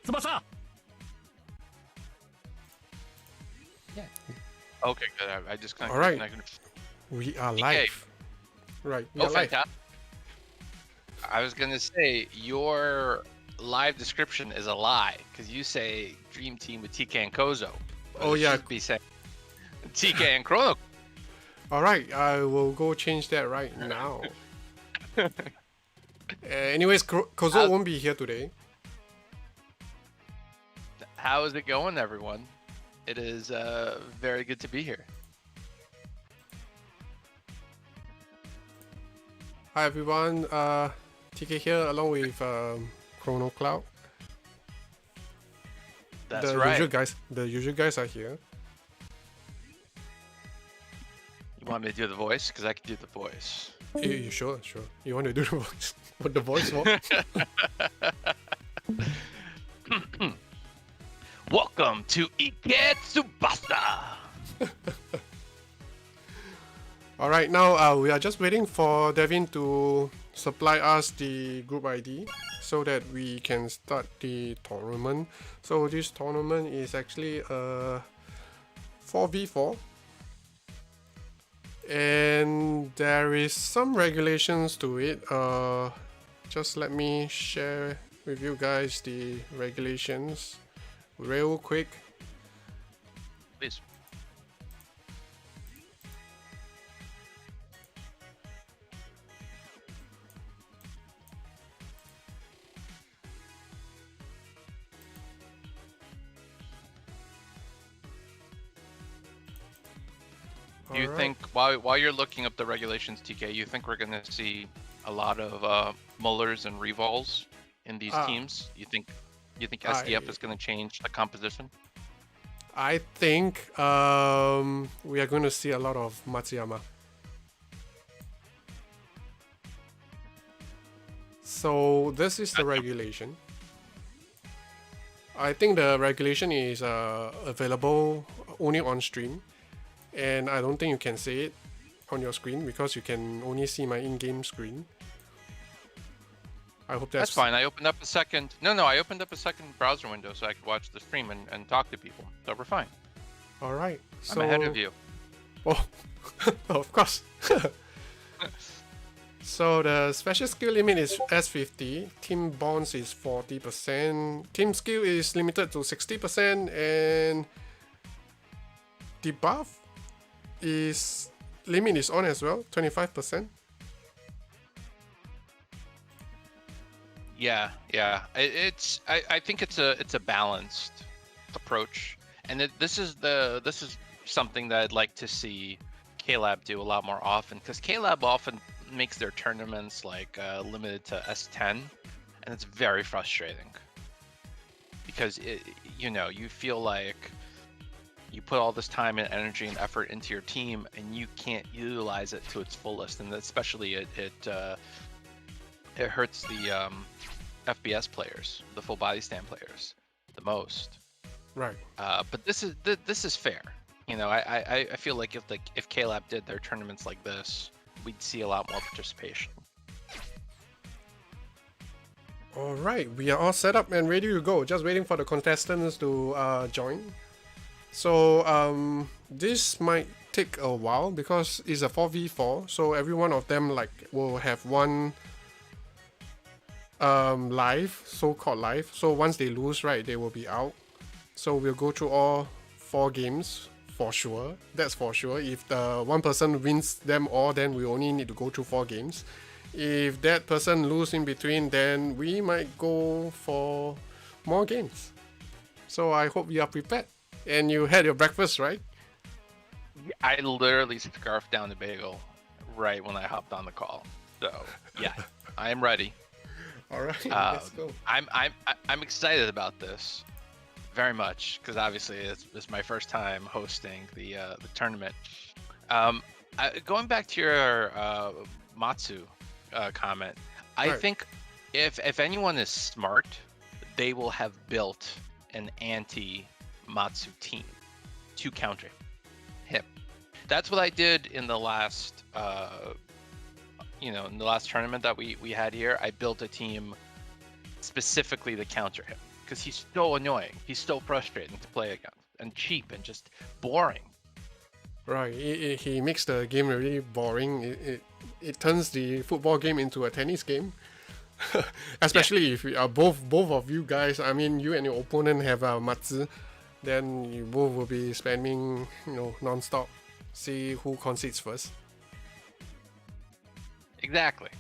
Tsubasa! Yeah. Okay, good. I just kind of. All right. We are live. Right. We are live. Fantastic. I was gonna say your live description is a lie because you say Dream Team with TK and Kozo. Oh yeah. Be saying TK and Chrono. All right. I will go change that right now. Anyways, Kozo won't be here today. How is it going, everyone? It is very good to be here. Hi everyone. TK here along with Cronocloud. That's right. The usual guys are here. You want me to do the voice? Because I can do the voice. You sure? You want to do the voice? What the voice for? Welcome to Tsubasa. All right, now we are just waiting for Devin to supply us the group ID so that we can start the tournament. So this tournament is actually a 4v4. And there is some regulations to it. Just let me share with you guys the regulations real quick. Please. Do you think, while you're looking up the regulations, TK, you think we're going to see a lot of Mullers and Revols in these teams? You think SDF is going to change the composition? I think we are going to see a lot of Matsuyama. So this is the regulation. I think the regulation is available only on stream. And I don't think you can see it on your screen because you can only see my in-game screen. I hope that's fine. I opened up a second. I opened up a second browser window so I could watch the stream and talk to people. So we're fine. All right. I'm ahead of you. Oh, of course. So the special skill limit is S50. Team bonds is 40%. Team skill is limited to 60%, and the buff is limit is on as well, 25%. Yeah. I think it's a balanced approach, and this is something that I'd like to see KLab do a lot more often, because KLab often makes their tournaments like limited to S10, and it's very frustrating because you feel like you put all this time and energy and effort into your team and you can't utilize it to its fullest, and especially it hurts the FBS players, the full body stand players, the most. Right. But this is fair. I feel like if KLab did their tournaments like this, we'd see a lot more participation. All right, we are all set up and ready to go. Just waiting for the contestants to join. So this might take a while because it's a 4v4. So every one of them will have one live, so-called live. So once they lose, right, they will be out. So we'll go through all 4 games for sure. That's for sure. If the one person wins them all, then we only need to go through 4 games. If that person loses in between, then we might go for more games. So I hope you are prepared. And you had your breakfast, right? I literally scarfed down the bagel right when I hopped on the call. So yeah, I am ready. All right, let's go. I'm excited about this very much, because obviously it's my first time hosting the tournament. Going back to your Matsu comment, I think if anyone is smart, they will have built an anti-Matsu team to counter him. That's what I did in the last in the last tournament that we had here. I built a team specifically to counter him, because he's so annoying. He's so frustrating to play against, and cheap, and just boring. Right, he makes the game really boring. It turns the football game into a tennis game. Especially if both of you guys, I mean, you and your opponent have Matsu, then you both will be spamming, non-stop. See who concedes first. Exactly.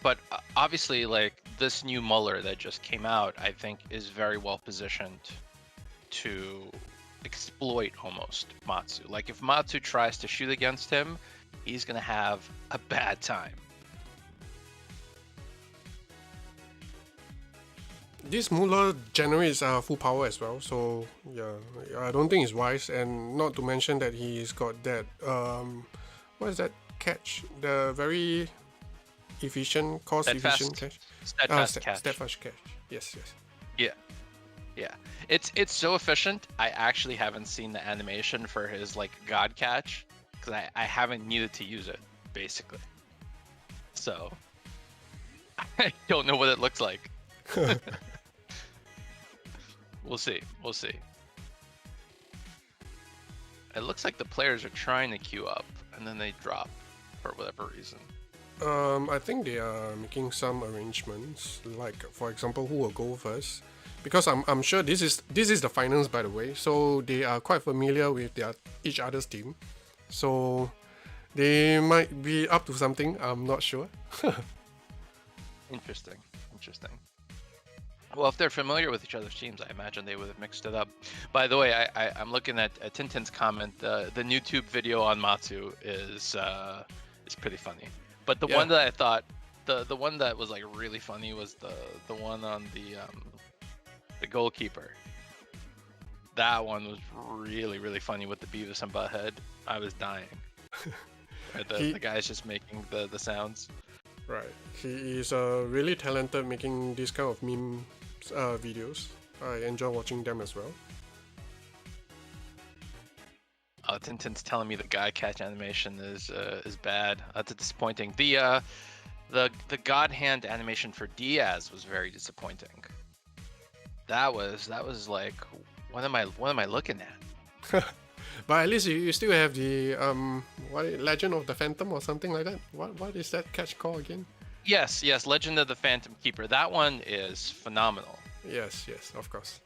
But obviously, like, this new Muller that just came out, I think is very well positioned to exploit almost Matsu. Like, if Matsu tries to shoot against him, he's gonna have a bad time. This Muller generates full power as well, so yeah, I don't think it's wise. And not to mention that he's got that what is that catch? The very efficient, cost-efficient catch. Steadfast catch. Steadfast catch. Yes. Yeah. It's so efficient. I actually haven't seen the animation for his like god catch, because I haven't needed to use it basically. So I don't know what it looks like. We'll see. It looks like the players are trying to queue up and then they drop for whatever reason. I think they are making some arrangements, like for example, who will go first, because I'm sure this is the finals, by the way, so they are quite familiar with each other's team, so they might be up to something. I'm not sure. Interesting. Well, if they're familiar with each other's teams, I imagine they would have mixed it up. By the way, I'm looking at Tintin's comment. The YouTube video on Matsu is pretty funny. But the one that I thought, the one that was like really funny was the one on the goalkeeper. That one was really, really funny with the Beavis and Butthead. I was dying. The guy's just making the sounds. Right. He is really talented making this kind of meme videos. I enjoy watching them as well. Tintin's telling me the guy catch animation is bad. That's disappointing. The God hand animation for Diaz was very disappointing. That was like, what am I looking at? But at least you still have the Legend of the Phantom or something like that. What is that catch called again? Yes, Legend of the Phantom Keeper. That one is phenomenal. Yes, of course.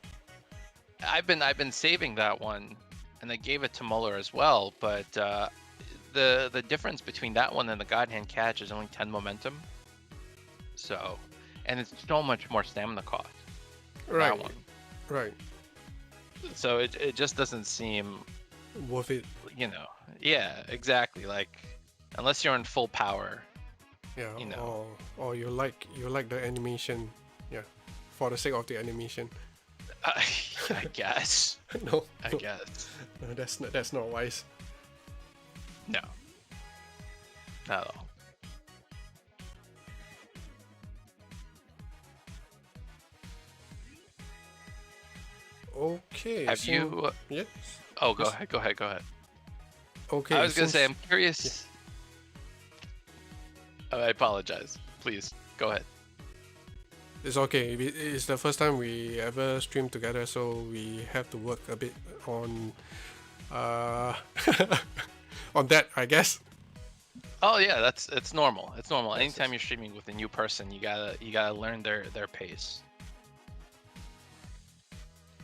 I've been saving that one, and I gave it to Muller as well. But the difference between that one and the God Hand catch is only 10 momentum. So, and it's so much more stamina cost. Right. That one. Right. So it just doesn't seem Worth it. you know. Yeah, exactly. Like unless you're in full power. Yeah. You know. Or you like the animation. Yeah. For the sake of the animation. I guess. No. I guess. No, that's not wise. No. Not at all. Okay. Have you? Yes. Oh, go ahead. Go ahead. Go ahead. Okay. I was gonna say I'm curious. Yeah. I apologize. Please go ahead. It's okay. It's the first time we ever stream together, so we have to work a bit on on that, I guess. Oh yeah, it's normal. It's normal. Anytime you're streaming with a new person, you gotta learn their pace.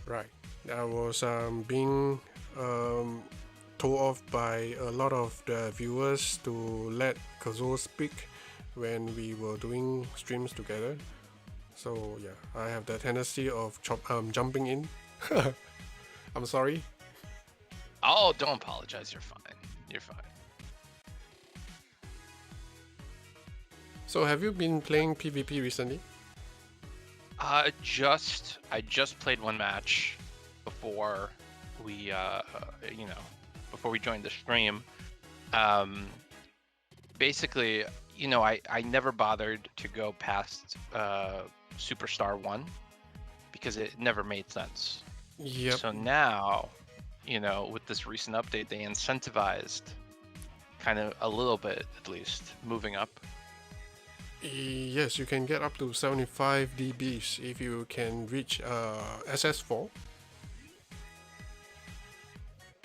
Right. I was being told off by a lot of the viewers to let Kazuo speak when we were doing streams together. So yeah, I have the tendency of jumping in. I'm sorry. Oh, don't apologize. You're fine. You're fine. So have you been playing PvP recently? I just played one match before we before we joined the stream. Basically, I never bothered to go past Superstar 1 because it never made sense. Yep. So now, with this recent update, they incentivized kind of a little bit, at least, moving up. Yes, you can get up to 75 dBs if you can reach SS4.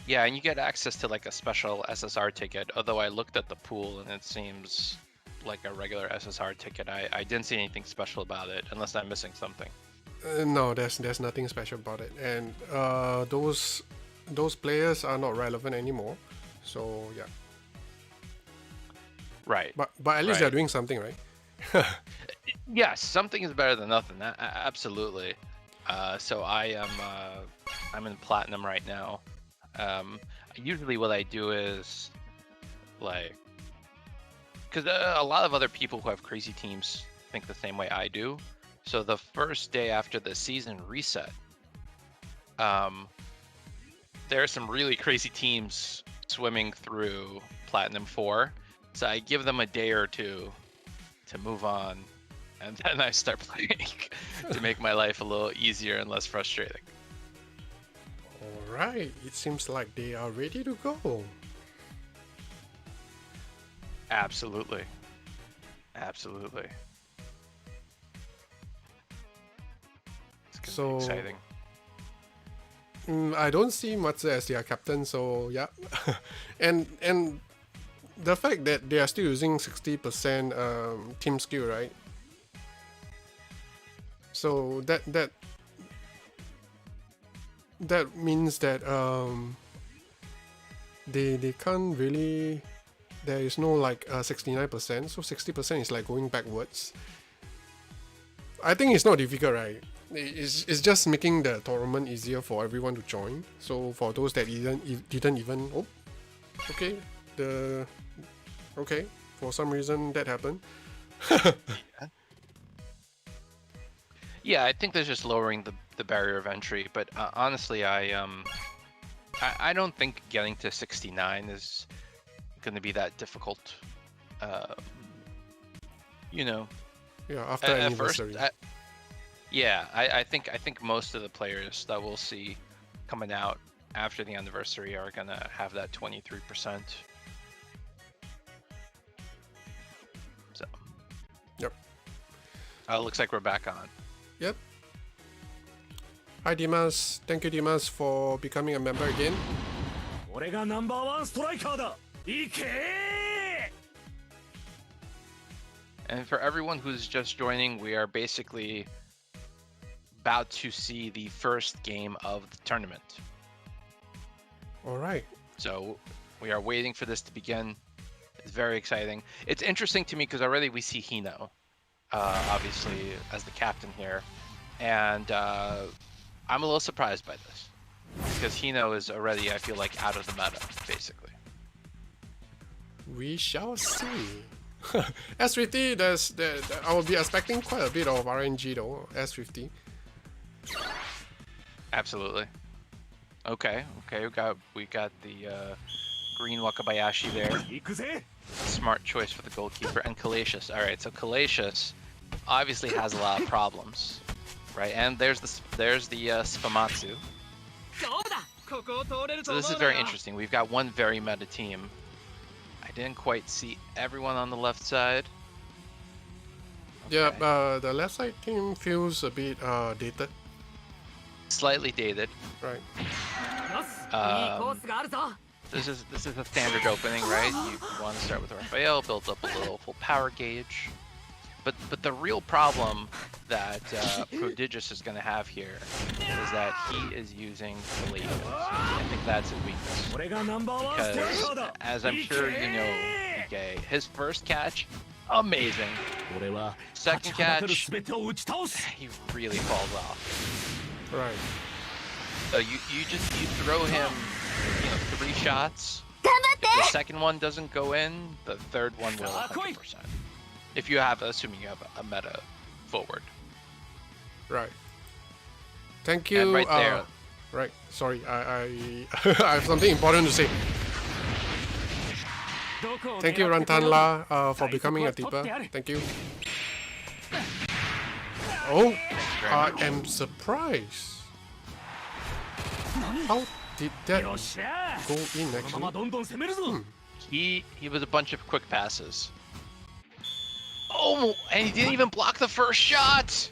Yeah, and you get access to like a special SSR ticket, although I looked at the pool and it seems like a regular SSR ticket. I didn't see anything special about it, unless I'm missing something. No, there's nothing special about it, and those players are not relevant anymore. So yeah. Right. But at least they're doing something, right? Yes, something is better than nothing. Absolutely. So I'm in platinum right now. Usually what I do is like, because a lot of other people who have crazy teams think the same way I do. So the first day after the season reset, there are some really crazy teams swimming through Platinum 4. So I give them a day or two to move on, and then I start playing to make my life a little easier and less frustrating. Alright, it seems like they are ready to go. Absolutely. Absolutely. It's gonna be exciting. I don't see Matsu as their captain, so yeah. and the fact that they are still using 60% team skill, right? So that means that they can't really. There is no like 69%, so 60% is like going backwards. I think it's not difficult, right? It's just making the tournament easier for everyone to join. So for those that didn't even okay, for some reason that happened. Yeah, I think they're just lowering the barrier of entry, but honestly, I don't think getting to 69 is going to be that difficult. Yeah, after anniversary. First, I think most of the players that we'll see coming out after the anniversary are gonna have that 23%. So. Yep. Looks like we're back on. Yep. Hi Dimas, thank you Dimas for becoming a member again. And for everyone who's just joining, we are basically about to see the first game of the tournament. All right. So we are waiting for this to begin. It's very exciting. It's interesting to me because already we see Hino, obviously, as the captain here. And I'm a little surprised by this. Because Hino is already, I feel like, out of the meta, basically. We shall see. S50, I will be expecting quite a bit of RNG though, S50. Absolutely. Okay, we got the green Wakabayashi there. Smart choice for the goalkeeper. And Kalacious. Alright, so Kalacious obviously has a lot of problems. Right, and there's the Spamatsu. So this is very interesting. We've got one very meta team. I didn't quite see everyone on the left side. Okay. Yeah, the left side team feels a bit dated. Slightly dated. Right. This is a standard opening, right? You want to start with Raphael, build up a little full power gauge. But the real problem that Prodigious is going to have here is that he is using Palladium. I think that's his weakness. Because, as I'm sure you know, PK, his first catch, amazing. Second catch, he really falls off. Right. So you throw him, 3 shots. If the second one doesn't go in, the third one will 100%. If you have, assuming you have a meta forward. Right. Thank you. And right there. Right. Sorry, I I have something important to say. Thank you, Rantanla, for becoming a tipper. Thank you. Oh, I am surprised. How did that go in actually? He was a bunch of quick passes. Oh, and he didn't even block the first shot.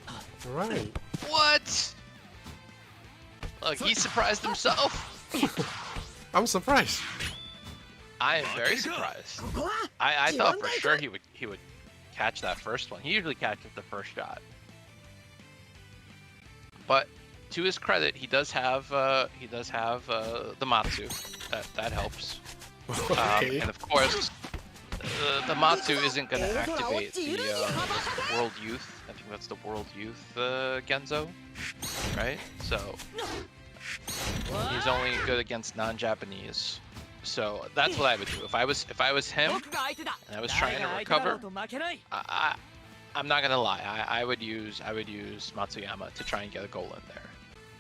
Right. What? Look, he surprised himself. I'm surprised. I am very surprised. I thought for sure he would catch that first one. He usually catches the first shot. But to his credit, he does have the Matsu. That helps. Okay. And of course, the Matsu isn't going to activate the World Youth. I think that's the World Youth Genzo, right? So he's only good against non-Japanese. So that's what I would do. If I was him and I was trying to recover, I'm not gonna lie. I would use Matsuyama to try and get a goal in there.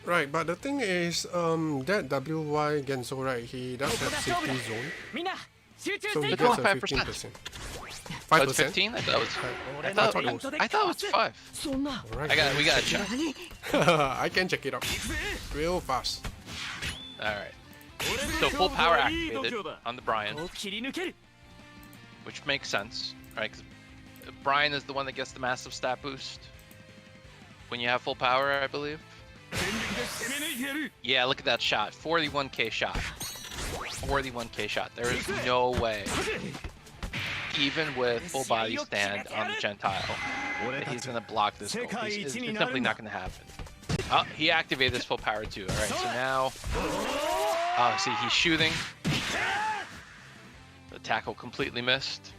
Right, but the thing is, that WY Genso, right? He does have safety zone. So he gets a 15%. 5%? Oh, it's 15? I thought it was 5. Alright. We gotta check. I can check it out real fast. Alright. So full power activated on the Brian, which makes sense, right? Because Brian is the one that gets the massive stat boost when you have full power, I believe. Yeah, look at that shot. 41k shot. 41k shot. There is no way, even with full body stand on the Gentile, that he's going to block this goal. It's simply not going to happen. Oh, he activated his full power too. Alright, so now... Oh, see, he's shooting. The tackle completely missed.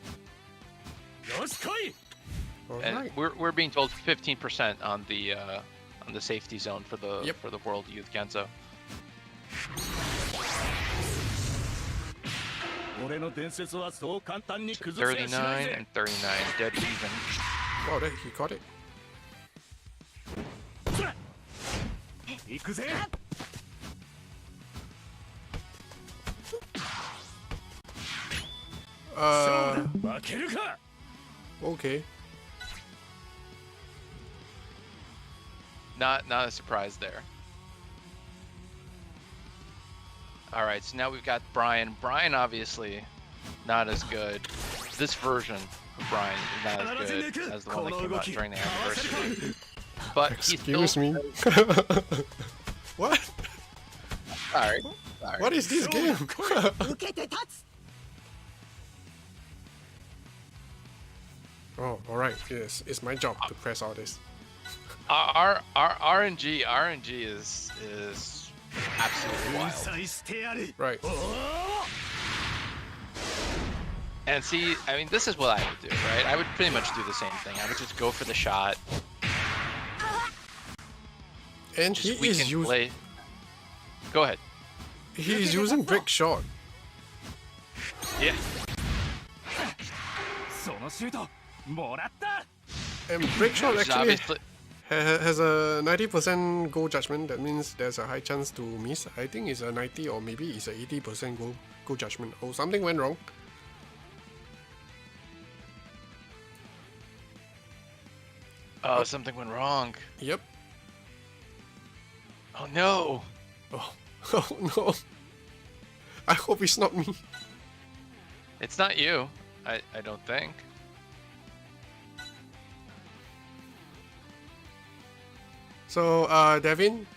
And we're being told 15% on the safety zone for the World Youth Genzo. 39 and 39, dead even. Wow, he caught it. Okay. Not a surprise there. All right, so now we've got Brian. Brian obviously not as good. This version of Brian is not as good as the one that came out during the anniversary. But excuse me. What? Sorry. What is this game? Oh, alright. Yes, it's my job to press all this. our RNG is absolutely wild. Right. And see, I mean, this is what I would do, right? I would pretty much do the same thing. I would just go for the shot. And Just he is play. Go ahead. He's using brick shot. Yeah. And brick shot Which actually obviously, has a 90% goal judgment. That means there's a high chance to miss. I think it's a 90 or maybe it's a 80% goal judgment. Oh, something went wrong. oh, something went wrong. Yep. Oh no. Oh, oh no. I hope it's not me. It's not you. I don't think. So, Devin,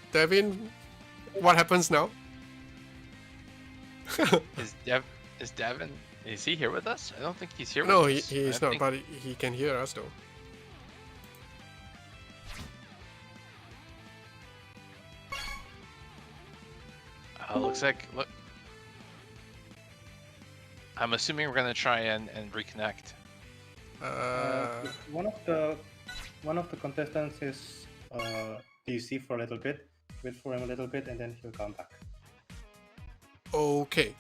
what happens now? Is Devin? Is he here with us? I don't think he's here No, with us. he's not, but he can hear us though. Looks like I'm assuming we're gonna try and reconnect. One of the contestants is DC for a little bit. Wait for him a little bit, and then he'll come back. Okay.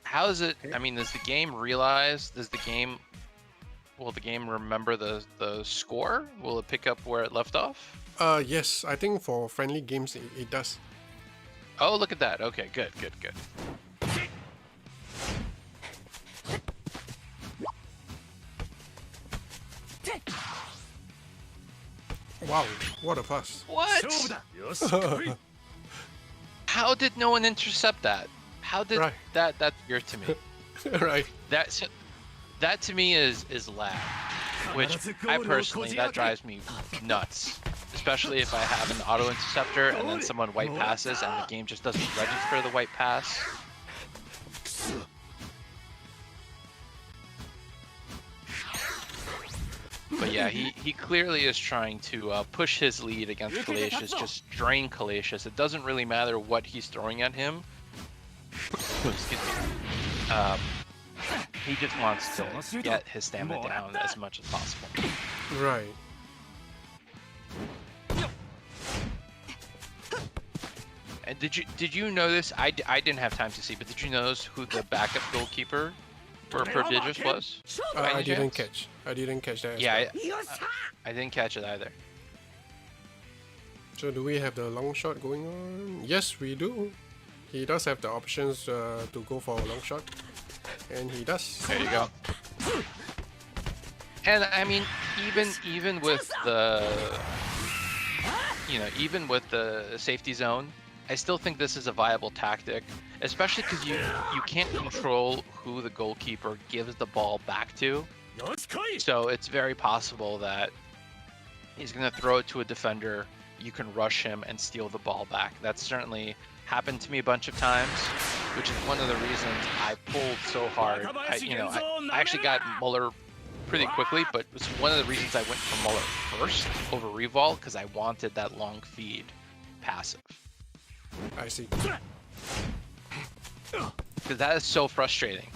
How is it? I mean, does the game realize? Will the game remember the score? Will it pick up where it left off? Yes, I think for friendly games it does. Oh, look at that. Okay, good. Wow, what a pass. What? How did no one intercept that? How did Right. that's weird to me. Right. That to me is lag, which I personally that drives me nuts. Especially if I have an auto interceptor and then someone white passes and the game just doesn't register the white pass. But yeah, he clearly is trying to push his lead against Calacious, just drain Calacious. It doesn't really matter what he's throwing at him. Excuse me. He just wants to get his stamina down as much as possible. Right. And did you notice? I didn't have time to see, but did you notice who the backup goalkeeper for Prodigious was? I didn't catch. I didn't catch that. Yeah, I didn't catch it either. So do we have the long shot going on? Yes, we do. He does have the options to go for a long shot, and he does. There you go. And I mean, even with the even with the safety zone, I still think this is a viable tactic, especially because you can't control who the goalkeeper gives the ball back to. So it's very possible that he's going to throw it to a defender, you can rush him and steal the ball back. That's certainly happened to me a bunch of times, which is one of the reasons I pulled so hard. I actually got Muller pretty quickly, but it's one of the reasons I went for Muller first over Revol, because I wanted that long feed passive. I see. Because that is so frustrating,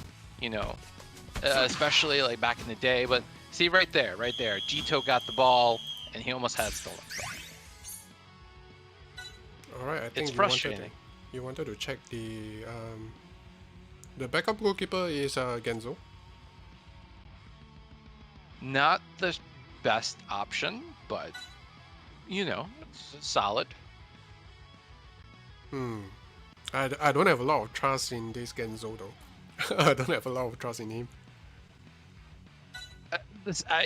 especially like back in the day. But see right there, Jito got the ball and he almost had stolen. All right, I think It's frustrating. You wanted to check the backup goalkeeper is Genzo. Not the best option, but it's solid. I don't have a lot of trust in this Genzo though. I don't have a lot of trust in him.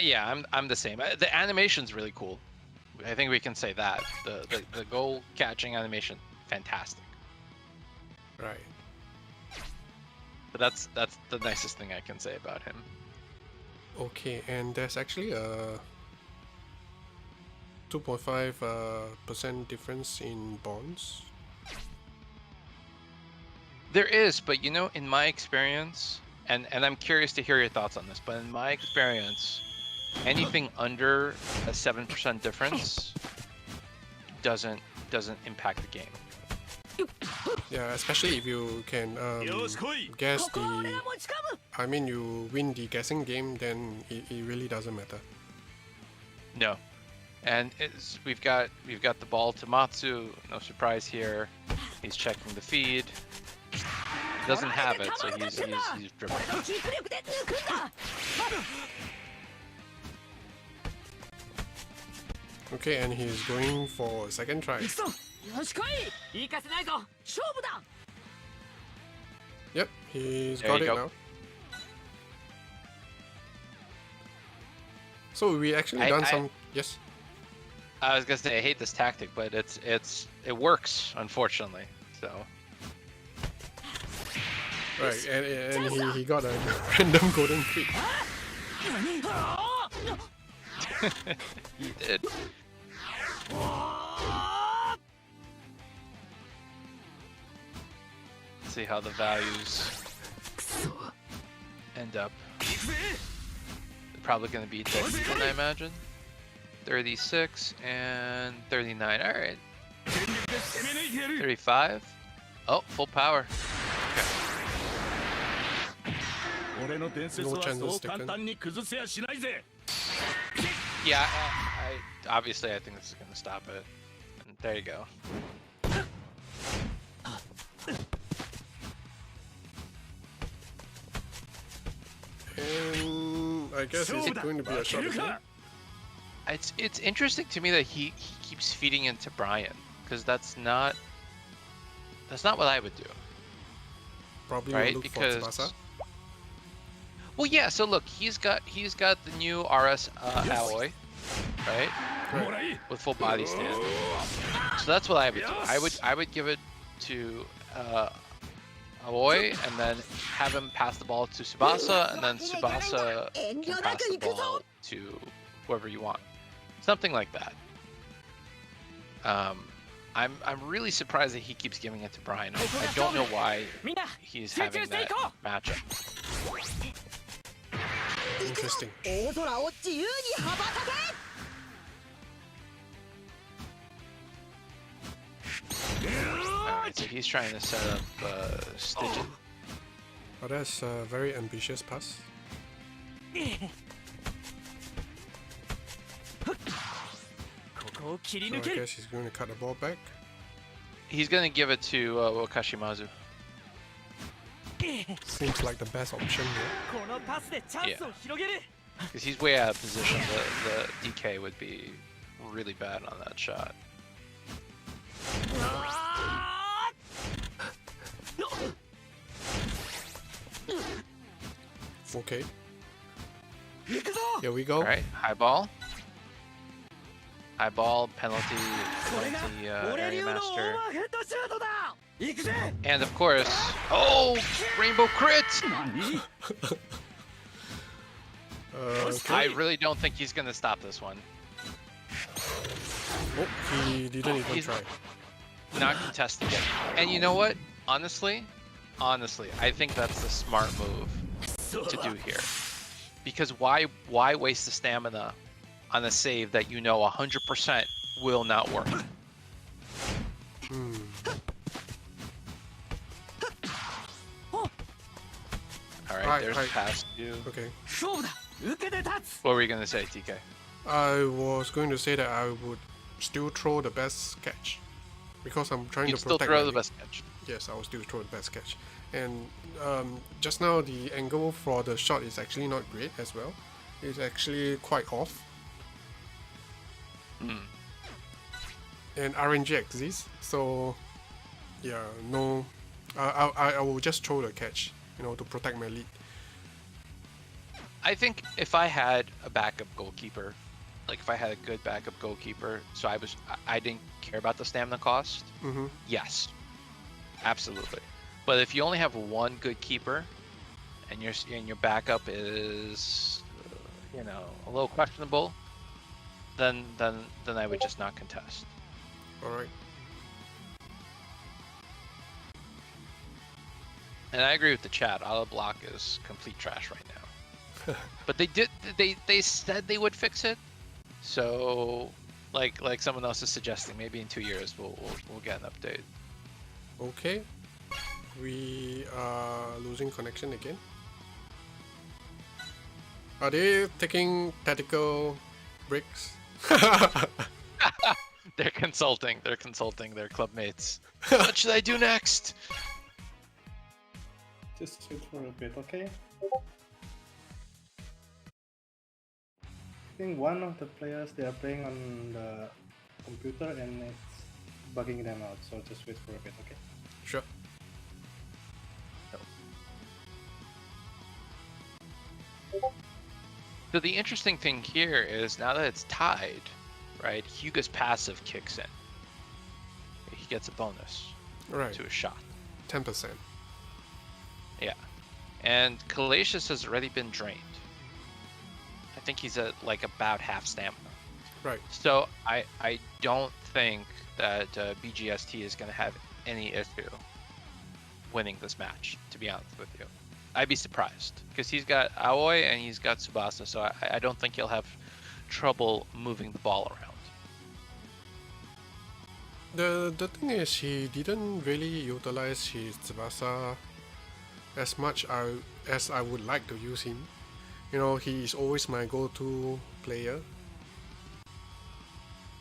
Yeah, I'm the same. The animation's really cool. I think we can say that. The goal catching animation, fantastic. Right. But that's the nicest thing I can say about him. Okay, and there's actually a 2.5% difference in bonds. There is, but in my experience, and I'm curious to hear your thoughts on this, but in my experience, anything under a 7% difference doesn't impact the game. Yeah, especially if you can guess the. I mean, you win the guessing game, then it really doesn't matter. No, and we've got the ball to Matsu. No surprise here. He's checking the feed. He doesn't have it, so he's dribbling. Okay, and he's going for a second try. Yep, he's There got you it go. now. So we actually done some. Yes. I was gonna say I hate this tactic, but it works, unfortunately. So Right, and he got a random golden feed. he did. Let's see how the values end up. They're probably gonna be dead even, I imagine. 36 and 39. All right. 35. Oh, full power. No chances taken. Yeah, I obviously I think this is gonna stop it. And there you go. And I guess it's going to be a shot again. It's interesting to me that he keeps feeding into Brian, because that's not what I would do. Probably Right? look Because for Tsubasa. well, yeah. So look, he's got the new RS alloy, right? Right. With full body stand. So that's what I would do. I would give it to Aoi, and then have him pass the ball to Tsubasa, and then Tsubasa can pass the ball to whoever you want. Something like that. I'm really surprised that he keeps giving it to Brian. I don't know why he's having that matchup. Interesting. Alright, so he's trying to set up Stygian. Oh, that's a very ambitious pass. So I guess he's going to cut the ball back. He's gonna give it to Wakashimazu. Seems like the best option here. Yeah. Because he's way out of position. The DK would be really bad on that shot. Okay. Here we go. Alright, high ball. High ball, penalty, area master. And of course, oh, rainbow crit! Okay. I really don't think he's gonna stop this one. Oh, he didn't even He's try. not contesting it. And you know what? Honestly, I think that's the smart move to do here. Because why waste the stamina on a save that you know 100% will not work? Alright, there's a pass to... Okay. What were you gonna say, TK? I was going to say that I would still throw the best catch. Because I'm trying You'd to still protect throw my the lead. best catch. Yes, I will still throw the best catch. And just now the angle for the shot is actually not great as well. It's actually quite off. And RNG exists, so yeah, no, I will just throw the catch, you know, to protect my lead. I think if I had a backup goalkeeper, like if I had a good backup goalkeeper, so I didn't care about the stamina cost. Yes, absolutely. But if you only have one good keeper, and your backup is, you know, a little questionable, then I would just not contest. All right. And I agree with the chat. Auto block is complete trash right But they said they would fix it. So like someone else is suggesting, maybe in 2 years we'll get an update. Okay. We are losing connection again. Are they taking tactical breaks? They're consulting their clubmates. What should I do next? Just wait for a bit, okay? I think one of the players, they are playing on the computer and it's bugging them out, so just wait for a bit, okay? Sure. So the interesting thing here is now that it's tied, right? Hyuga's passive kicks in. He gets a bonus Right. to a shot. 10%. Yeah. And Calasius has already been drained. I think he's at like about half stamina. Right. So I don't think that BGST is going to have any issue winning this match, to be honest with you. I'd be surprised because he's got Aoi and he's got Tsubasa, so I don't think he'll have trouble moving the ball around. The thing is, he didn't really utilize his Tsubasa as much as I would like to use him. You know, he is always my go-to player.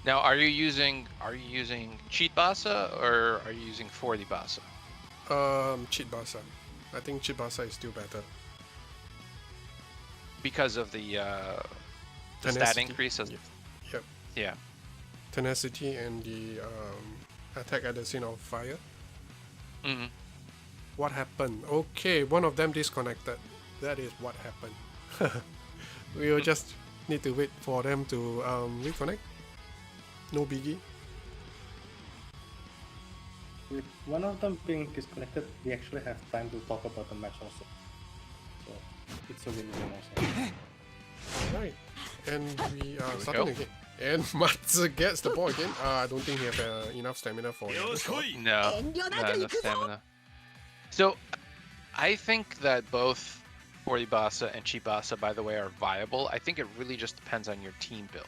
Now, are you using Cheat Basa or are you using 40 Basa? Cheat Basa. I think Cheat Basa is still better. Because of the stat Tenacity. increase? Yep. Yeah. Tenacity and the attack at the scene of fire. Mm-hmm. What happened? Okay, one of them disconnected. That is what happened. We will just need to wait for them to reconnect. No biggie. With one of them being disconnected, we actually have time to talk about the match also. So it's a win-win also. Alright. And we are we starting go. again. And Matsu gets the ball again. I don't think he has enough stamina for it. No, not enough stamina. So, I think that both 40 Basa and Cheat Basa, by the way, are viable. I think it really just depends on your team build.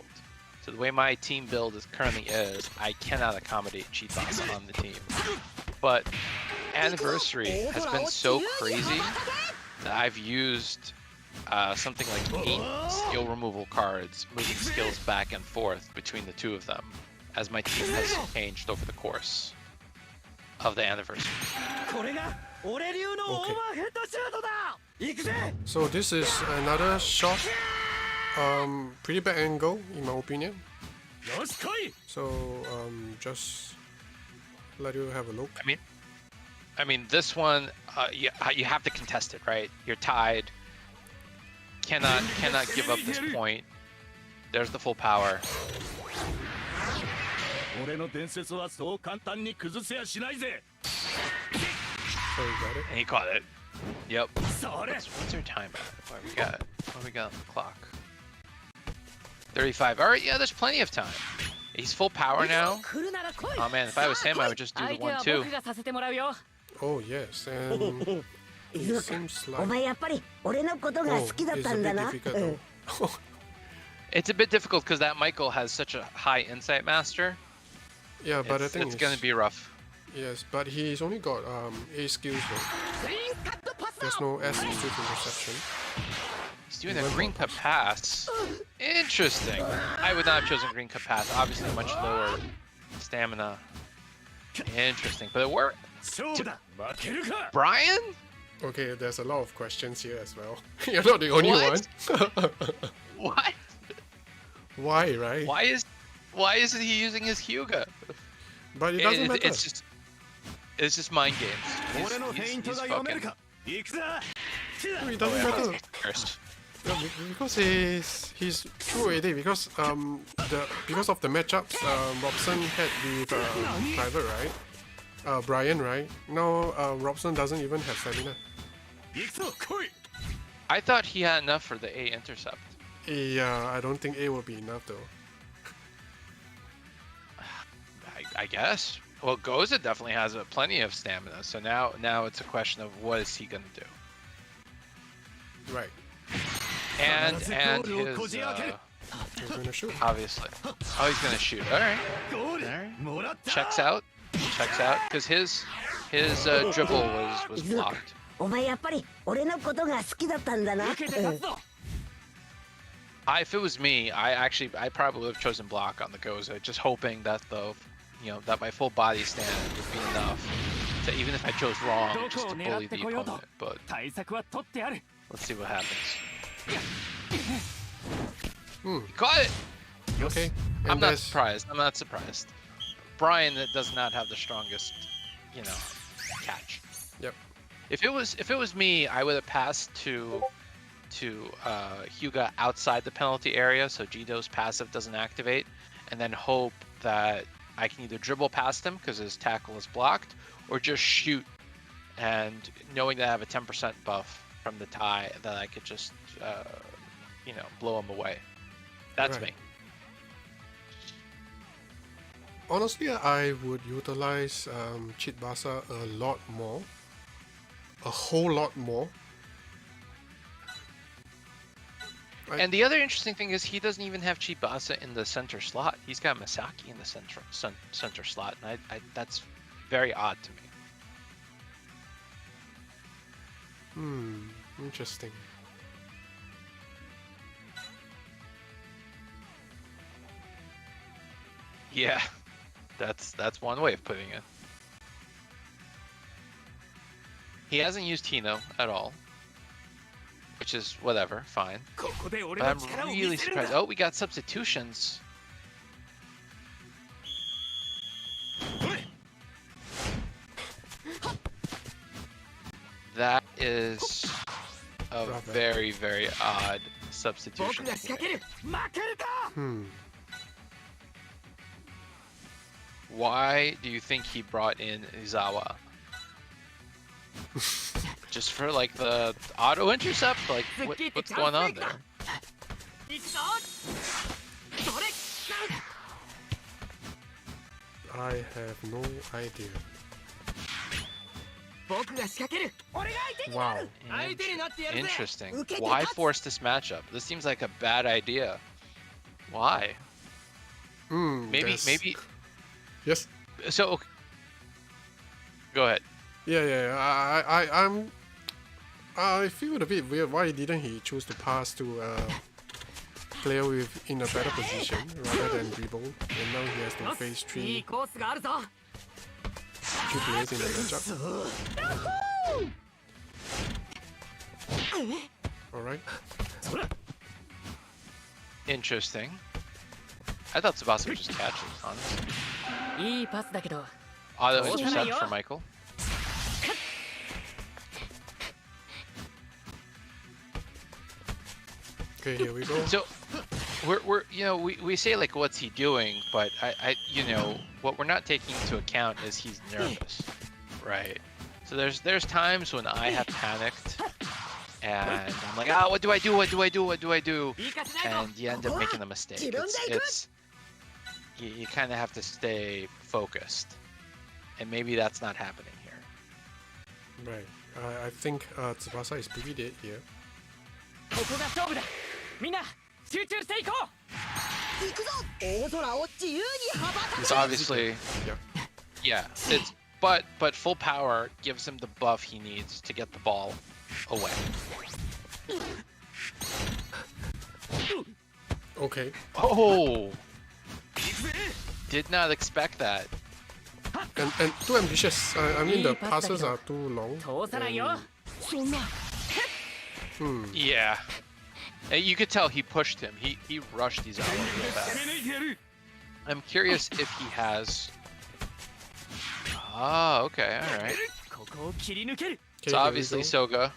So the way my team build currently is, I cannot accommodate Cheat Basa on the team. But Anniversary has been so crazy that I've used something like 8 skill removal cards, moving skills back and forth between the two of them, as my team has changed over the course of the Anniversary. Okay. So this is another shot. Pretty bad angle in my opinion. So just let you have a look. I mean, this one, you have to contest it, right? You're tied. Cannot give up this point. There's the full power. So you got it. And he caught it. Yep. What's your time at? What do we got on the clock? 35. All right, yeah, there's plenty of time. He's full power now. Oh man, if I was him, I would just do the 1-2. Oh yes, and it seems like It's a bit difficult because that Michael has such a high insight master. yeah, but I think it's gonna be rough. Yes, but he's only got A skills though. There's no S skills in perception. He's doing a green cup pass. Interesting. I would not have chosen green cup pass. Obviously, much lower stamina. Interesting, but it worked. Brian? Okay, there's a lot of questions here as well. You're not the only What? one. What? Why, right? Why isn't he using his Hyuga? But it doesn't matter. It's just mind games. He's fucking No, it doesn't matter. cursed. No, because he's true AD because because of the matchups Robson had with Private, right? Brian, right? Now Robson doesn't even have stamina. I thought he had enough for the A intercept. Yeah, I don't think A will be enough though. I guess. Well, Goza definitely has plenty of stamina, so now it's a question of what is he gonna do. Right. And his He's gonna shoot. obviously. Oh, he's gonna shoot. All right. Checks out. Checks out because his dribble was blocked. お前やっぱり俺のことが好きだったんだな。 If it was me, I probably would have chosen block on the Goza, just hoping that that my full body stand would be enough to, even if I chose wrong, just to bully the opponent. But let's see what happens. Got it. Okay. I'm And not there's- surprised. I'm not surprised. Brian does not have the strongest, catch. Yep. If it was me, I would have passed to Hyuga outside the penalty area, so Jido's passive doesn't activate, and then hope that I can either dribble past him because his tackle is blocked, or just shoot, and knowing that I have a 10% buff from the tie, that I could just blow him away. That's Right. me. Honestly, I would utilize Tsubasa a lot more. A whole lot more. And the other interesting thing is he doesn't even have Tsubasa in the center slot. He's got Masaki in the center slot, and I that's very odd to me. Interesting. Yeah, that's one way of putting it. He hasn't used Hino at all, which is whatever, fine. But I'm really surprised. Oh, we got substitutions. That is a very, very odd substitution. Why do you think he brought in Izawa? Just for like the auto intercept? Like what's going on there? I have no idea. Wow. Interesting. Why force this matchup? This seems like a bad idea. Why? Maybe. Yes. So. Okay. Go ahead. Yeah. I feel a bit weird. Why didn't he choose to pass to a player in a better position rather than dribble? And now he has to face three players in the matchup. Alright. Interesting. I thought Tsubasa would just catch it, honestly. Auto intercept for Michael. Okay, here we go. So we say like what's he doing, but I what we're not taking into account is he's nervous, right? So there's times when I have panicked and I'm like, what do I do? And you end up making a mistake. You kind of have to stay focused, and maybe that's not happening here. Right. I think Tsubasa is pretty dead here. It's obviously, yeah. But full power gives him the buff he needs to get the ball away. Okay. Oh, did not expect that. And too ambitious. I mean the passes are too long. Yeah. And you could tell he pushed him. He rushed these out real fast. I'm curious if he has. Okay, all right. So obviously Soga,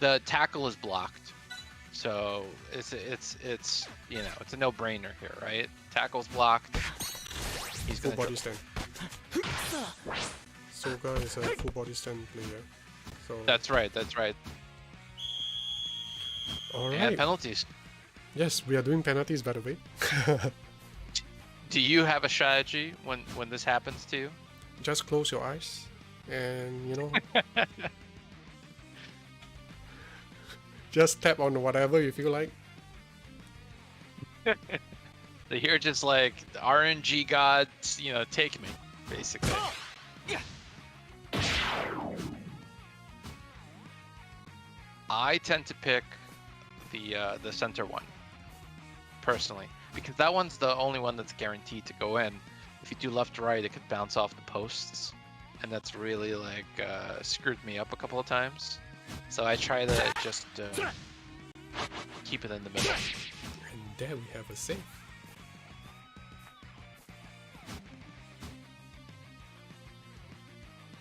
the tackle is blocked, so it's a no-brainer here, right? Tackle's blocked. He's Full gonna body stand. Soga is a full body stand player. So That's right. alright. And penalties. Yes, we are doing penalties, by the way. Do you have a strategy when this happens to you? Just close your eyes and Just tap on whatever you feel like. You're just like the RNG gods, you know, take me, basically. I tend to pick the center one, personally, because that one's the only one that's guaranteed to go in. If you do left to right, it could bounce off the posts, and that's really like screwed me up a couple of times. So I try to just keep it in the middle. And there we have a save.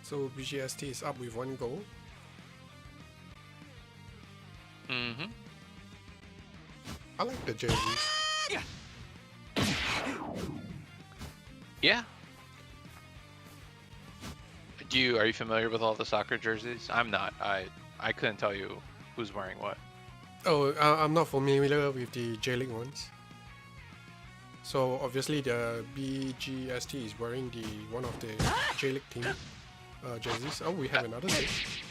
So BGST is up with 1 goal. Mm-hmm. I like the jerseys. Yeah. Are you familiar with all the soccer jerseys? I'm not. I couldn't tell you who's wearing what. Oh, I'm not familiar with the J-League ones. So obviously the BGST is wearing one of the J-League team jerseys. Oh, we have another save.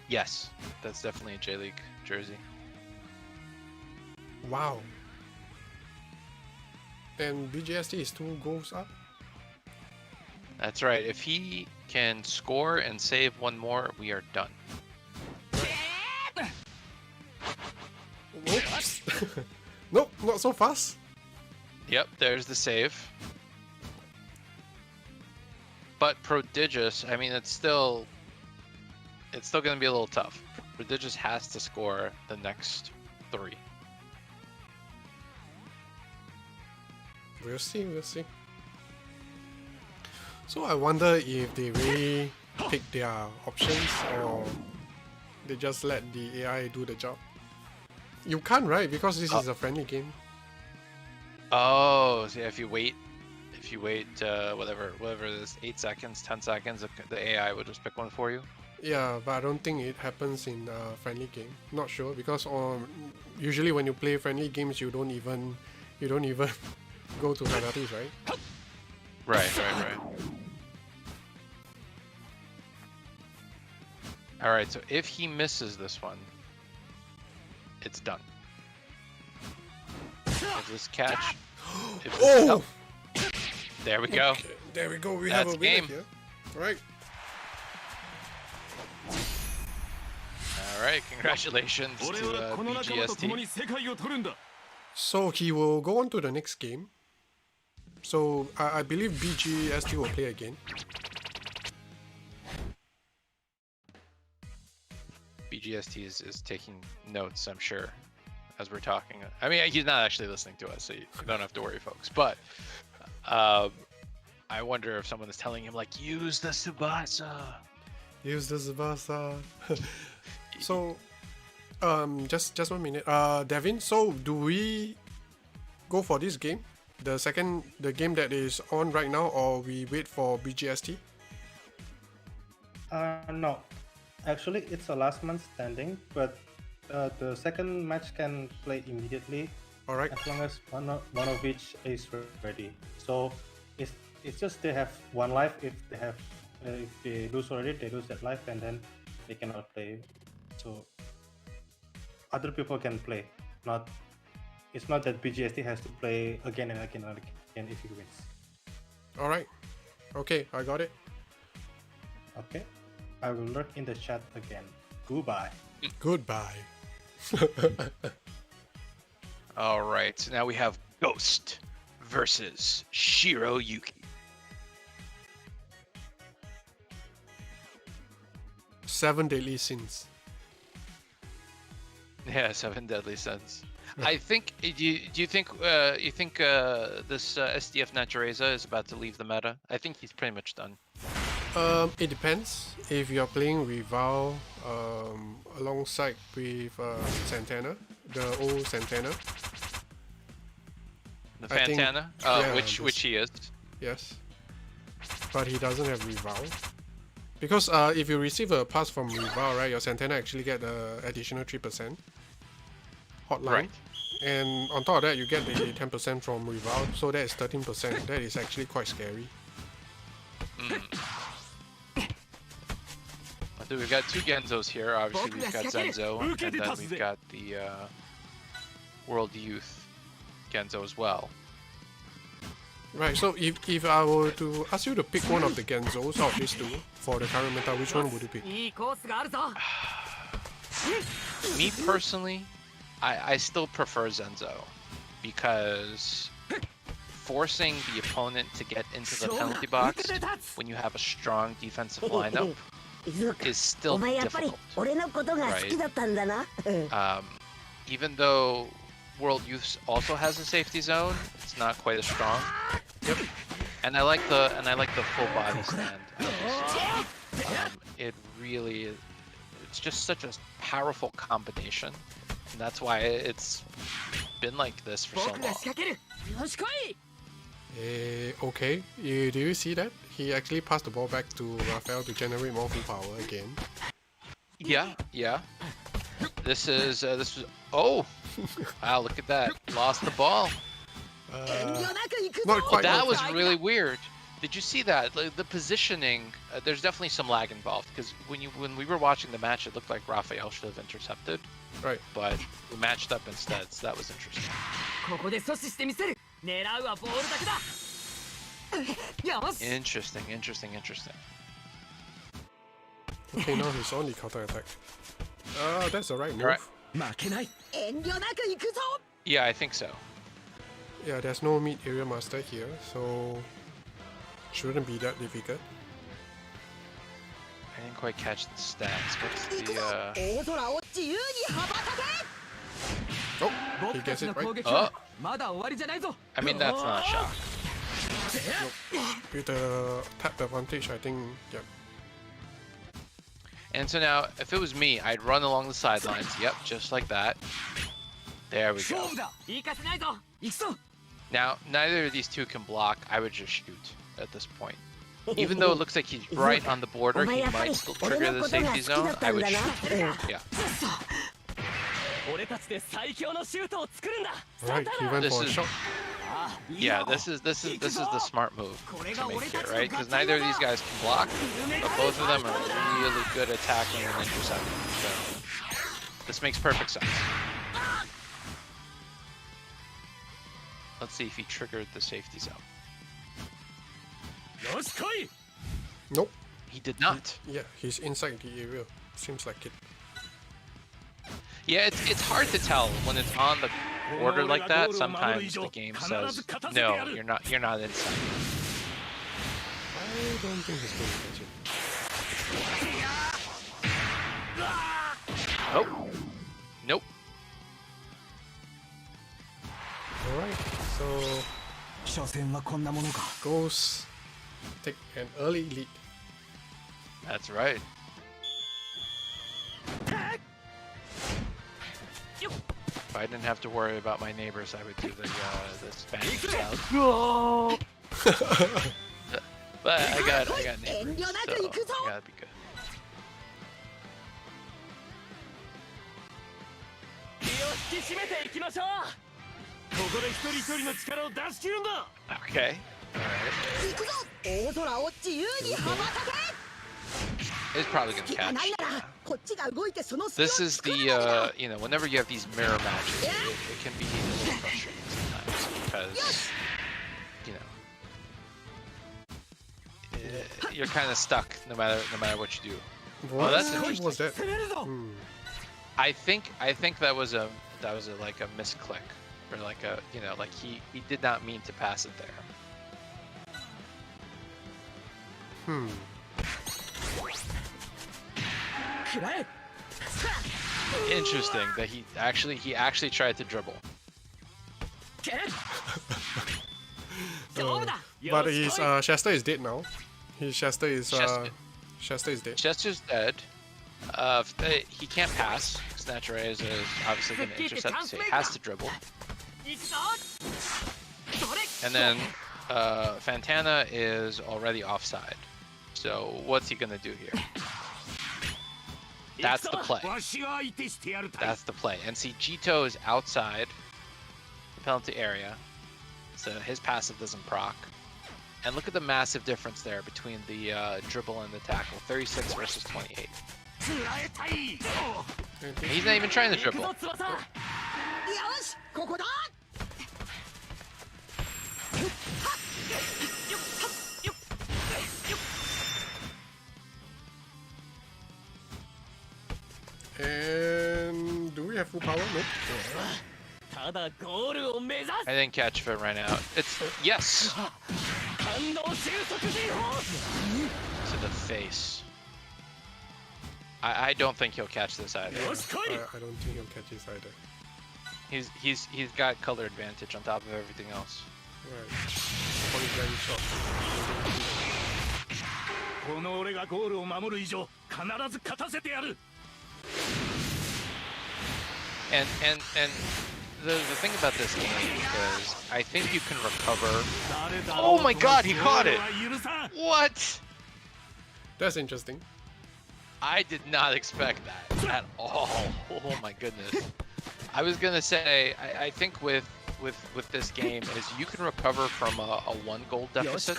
Yes, that's definitely a J-League jersey. Wow. And BGST is 2 goals up. That's right. If he can score and save one more, we are done. Oops. Nope, not so fast. Yep, there's the save. But Prodigious, I mean, it's still going to be a little tough. Prodigious has to score the next 3. We'll see, we'll see. So I wonder if they really pick their options or they just let the AI do the job. You can't, right? Because this is a friendly game. Oh, so yeah, if you wait whatever it is, 8 seconds, 10 seconds, the AI will just pick one for you. Yeah, but I don't think it happens in a friendly game. Not sure, because usually when you play friendly games, you don't even go to penalties, right? Right. All right, so if he misses this one, it's done. If this catch, Oh! There we go. Okay, there we go. We That's have a winner game. here. All right. All right, congratulations to BGST. So he will go on to the next game. So I believe BGST will play again. BGST is taking notes, I'm sure, as we're talking. I mean, he's not actually listening to us, so you don't have to worry, folks. But I wonder if someone is telling him, like, use the Tsubasa. Use the Tsubasa. So, just 1 minute. Devin, so do we go for this game? The game that is on right now, or we wait for BGST? No. Actually, it's a last man standing, but the second match can play immediately. All right. As long as one of each is ready. So it's just they have 1 life. If they lose already, they lose that life, and then they cannot play. So other people can play. It's not that BGST has to play again and again and again if he wins. All right. Okay, I got it. Okay. I will lurk in the chat again. Goodbye. Goodbye. All right, so now we have Ghost versus Shiro Yuki. 7 deadly sins. Yeah, 7 deadly sins. I think. Do you think this SDF Natureza is about to leave the meta? I think he's pretty much done. It depends. If you're playing with Val alongside with Santana, the old Santana. The I think- Fantana, yeah, which he is. Yes. But he doesn't have Reval. Because if you receive a pass from Reval, right, your Santana actually get the additional 3% hotline. Right. And on top of that, you get the 10% from Reval, so that is 13%. That is actually quite scary. So we've got 2 Genzos here. Obviously, we've got Zenzo, and then we've got the World Youth Genzo as well. Right, so if I were to ask you to pick one of the Genzos out of these two for the current meta, which one would you pick? Me personally, I still prefer Zenzo because forcing the opponent to get into the penalty box when you have a strong defensive lineup is still difficult. Right? Even though World Youth also has a safety zone, it's not quite as strong. Yep. And I like the full body stand. It really, it's just such a powerful combination, and that's why it's been like this for so long. Okay, do you see that? He actually passed the ball back to Raphael to generate more full power again. Yeah. This is oh, wow! Look at that, lost the ball. Not quite. That was really weird. Did you see that? The positioning, there's definitely some lag involved because when we were watching the match, it looked like Raphael should have intercepted. Right. But we matched up instead, so that was interesting. Interesting. Okay, now he's on the counter attack. That's the right move. Right. Yeah, I think so. Yeah, there's no mid area master here, so shouldn't be that difficult. I didn't quite catch the stats. What's the Oh, he gets it right. Oh, I mean that's not a shock. With the tap advantage, I think, yeah. And so now, if it was me, I'd run along the sidelines. Yep, just like that. There we go. Now, neither of these two can block. I would just shoot at this point. Even though it looks like he's right on the border, he might still trigger the safety zone. I would shoot. Yeah. Alright, he went for a shot. Yeah, this is the smart move to make here, right? Because neither of these guys can block, but both of them are really good at attacking and intercepting. So this makes perfect sense. Let's see if he triggered the safety zone. Nope. He did not. Yeah, he's inside the area. Seems like it. Yeah, it's hard to tell when it's on the border like that. Sometimes the game says, no, you're not inside. I don't think he's going to catch it. Oh. Nope. Alright, so Ghost take an early lead. That's right. If I didn't have to worry about my neighbors, I would do the Spanish cloud. But I got neighbors, so I gotta be good. Okay. Alright. It's probably gonna catch. This is the, you know, whenever you have these mirror matches, it can be a little frustrating sometimes because, you know, you're kind of stuck no matter what you do. What? Oh, that's What interesting. was that? Hmm. I think that was a like a misclick, or like a, you know, like he did not mean to pass it there. Hmm. Interesting that he actually tried to dribble. But his Shasta is dead now. His Shasta is dead. Chester's dead. He can't pass because Nature is obviously going to intercept, so he has to dribble. And then Fantana is already offside. So what's he going to do here? That's the play. That's the play. And see, Jito is outside the penalty area, so his passive doesn't proc. And look at the massive difference there between the dribble and the tackle. 36 versus 28. He's not even trying to dribble. よしここだ And do we have full power? Nope. ただゴールを目指す I didn't catch if it ran out. It's yes 感動収束時法 to the face. I don't think he'll catch this either. よし来い I don't think he'll catch this either. He's got color advantage on top of everything else. Right. One is very short. この俺がゴールを守る以上必ず勝たせてやる And the thing about this game is I think you can recover. Oh my God, he caught it! What? That's interesting. I did not expect that at all. Oh my goodness. I was gonna say I think with this game is you can recover from a 1 goal deficit.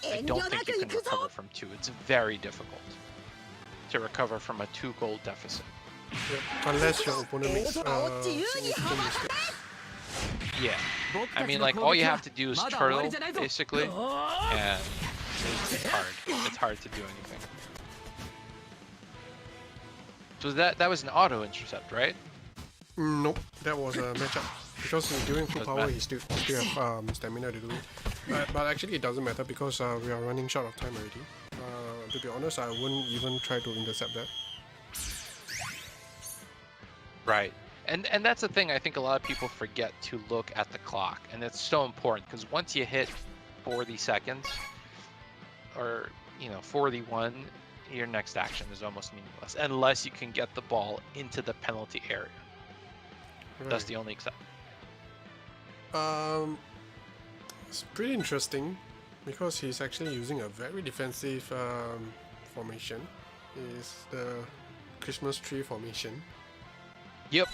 I don't think you can recover from 2. It's very difficult to recover from a 2 goal deficit. Yep. Unless your opponent makes significant mistakes. Yeah. I mean, like, all you have to do is turtle, basically, and it's hard. It's hard to do anything. So that was an auto intercept, right? Nope, that was a matchup. Because during full power, he still have stamina to do it. But actually, it doesn't matter because we are running short of time already. To be honest, I wouldn't even try to intercept that. Right. And that's the thing, I think a lot of people forget to look at the clock, and it's so important because once you hit 40 seconds, or 41, your next action is almost meaningless unless you can get the ball into the penalty area. Right. That's the only exception. It's pretty interesting because he's actually using a very defensive formation. It's the Christmas tree formation. Yep.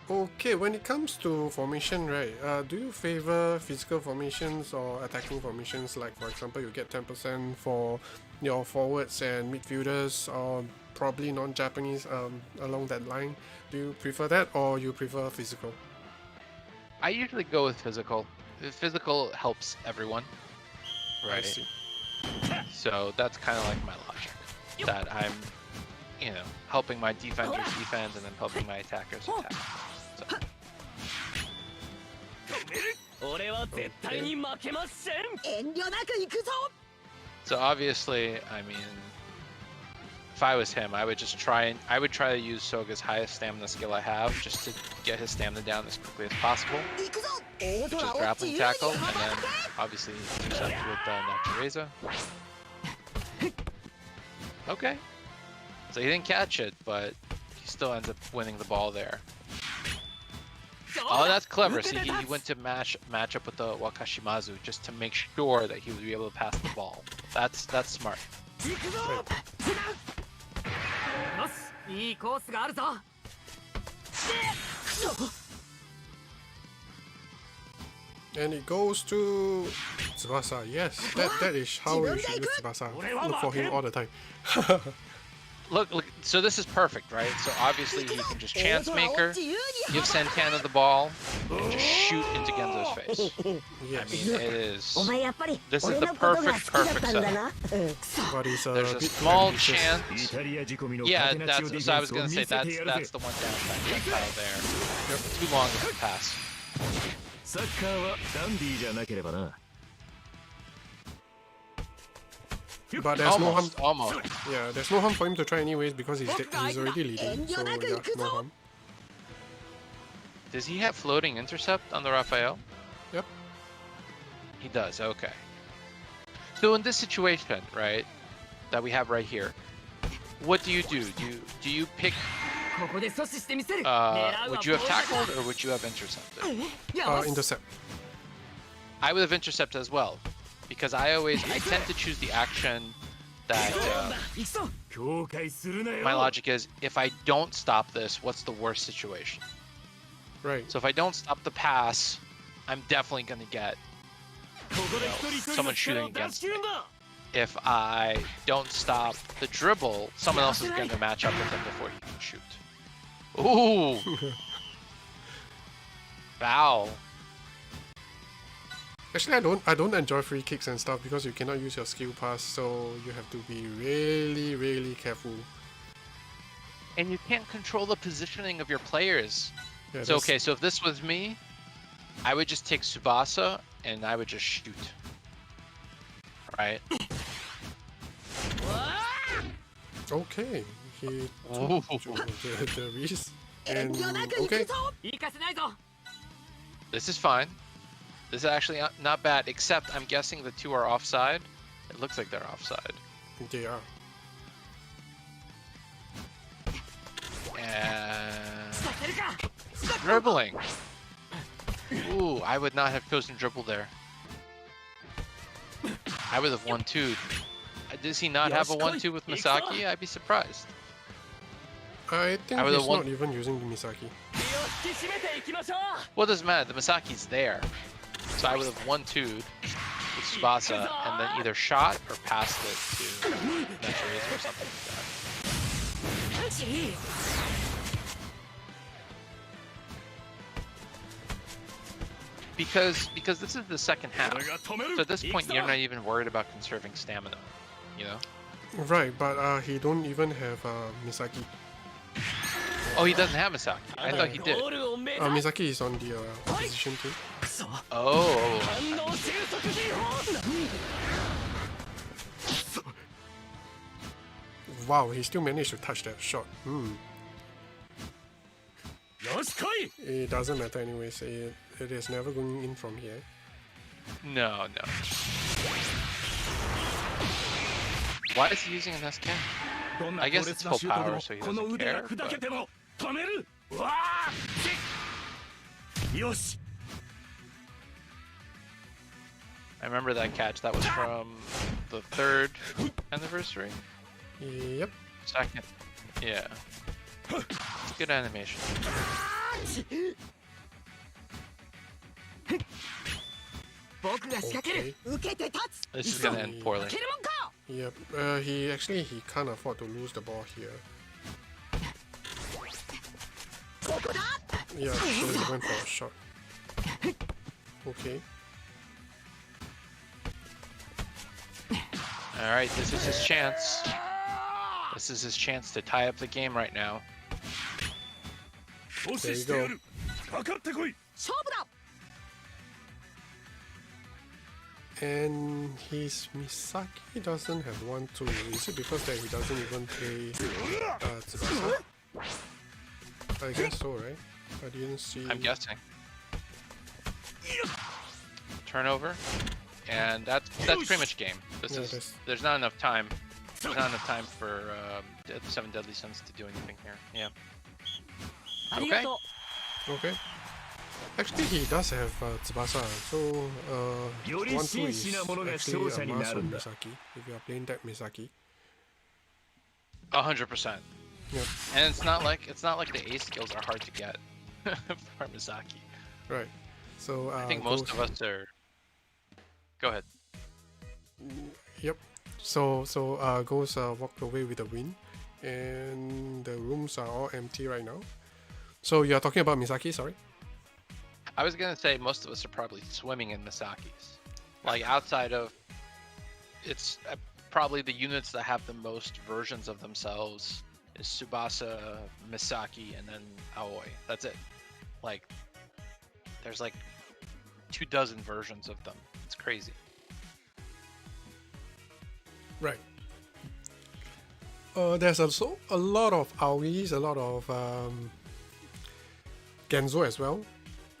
Okay, when it comes to formation, right, do you favor physical formations or attacking formations? Like, for example, you get 10% for your forwards and midfielders, or probably non-Japanese along that line. Do you prefer that, or you prefer physical? I usually go with physical. Physical helps everyone, I right? see. So that's kind of like my logic. That I'm, helping my defenders defend and then helping my attackers attack. So. 俺は絶対に負けません 遠慮なく行くぞ So obviously, I mean, if I was him, I would try to use Soga's highest stamina skill I have just to get his stamina down as quickly as possible, 行くぞ which is grappling tackle, and then obviously intercept with Natureza. Okay. So he didn't catch it, but he still ends up winning the ball there. Oh, that's clever. So he went to match up with the Wakashimazu just to make sure that he would be able to pass the ball. That's smart. 行くぞよしいいコースがあるぞ And it goes to Tsubasa. Yes, that is how you should use Tsubasa. Look for him all the time. Look, so this is perfect, right? So obviously he can just chance maker, give Santana the ball, and just shoot into Genzo's face. Yes. I mean, it is. お前やっぱり This is 俺 the のことが perfect 好きだったんだな But it's a There's a bit small ambitious. chance. イタリア仕込みの Yeah, カテナチオ that's ディ so フ I ェン was スを gonna 見 say せてやる that's ぜ the one downside projectile there. Too long of a pass. サッカーはダンディーじゃなければな But there's no harm. Almost. Yeah, there's no harm for him to try anyways because he's already leading. So yeah, no harm. Does he have floating intercept on the Raphael? Yep. He does, okay. So in this situation, right, that we have right here, what do you do? Do you pick ここで阻止してみせる would you have tackled or would you have intercepted? Intercept. I would have intercepted as well. Because I tend to choose the action that 行くぞ後悔するなよ my logic is if I don't stop this, what's the worst situation? Right. So if I don't stop the pass, I'm definitely gonna get someone shooting against me. If I don't stop the dribble, someone else is going to match up with him before he can shoot. Ooh! Foul. Actually, I don't enjoy free kicks and stuff because you cannot use your skill pass, so you have to be really careful. And you can't control the positioning of your players. Yeah, So okay, so if this was me, I would just take Tsubasa and I would just shoot. Right? Okay, he Ooh. took the risk. And okay, 行かせないぞ This is fine. This is actually not bad, except I'm guessing the two are offside. It looks like they're offside. they are. And させるか dribbling. Ooh, I would not have chosen dribble there. I would have 1-2'd. Does he not have a 1-2 with Misaki? I'd be surprised. I think I would've he's won- not even using the Misaki. 気を引き締めていきましょう Well, it doesn't matter. The Misaki's there. So I would have 1-2'd with Tsubasa and then either shot or passed it to Metroid or something like that. ち Because this is the second half. So at this point, you're not even worried about conserving stamina. You know? Right, but he don't even have Misaki. Oh, he doesn't have Misaki. I thought he did. ゴールを目指す Misaki is on the opposition team. そう Oh. 反応収束技法 Wow, he still managed to touch that shot. よし来い It doesn't matter anyways. It is never going in from here. No. Why is he using an SK? どんな I 強 guess 烈 it's な full シュートで power, も so he この doesn't 腕が care. 砕け But... ても止めるわーよし I remember that catch. That was from the 3rd anniversary? Yep. 2nd. Yeah. Good animation. 僕が仕掛ける Okay. 受けて立つ This is gonna end poorly. 蹴るもんか Yep. He can't afford to lose the ball here. ここだ Yeah, so he went for a shot. Okay. Alright, this is his chance. This is his chance to tie up the game right now. 阻止してやるかかってこい勝負だ And his Misaki doesn't have 1-2. Is it because that he doesn't even play Tsubasa? I guess so, right? I didn't see. I'm guessing. Turnover. And that's pretty much game. This Yeah, is that's- there's not enough time. There's not enough time for the 7 Deadly Sins to do anything here. Yeah. ありがとう Okay. Actually, he does have Tsubasa, so より 1-2 真 is 摯なものが actually 勝者 a に must な for るんだ Misaki if you are playing that Misaki. 100%. Yep. And it's not like the ace skills are hard to get for Misaki. Right. So I think most of us are. Go ahead. Yep. So Ghost walked away with a win, and the rooms are all empty right now. So you are talking about Misaki, sorry? I was gonna say most of us are probably swimming in Misaki's. Like outside of, it's probably the units that have the most versions of themselves is Tsubasa, Misaki, and then Aoi. That's it. Like, there's like 24 versions of them. It's crazy. Right. There's also a lot of Aois, a lot of Genzo as well,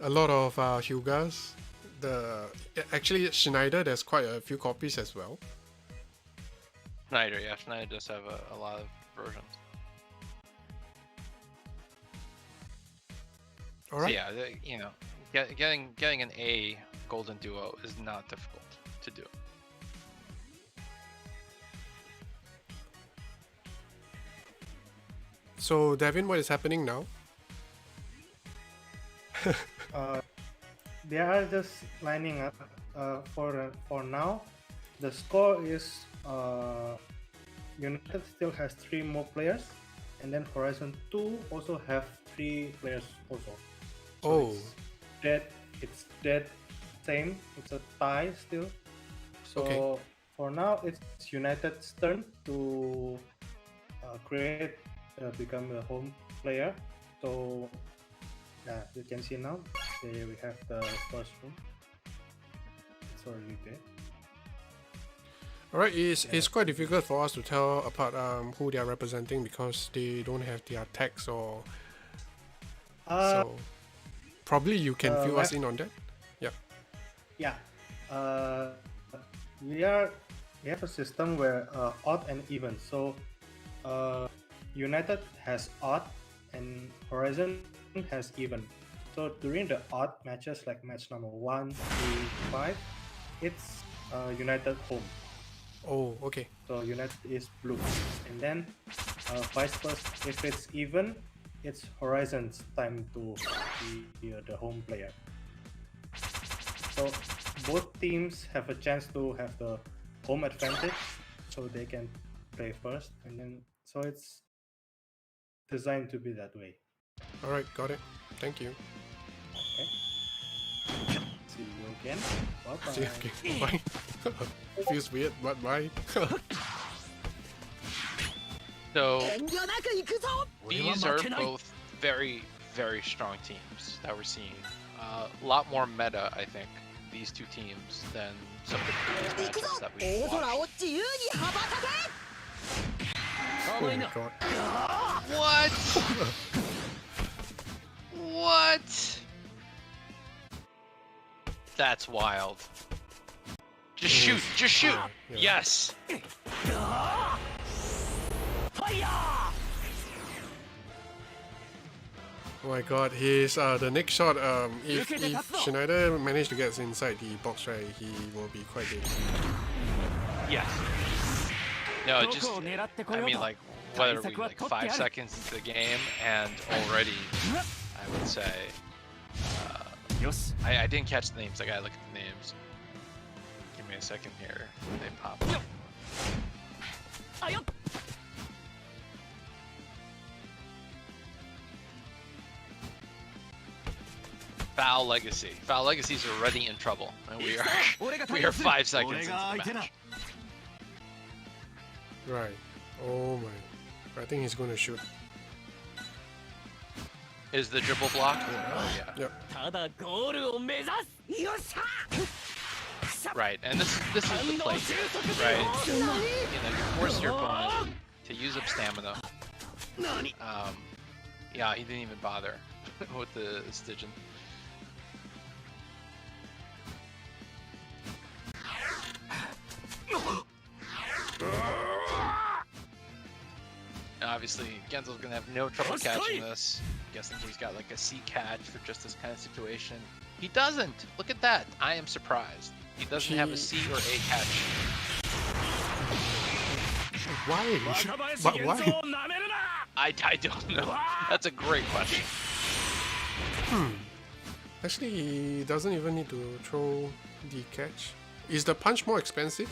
a lot of Hyugas. Actually Schneider, there's quite a few copies as well. Schneider, yeah, Schneider does have a lot of versions. All So right. yeah, you know, getting an A golden duo is not difficult to do. So Devin, what is happening now? They are just lining up for now, the score is United still has 3 more players, and then Horizon 2 also have 3 players also. So Oh, it's dead same. It's a tie still. So Okay. for now, it's United's turn to become a home player. So yeah, you can see now. There we have the first room. It's already there. alright. It's quite difficult for us to tell apart who they are representing because they don't have their tags or so. Probably you can fill us in on that. Yeah. We have a system where odd and even. So United has odd and Horizon has even. So during the odd matches like match number 1, 3, 5, it's United home. Oh, okay. So United is blue. And then vice versa, if it's even, it's Horizon's time to be the home player. So both teams have a chance to have the home advantage, so they can play first, and then so it's designed to be that way. Alright, got it. Thank you. Okay. See you again. Bye bye. See, okay, bye. Feels weird, but bye. So 遠慮なく行くぞ these are both very, very strong teams that we're seeing. A lot more meta, I think, these two teams than some of the previous 行くぞ matches that 大 we've 空を watched. 自由に羽ばたけ Oh my god. What? What? That's wild. Just shoot, just shoot. Yeah. Yes. ファイヤ Oh my god, his the next shot, if Schneider managed to get inside the box, right, he will be quite dead. Yes. No, just I mean like what are we like 5 seconds into the game and already I would say I didn't catch the names. I gotta look at the names. Give me a second here. They pop up. あよっ Foul Legacy. Foul Legacy's already in trouble, and we are 5 seconds into the match. Right. Oh my. I think he's gonna shoot. Is the dribble block? Oh yeah. Yep. ただゴールを目指すよっしゃ Right, and this is the play, right? You know, you force your opponent to use up stamina. Yeah, he didn't even bother with the Stygian. Obviously, Genzo's gonna have no trouble catching this. Guessing he's got like a C catch for just this kind of situation. He doesn't! Look at that! I am surprised. He doesn't have a C or A catch. Why? But why? I don't know. That's a great question. Actually, he doesn't even need to throw the catch. Is the punch more expensive?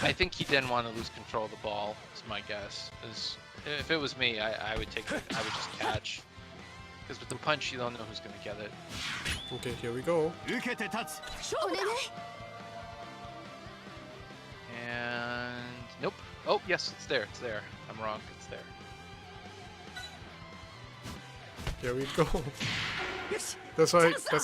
I think he didn't want to lose control of the ball, is my guess. If it was me, I would take it. I would just catch. Because with the punch, you don't know who's going to get it. Okay, here we go. 受けて立つ お願い And nope. Oh, yes, it's there. It's there. I'm wrong. It's there. Here we go. よし That's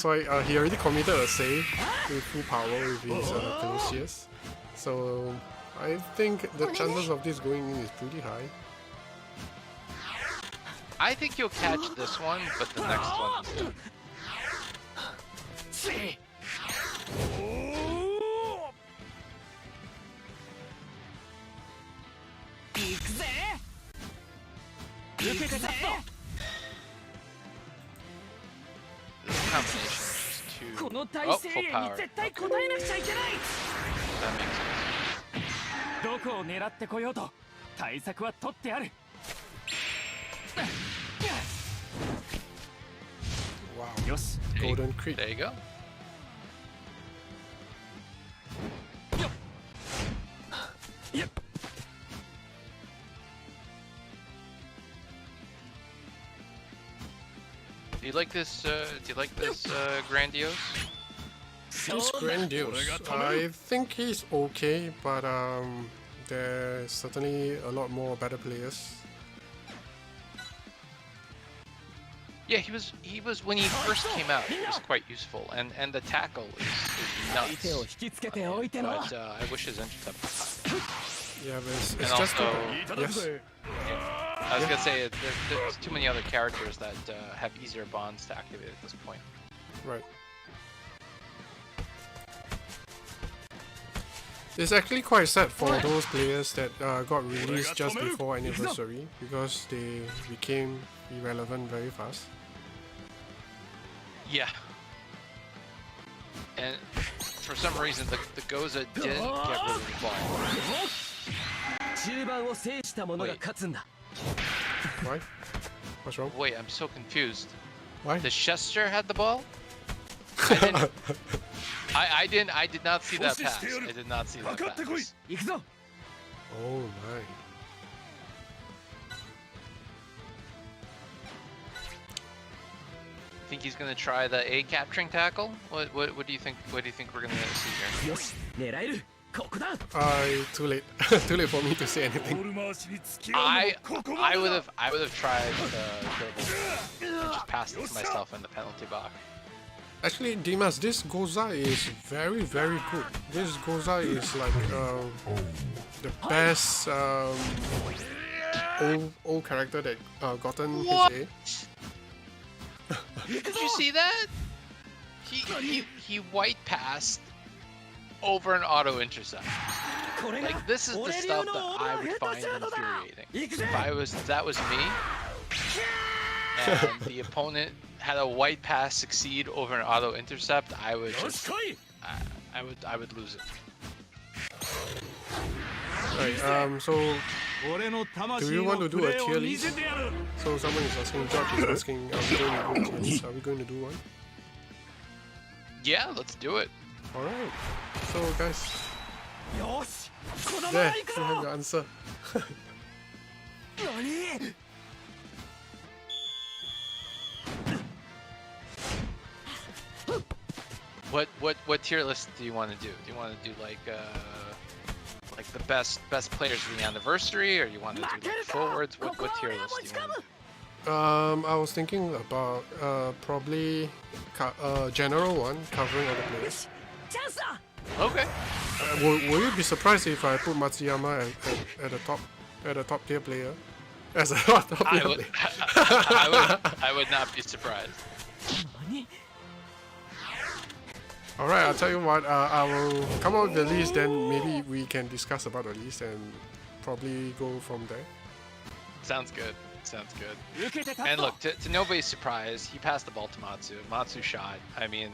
why he already committed a save with full power with his Thelusius. So I think the chances of this going in is pretty high. I think you'll catch this one, but the next one is done. 行くぜ受けて立つぞ This combination is too... この大 Oh, 声 full 援に power. 絶対応えなくちゃいけない That makes sense. どこを狙ってこようと対策は取ってある Wow. よし Golden Creep. There you go. you like this? Do you like this grandiose? He's grandiose. I think he's okay, but there's certainly a lot more better players. Yeah, he was when he first came out. He was quite useful, and the tackle is nuts. But I wish his intercept was higher. Yeah, but it's And just also, yes. I was gonna say there's too many other characters that have easier bonds to activate at this point. Right. It's actually quite sad for those players that got released just before anniversary because they became irrelevant very fast. Yeah. And for some reason, the Goza didn't get rid of the ball. Why? What's wrong? Wait, I'm so confused. Why? The Chester had the ball? I did not see that pass. I did not see that pass. Oh my. Think he's gonna try the A capturing tackle? What do you think? What do you think we're gonna see here? Too late. Too late for me to say anything. I would have tried the dribble and just passed it to myself in the penalty box. Actually, Dimas, this Goza is very, very good. This Goza is like the best old character that gotten What? his A. Did you see that? He white passed over an auto intercept. Like this is the stuff that I would find infuriating. If that was me, and the opponent had a white pass succeed over an auto intercept, I would just I would lose it. Right, so do you want to do a tier list? So someone is asking, George is asking, are we going to do a tier list? Are we going to do one? Yeah, let's do it. Alright, so guys, there, you have your answer. What tier list do you want to do? Do you want to do like the best players of the anniversary, or you want to do like forwards? What tier list do you want to do? I was thinking about probably general one covering all the players. Okay. Will you be surprised if I put Matsuyama at the top tier player? As a top tier player? I would not be surprised. Alright, I'll tell you what, I will come up with the list, then maybe we can discuss about the list and probably go from there. Sounds good. Sounds good. And look, to nobody's surprise, he passed the ball to Matsu. Matsu shot. I mean,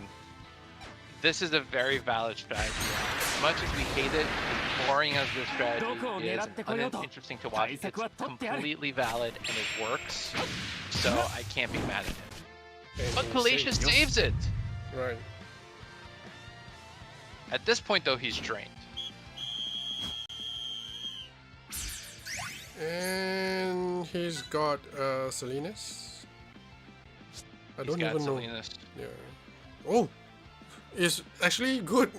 this is a very valid strategy. As much as we hate it, as boring as this strategy is, and uninteresting to watch, it's completely valid and it works. So I can't be mad at him. But Palacios saves it! Right. At this point, though, he's drained. And he's got Salinas. I don't even know. Salinas. Yeah. Oh, it's actually good.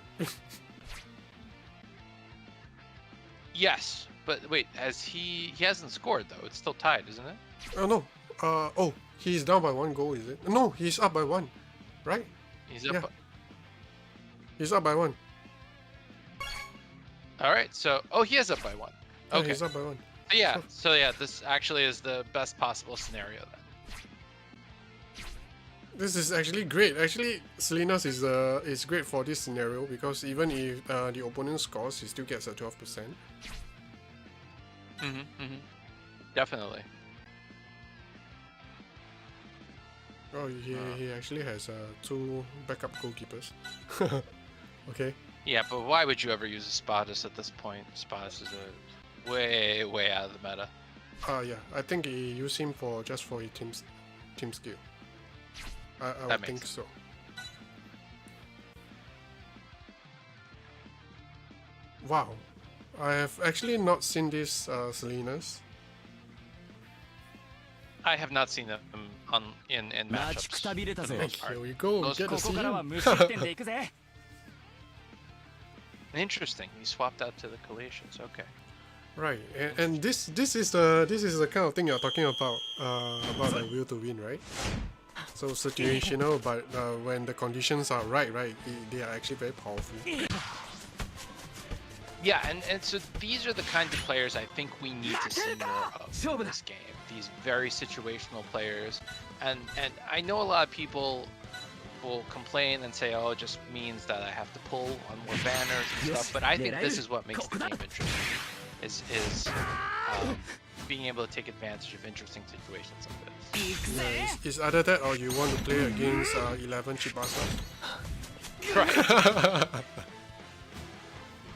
Yes, but wait, he hasn't scored though. It's still tied, isn't it? Oh no. Oh, he's down by 1 goal, is it? No, he's up by 1, right? He's up. Yeah. He's up by 1. All right. So, he is up by 1. Yeah, Okay. he's up by 1. Yeah. So yeah, this actually is the best possible scenario then. This is actually great. Actually, Salinas is great for this scenario because even if the opponent scores, he still gets a 12%. Definitely. Oh, he actually has 2 backup goalkeepers. Okay. Yeah, but why would you ever use a Spadus at this point? Spadus is a way out of the meta. Yeah, I think he used him just for his team skill. I would think sense. so. Wow, I have actually not seen this Salinas. I have not seen them in 待ちく matchups. たびれた for the ぜ most part. Here we go. We Those- get to ここ see からは him. 無失点でいくぜ Interesting. He swapped out to the Calations. Okay. Right, and this is the kind of thing you're talking about the will to win, right? So situational, but when the conditions are right, they are actually very powerful. Yeah, and so these are the kinds of players I think we need to see more of in this game. These very situational players, and I know a lot of people will complain and say, oh, it just means that I have to pull on more banners and stuff. But I think this is what makes the game interesting. Is being able to take advantage of interesting situations like this. Yeah, it's either that or you want to play against 11 Tsubasas. Right.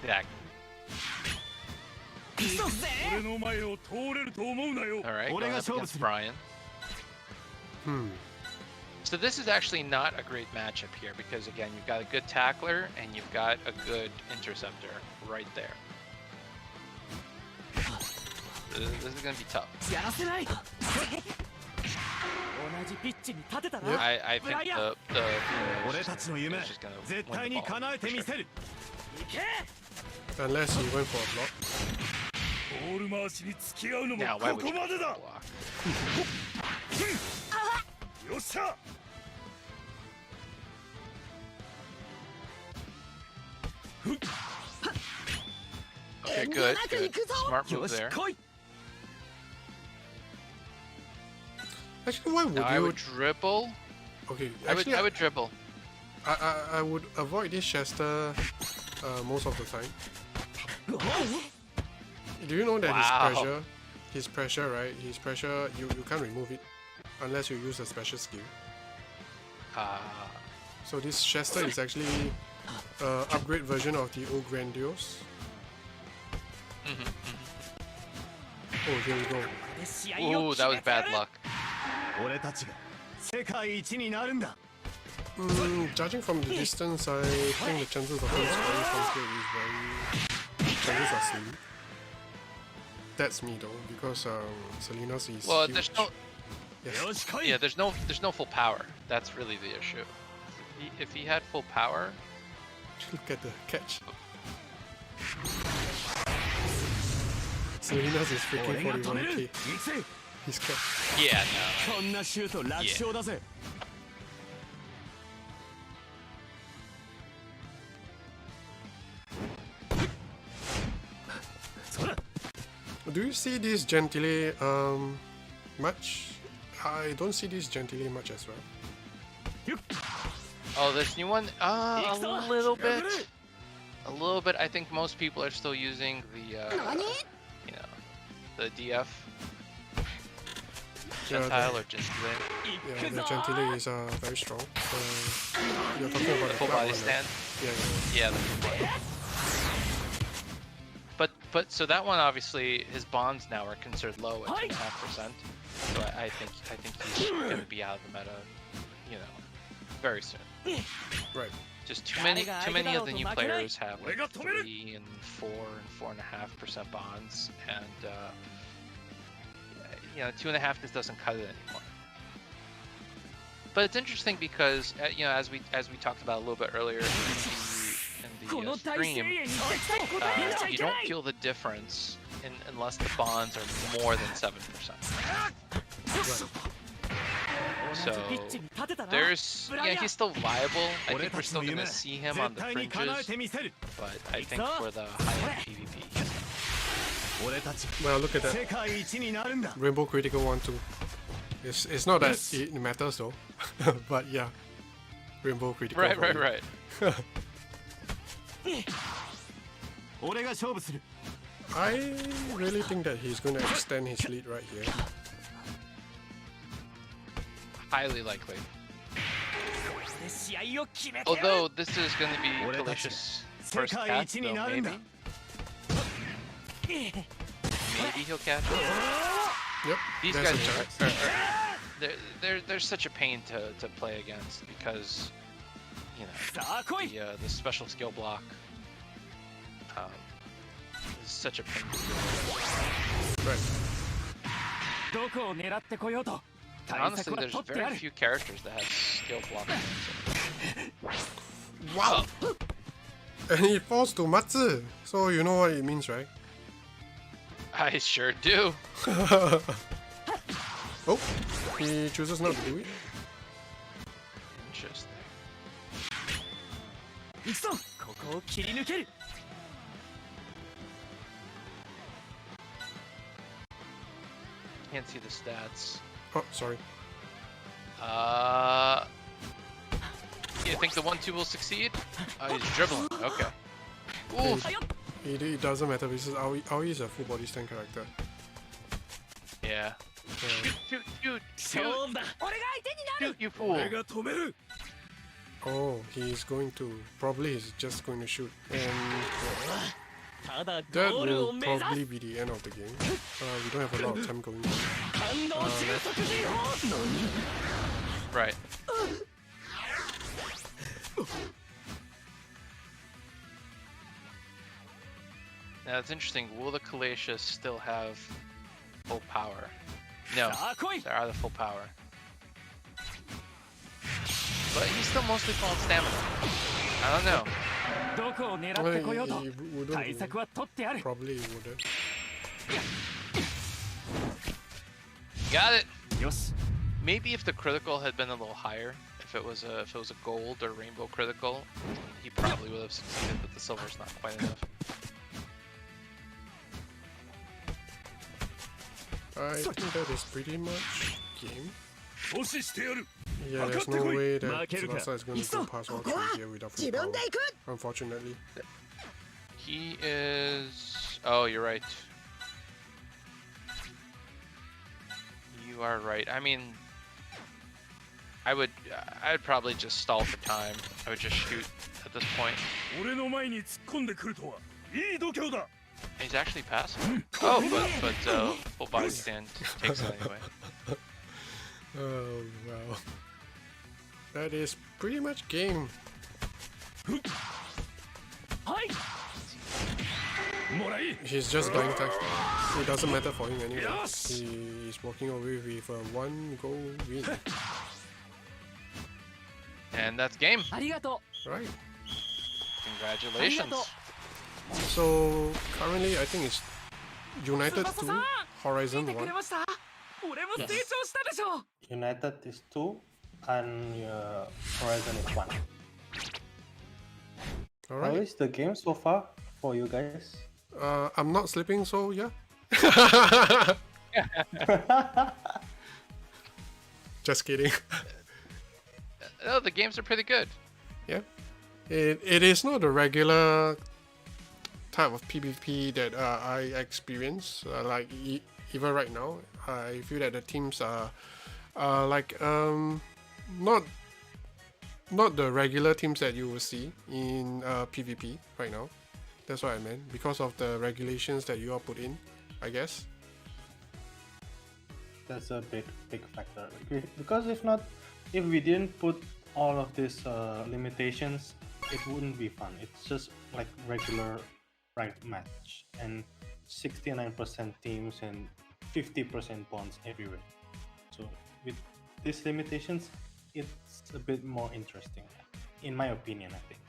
Yeah. 俺の前を通れると思うなよ All right. Going 俺が up 勝負 against する Brian. Hmm. So this is actually not a great matchup here because again, you've got a good tackler and you've got a good interceptor right there. This is gonna be tough. やらせない同じピッチに立てたな I think the 俺たちの夢 is just gonna 絶 win 対 the に ball, 叶えて for み sure. せる Unless he went for a block. ボール回しに付き合うのも Now, why こ would you こまでだ block? よっしゃ Okay, good. Smart よ move し there. 来い Actually, why would Now, I you? would dribble. Okay, I would actually, dribble. I would avoid this Chester most of the time. Do you know that Wow. his pressure, right? His pressure, you can't remove it unless you use a special skill. So this Chester is actually upgrade version of the old Grandiose. Oh, here we go. 試合を Ooh, 決 that め was てや bad る luck. 俺たちが世界一になるんだ Judging from the distance, I think the chances of him scoring from here is chances are slim. That's me though, because Salinas is Well, huge. there's no, yes. よし来い yeah, there's no full power. That's really the issue. If he had full power, Look at the catch. Salinas is 俺 freaking が止める 41k. 行くぜ He's catch. yeah, no. こんなシュート楽勝だぜ Do you see this Gentile much? I don't see this Gentile much as well. Oh, this new one? A little bit. A little bit. I think most people are still using the, you know, the DF Gentile or Gentile. Yeah, the Gentile is very strong. You're talking about The full black body one, stand. right? Yeah, the full body. But so that one obviously his bonds now are considered low at 2.5%. So I think he's gonna be out of the meta, you know, very soon. Right. Just too many of the new players have like 3 and 4 and 4.5% bonds, and you know, 2.5 just doesn't cut it anymore. But it's interesting because you know, as we talked about a little bit earlier in the stream, you don't feel the difference unless the bonds are more than 7%. So there's, yeah, he's still viable. I think we're still gonna see him on the 絶対に叶え fringes, てみせる but I think for the high-end PvP, 俺たち Well, look at 世 that. 界一になるんだ Rainbow Critical 1 too. It's not that Yes. it matters though. But yeah. Rainbow Critical. right, for right, you. right. 俺が勝負する I really think that he's going to extend his lead right here. Highly likely. 試合を決めてやる Although this is going to be Kalicious' first catch, though, maybe. Maybe he'll catch it. Yep. These there's guys a chance. they're such a pain to play against because, you know, さあ来い the special skill block is such a pain to deal with. Right. Honestly, there's very few characters that have skill blocking. Wow! And he falls to Matsu. So you know what it means, right? I sure do. Oh, he chooses not to do it. Interesting. Can't see the stats. Oh, sorry. You think the 1-2 will succeed? He's dribbling. Okay. Oof. It doesn't matter because Aoi is a full body stand character. Yeah. Shoot, shoot, shoot, shoot, you fool. 俺が止める Oh, he's going to. Probably he's just going to shoot. And ただ that ゴールを will 目指す probably be the end of the game. We don't have a lot of time going on. 感動収束時報 Right. Now it's interesting. Will the Calacious still have full power? No, さあ来い they're out of full power. But he's still mostly full on stamina. I don't know. どこを狙 Well, ってこようと he wouldn't 対策 do. は取ってある Probably he wouldn't. Got it. よし Maybe if the critical had been a little higher, if it was a gold or rainbow critical, he probably would have succeeded. But the silver's not quite enough. I think that is pretty much game. 阻止してやる Yeah, there's no way that Makeru ka. Tsubasa is going to go past all three here without full 自分 power. で行く Unfortunately. He is. Oh, you're right. You are right. I mean, I'd probably just stall for time. I would just shoot at this point. 俺の前に突っ込んでくるとはいい度胸だ He's actually passing. Oh, but full body stand takes it anyway. Oh, wow. That is pretty much game. はい もらい He's just dying time. It doesn't matter for him anyway. Yes. He is walking away with a 1-goal win. And that's game. ありがと Right. Congratulations. So currently, I think it's う United 翼 2, さん Horizon 見てく 1. れました俺も成長したでしょ United is 2 and Horizon is 1. How Alright. is the game so far for you guys? I'm not sleeping, so yeah. Just kidding. Oh, the games are pretty good. Yeah. It is not the regular type of PvP that I experience. Like even right now, I feel that the teams are like not the regular teams that you will see in PvP right now. That's what I meant, because of the regulations that you all put in, I guess. That's a big factor. Because if we didn't put all of these limitations, it wouldn't be fun. It's just like regular ranked match and 69% teams and 50% bonds everywhere. So with these limitations, it's a bit more interesting, in my opinion. I think.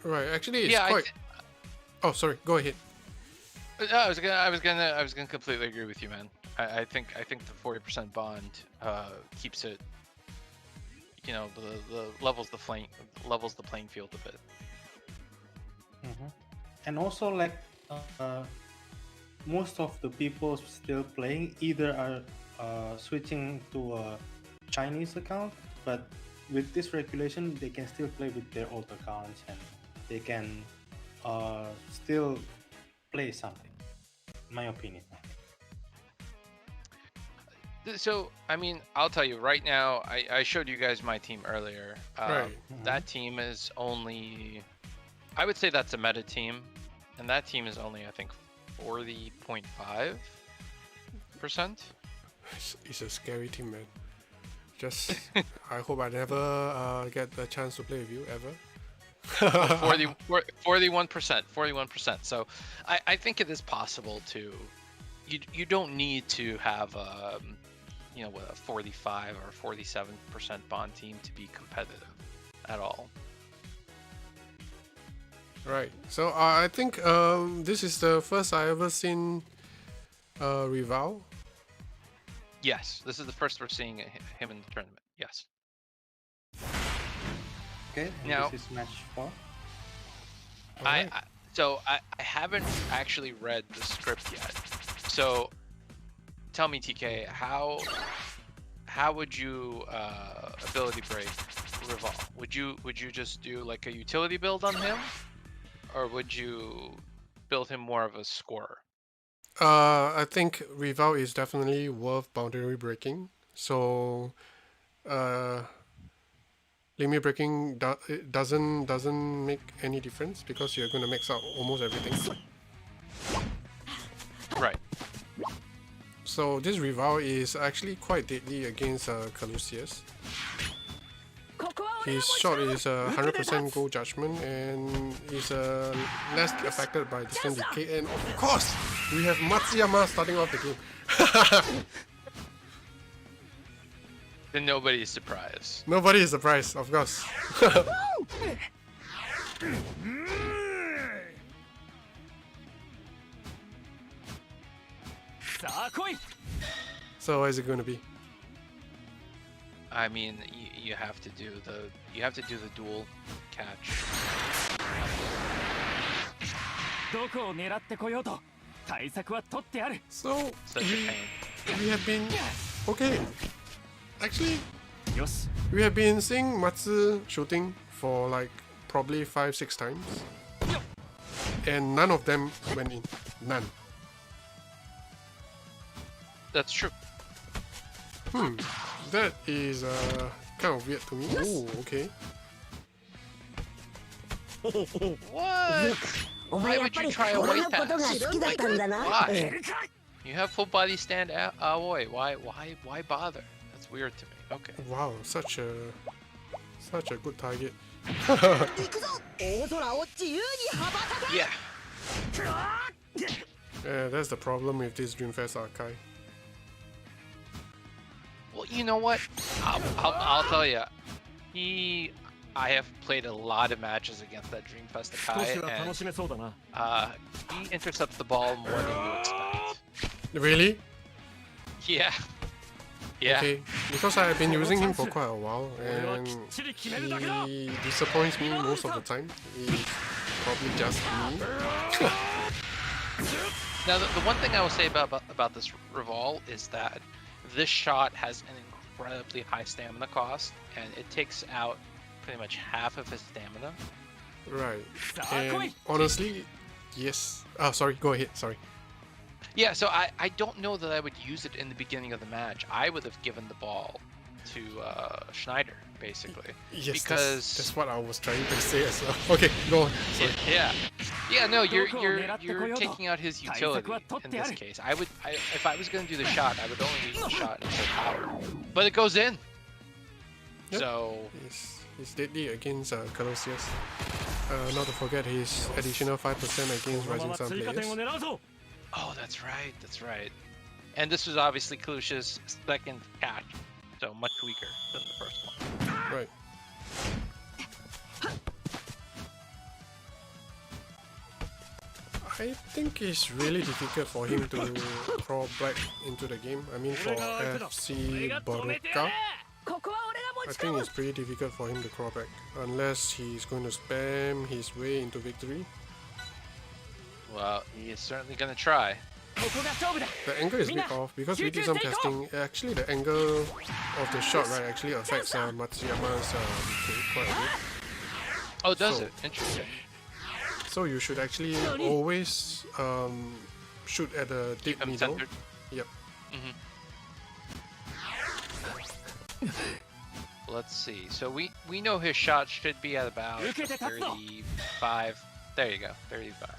Right. Actually, it's Yeah, quite. Oh, sorry. Go ahead. I was gonna completely agree with you, man. I think the 40% bond keeps it. You know, the levels the playing field a bit. And also, like most of the people still playing either are switching to a Chinese account, but with this regulation, they can still play with their old accounts and they can still play something. In my opinion. So, I mean, I'll tell you right now, I showed you guys my team earlier. Right. That team is only, I would say that's a meta team, and that team is only, I think, 40.5%. It's a scary team, man. Just, I hope I never get the chance to play with you ever. 41%. So I think it is possible to you don't need to have you know, what, a 45 or 47% bond team to be competitive at all. Right. So I think this is the first I ever seen Rival. Yes, this is the first we're seeing him in the tournament. Yes. Okay, and Now- this is match 4. Alright. I haven't actually read the script yet. So tell me, TK, how would you ability break Rival? Would you just do like a utility build on him, or would you build him more of a scorer? I think Rival is definitely worth boundary breaking. So, limit breaking it doesn't make any difference because you're gonna max out almost everything. Right. So this Rival is actually quite deadly against Calusius. His shot is 100% goal judgment and is less affected by distant decay. And of course, we have Matsuyama starting off the game. Then nobody is surprised. Nobody is surprised, of course. So what is it going to be? I mean, you have to do the dual catch. どこを狙ってこようと対策は取ってある。 So Such a pain. we have been okay. Actually, よし。 we have been seeing Matsu shooting for like probably 5-6 times, and none of them went in. None. That's true. That is kind of weird to me. Oh, okay. What? Why would you try a white pass? Like, why? You have full body stand Aoi. Why bother? That's weird to me. Okay. Wow, such a good target. Yeah. Yeah, that's the problem with this Dreamfest Archive. Well, you know what? I'll tell you. I have played a lot of matches against that Dreamfest 少しは楽 Akai, しめそうだな。 and he intercepts the ball more than you expect. Really? Yeah. Yeah. Okay, because I have been using him for quite a while, 俺は and きっちり決めるだけだ。 he disappoints me most of the time. It's probably just me. Now, the one thing I will say about this Revol is that this shot has an incredibly high stamina cost, and it takes out pretty much half of his stamina. Right. And honestly, yes. Oh, sorry. Go ahead. Sorry. Yeah, so I don't know that I would use it in the beginning of the match. I would have given the ball to Schneider, basically. Yes, because that's what I was trying to say as well. Okay, go on. Sorry. Yeah. No, you're taking out his utility in this case. If I was going to do the shot, I would only use the shot and full power. But it goes in. Yep. So He's deadly against Colossus. Not to forget his additional 5% こ against のま Rising ま Sun 追加点を players. 狙うぞ。 oh, that's right. And this was obviously Kalusha's second catch, so much weaker than the first one. Right. I think it's really difficult for him to crawl back into the game. I mean, for FC Baruka, ここは俺が I 持ち込 think む it's pretty difficult for him to crawl back unless he's going to spam his way into victory. Well, he is certainly going to try. ここが勝負だ。 The angle is a bit off because we did some testing. Actually, the angle of the shot right actually affects Matsuyama's decay quite a bit. Oh, does So- it? Interesting. So you should actually always shoot at the deep I'm middle. centered. Yep. Let's see. So we know his shot should be at about 受けて立つぞ。 35. There you go. 35.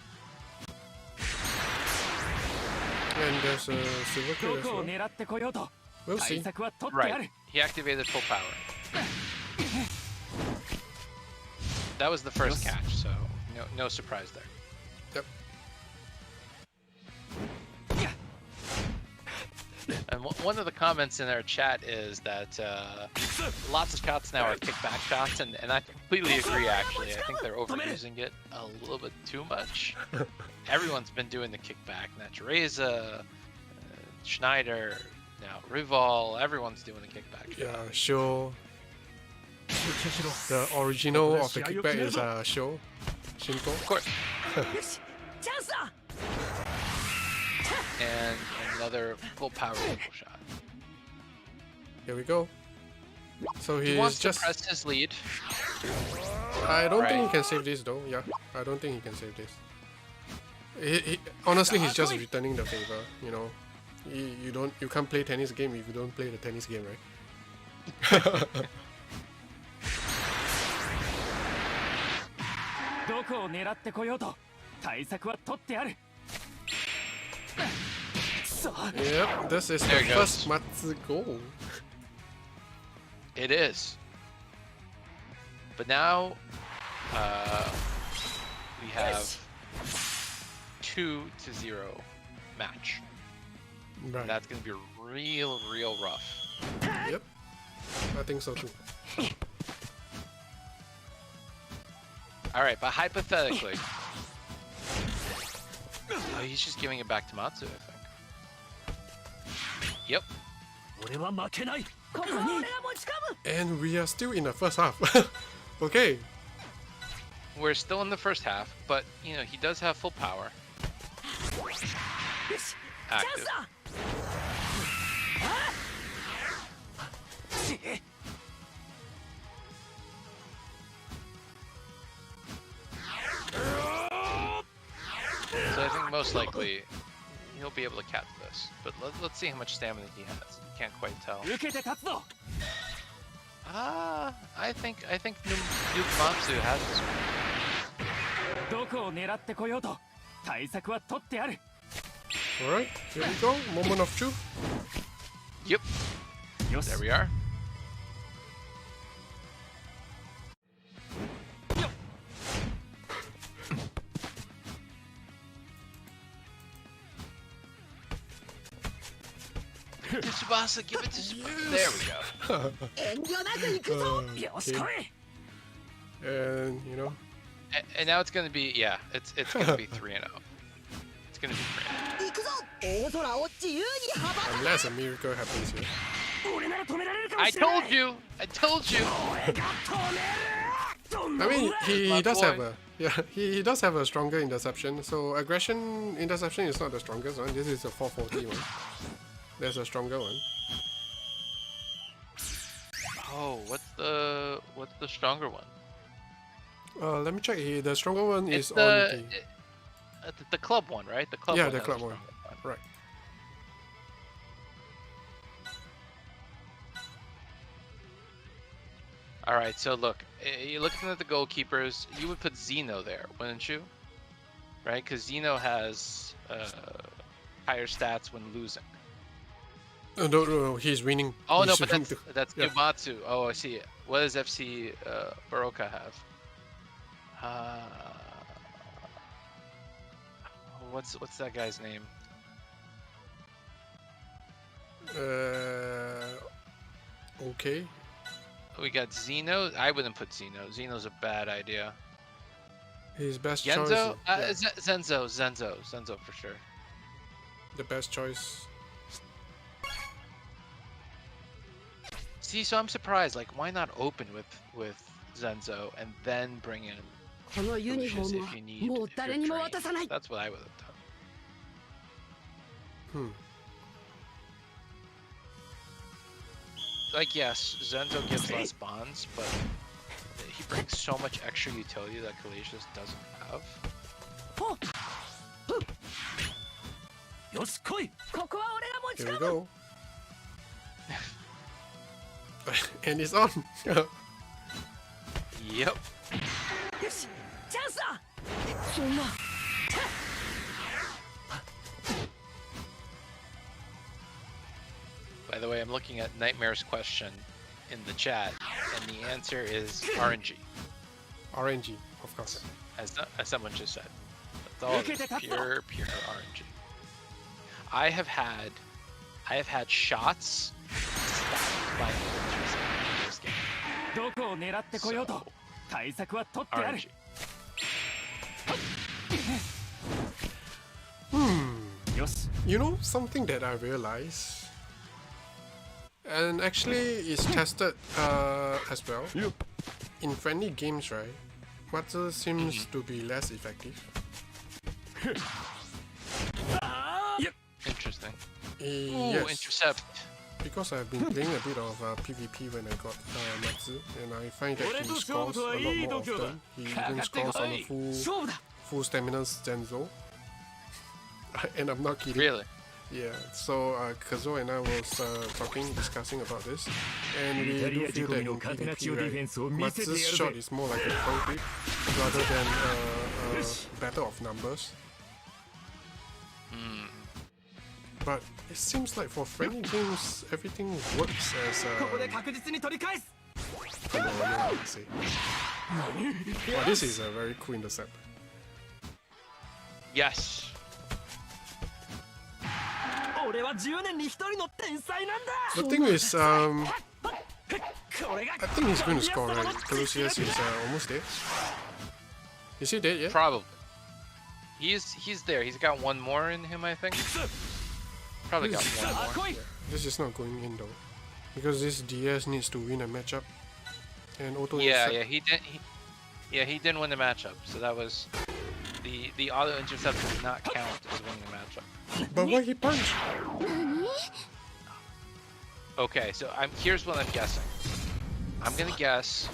And there's a silver ど kill as こを well. 狙ってこようと We'll 対 see. 策は取ってある Right.。He activated full power. That was the first Yes. catch, so no surprise there. Yep. And one of the comments in our chat is that lots of shots now are kickback shots, and I completely agree, actually. I think they're overusing it a little bit too much. Everyone's been doing the kickback. Natureza, Schneider, now Rival, everyone's doing the kickback shot. Yeah, Sho. The original of the kickback is Sho. Shinto. Of course. よしチャンスだ And another full power triple shot. Here we go. So He he's wants just. to press his lead. I don't think he Right. can save this though. Yeah, I don't think he can save this. Honestly, he's just returning the favor. You know, you can't play tennis game if you don't play the tennis game, right? どこを狙ってこようと対策は取ってあるさあ Yep, this is the There he first goes. Matsu goal. It is. But now, we have 2-0 match. Right. That's gonna be real rough. Yep. I think so too. All right, but hypothetically, oh, he's just giving it back to Matsu, I think. Yep. 俺は負けないここは俺が持ち込む And we are still in the first half. Okay. We're still in the first half, but you know he does have full power. よしチャンス Active. だ So I think most likely he'll be able to catch this. But let's see how much stamina he has. You can't quite tell. 受けて立つぞ I think Nuke Matsu has this one. どこを狙ってこようと対策は取ってある Alright, here we go. Moment of truth. Yep, よし there we are. Give it to Tsubasa, give it to Tsubasa. There we go. 遠慮なく行くぞ よし来 Okay. い And you know, And now it's gonna be, yeah, it's gonna be 3-0. It's gonna be 3-0. 行くぞ大空を自由に羽ばた unless a miracle happens here. 俺なら止められるかも I しれない told you! I told you! 俺が止めるどんな I もん mean, だ he My does boy. have a he does have a stronger interception. So aggression interception is not the strongest one. This is a 440 one. There's a stronger one. Oh, what's the stronger one? Let me check. The stronger one It's is the, on the club one, right? The club Yeah, one. the has club a one. stronger Right. All right, so look, you're looking at the goalkeepers. You would put Zeno there, wouldn't you? Right, because Zeno has higher stats when losing. No, he's winning. Oh no, He's but winning that's yeah. Yumatsu. Oh, I see. What does FC Baroka have? What's that guy's name? Okay. We got Zeno. I wouldn't put Zeno. Zeno's a bad idea. His best choice. Genzo? Yeah, Zenzo for sure. the best choice. See, so I'm surprised. Like, why not open with Zenzo and then bring in このユニフォ Lucius ーム if は you need もう if 誰 you're にも drained? 渡さない That's what I would have done. Hmm. Like, yes, Zenzo gives less bonds, but he brings so much extra utility that Kalasius doesn't have. よし来いここは俺が持ち Here we 込む go. And it's on. Yep. よしチャンスだそんな By the way, I'm looking at Nightmare's question in the chat, and the answer is RNG, RNG, of course. as someone just said. That's all. It is. Pure RNG. I have had I have had shots stopped by ninjas in this game. どこを狙ってこようと対策は取ってある RNG. You know something that I realized, and actually is tested as well. In friendly games, right? Matsu seems to be less effective. Interesting. Ooh, Yes, intercept. because I've been playing a bit of PvP when I got Matsu, and I find that he scores a lot more often. He even scores on a full stamina Zenzo. And I'm not kidding. Really? Yeah, so Kazuo and I was discussing about this, and we do feel that in PvP, right, Matsu's shot is more like a pro grip rather than a battle of numbers. But it seems like for friendly games, everything works as Come on, I say. Oh, this is a very cool intercept. Yes. 俺は10年に1人の天才なんだ The thing is, I これが think he's going to score, right? Calusius is almost dead. Is he dead yet? Probably. He's there. He's got one more in him, I think. Probably got one more. This is not going in though, because this DS needs to win a matchup, and auto. Yeah, he did. He didn't win the matchup, so that was the auto intercept does not count as winning the matchup. But why he punched? Okay, so here's what I'm guessing. I'm gonna guess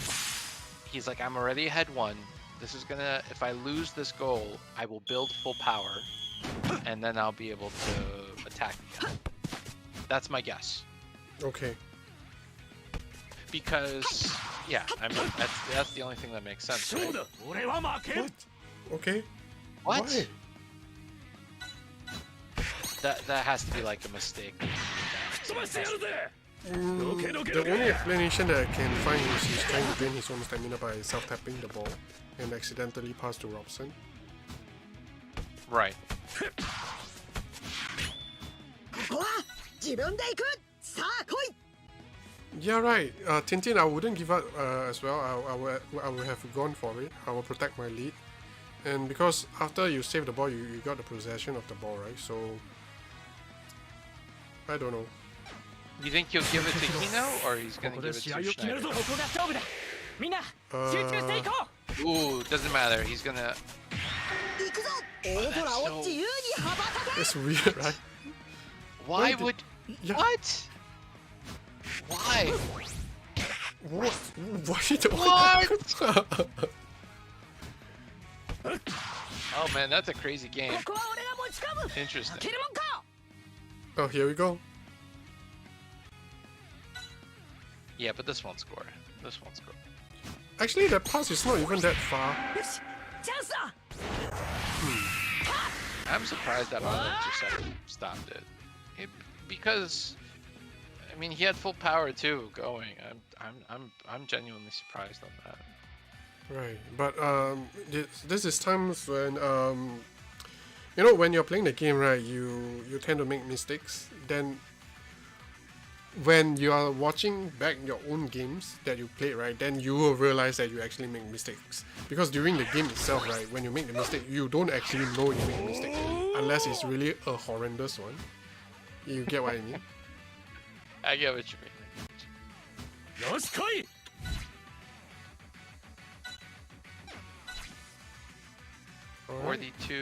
he's like, I'm already ahead 1. This is gonna, if I lose this goal, I will build full power, and then I'll be able to attack again. That's my guess. Okay. Because, yeah, I mean, that's the only thing that makes sense, right? 俺は負けん Okay. What? Why? That has to be like a mistake. 飛ばしてやるぜ The only explanation that I can find is he's trying to drain his own stamina by self-tapping the ball and accidentally pass to Robson. Right. ここは自分で行くさあ来い Yeah, right. Tintin, I wouldn't give up as well. I would have gone for it. I will protect my lead. And because after you save the ball, you got the possession of the ball, right? So, I don't know. You think he'll give it to Hino, or he's gonna ここ give で it 試合 to を決めるぞ Schneider? ここが勝負だみんな集中していこう Ooh, doesn't matter. He's gonna. 行くぞ大空を自由に羽ばたけ It's weird, right? Why did- would? Yeah. What? Why? What? Why the What? Oh man, that's a crazy game. ここは俺が持ち込む Interesting. 負けるもんか Oh, here we go. Yeah, but this won't score. This won't score. Actually, that pass is not even that far. よしチャンスだ I'm surprised that auto intercept stopped it. Because, I mean, he had full power too going. I'm genuinely surprised on that. Right, but this is times when you know, when you're playing the game, right, you tend to make mistakes. Then when you are watching back your own games that you played, right, then you will realize that you actually make mistakes. Because during the game itself, right, when you make the mistake, you don't actually know you make a mistake unless it's really a horrendous one. You get what I mean? I get what you mean. よし来い Alright. 42. He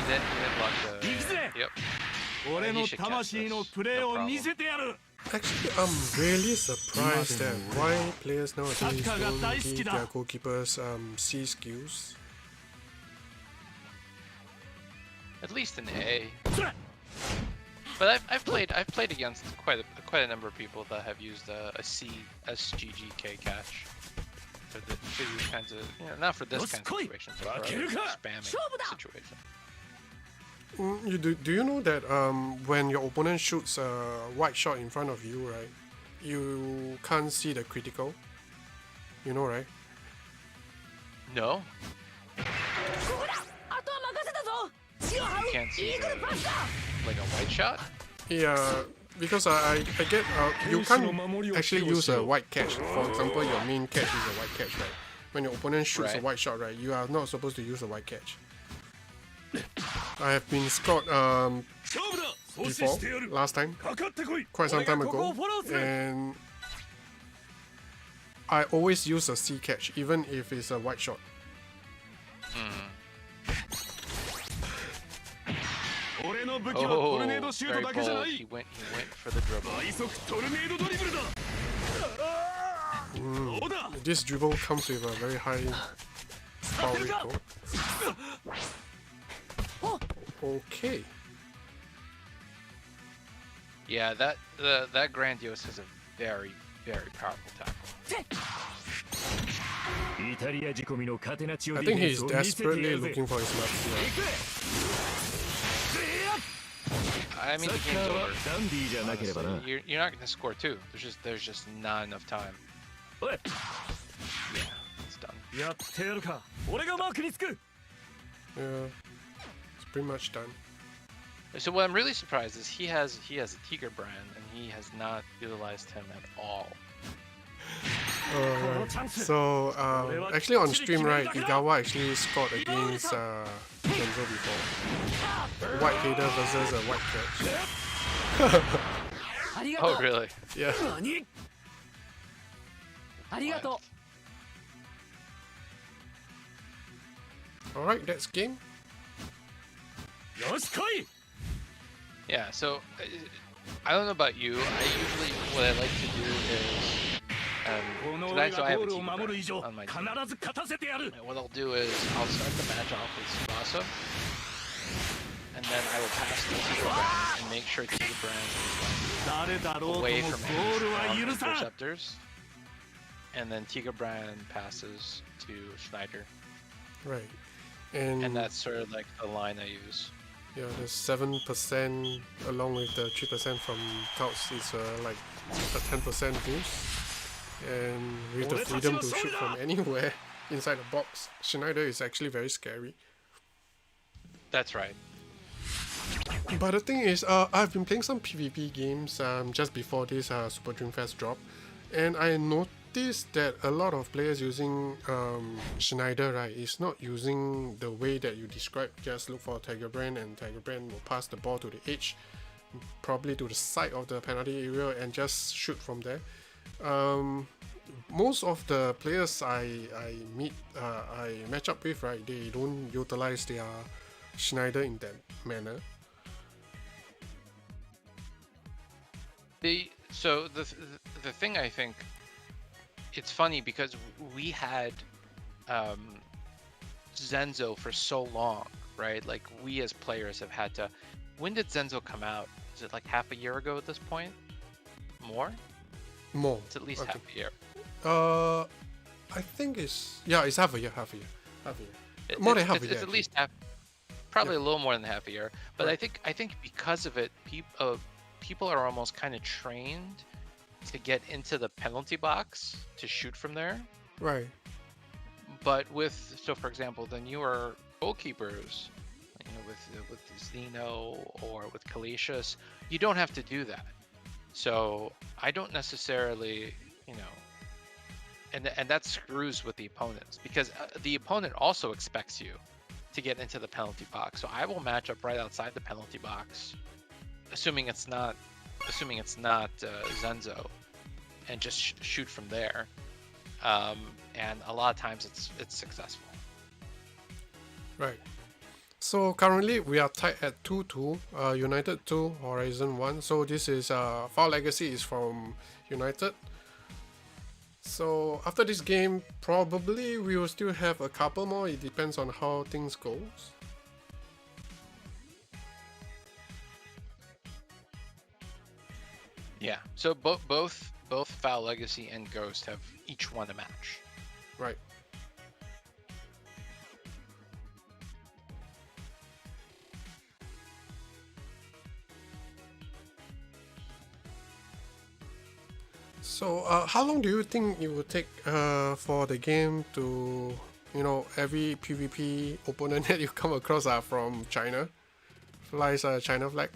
didn't block the. 行くぜ Yep. 俺 He の should catch 魂の this. プレー No を problem. 見せてやる Actually, I'm really surprised that why players nowadays Succleが don't 大好き give だ their goalkeepers C skills. At least an A. But I've played against quite a number of people that have used a C SGGK catch for these kinds of, you know, not for this kind of situation, but for other spamming situation. Do you know that when your opponent shoots a wide shot in front of you, right, you can't see the critical? You know, right? No, ここだあとは任せたぞ血を you 這う can't see イーグルパスだ the like a white shot? Yeah, because I get you can't actually use a white catch. For example, your main catch is a white catch, right? When your opponent shoots a Right. white shot, right, you are not supposed to use a white catch. I have been scored before last time, quite some time ago, and I always use a C catch, even if it's a white shot. Oh, very bold. He went for the dribble. This dribble comes with a very high foul rate though. Okay. Yeah, that Grandiose has a very, very powerful tackle. I think he's desperately looking for his match here. I mean, the game's over. Honestly. You're not gonna score two. There's just not enough time. Yeah, it's done. Yeah, it's pretty much done. So what I'm really surprised is he has a Tiger brand and he has not utilized him at all. So actually on stream, right, Igawa actually scored against Genzo before. White Hater versus a white catch. Oh really? Yeah. Wild. Alright, that's game. Yeah. So I don't know about you. What I like to do is tonight, so I have a team on my team. And what I'll do is I'll start the match off with Tsubasa, and then I will pass to Tiger Brand and make sure Tiger Brand is away from any interceptors. And then Tiger Brand passes to Schneider. Right. And that's sort of like the line I use. yeah, the 7% along with the 3% from touts is like a 10% boost. And with the freedom to shoot from anywhere inside the box, Schneider is actually very scary. That's right. But the thing is, I've been playing some PvP games just before this Super Dream Fest drop, and I noticed that a lot of players using Schneider, right, is not using the way that you described. Just look for Tiger Brand, and Tiger Brand will pass the ball to the edge, probably to the side of the penalty area, and just shoot from there. Most of the players I match up with, right, they don't utilize their Schneider in that manner. So the thing, I think it's funny because we had Zenzo for so long, right? Like we as players have had to. When did Zenzo come out? Is it like half a year ago at this point? More? More. It's at least Okay. half a year. I think it's half a year. More than half a year. It's at least half, probably a little more than half a year. But Right. I think because of it, people are almost kind of trained to get into the penalty box to shoot from there. Right. But so for example, the newer goalkeepers, you know, with Zeno or with Calicious, you don't have to do that. So I don't necessarily, you know, and that screws with the opponents because the opponent also expects you to get into the penalty box. So I will match up right outside the penalty box, assuming it's not Zenzo, and just shoot from there. And a lot of times it's successful. Right. So currently we are tied at 2-2. United 2, Horizon 1. So this is Foul Legacy is from United. So after this game, probably we will still have a couple more. It depends on how things goes. Yeah. So both Foul Legacy and Ghost have each won a match. Right. So how long do you think it will take for the game to, you know, every PvP opponent that you come across are from China, flies a China flag?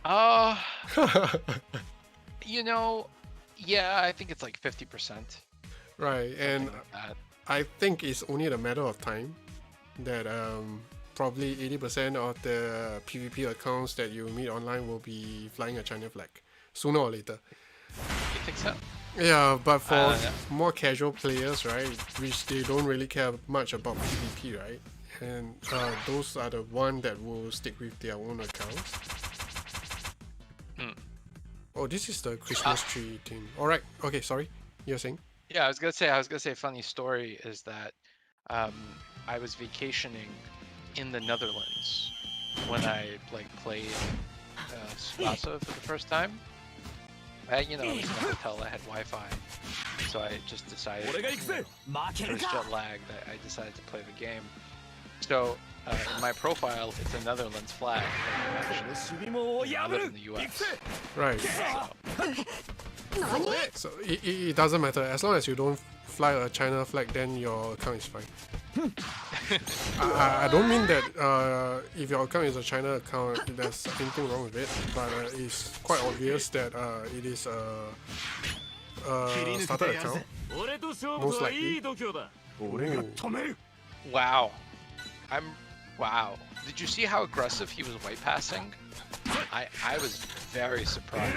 Uh, you know, yeah, I think it's like 50%. Right, and Something like that. I think it's only a matter of time that probably 80% of the PvP accounts that you meet online will be flying a China flag sooner or later. You think so? Yeah, but for Yeah. more casual players, right, which they don't really care much about PvP, right, and those are the one that will stick with their own accounts. Hmm. Oh, this is the Christmas tree thing. All right, okay, sorry, you're saying? Yeah, I was gonna say, a funny story is that I was vacationing in the Netherlands when I played Tsubasa for the first time. I was in a hotel, I had Wi-Fi, so I just decided, I was jet lagged, I decided to play the game. So in my profile, it's a Netherlands flag, actually. I live in the US. Right. So, So it doesn't matter as long as you don't fly a China flag, then your account is fine. I don't mean that if your account is a China account, there's anything wrong with it, but it's quite obvious that it is a starter account. Most likely. Ooh. wow. Wow. Did you see how aggressive he was white passing? I was very surprised.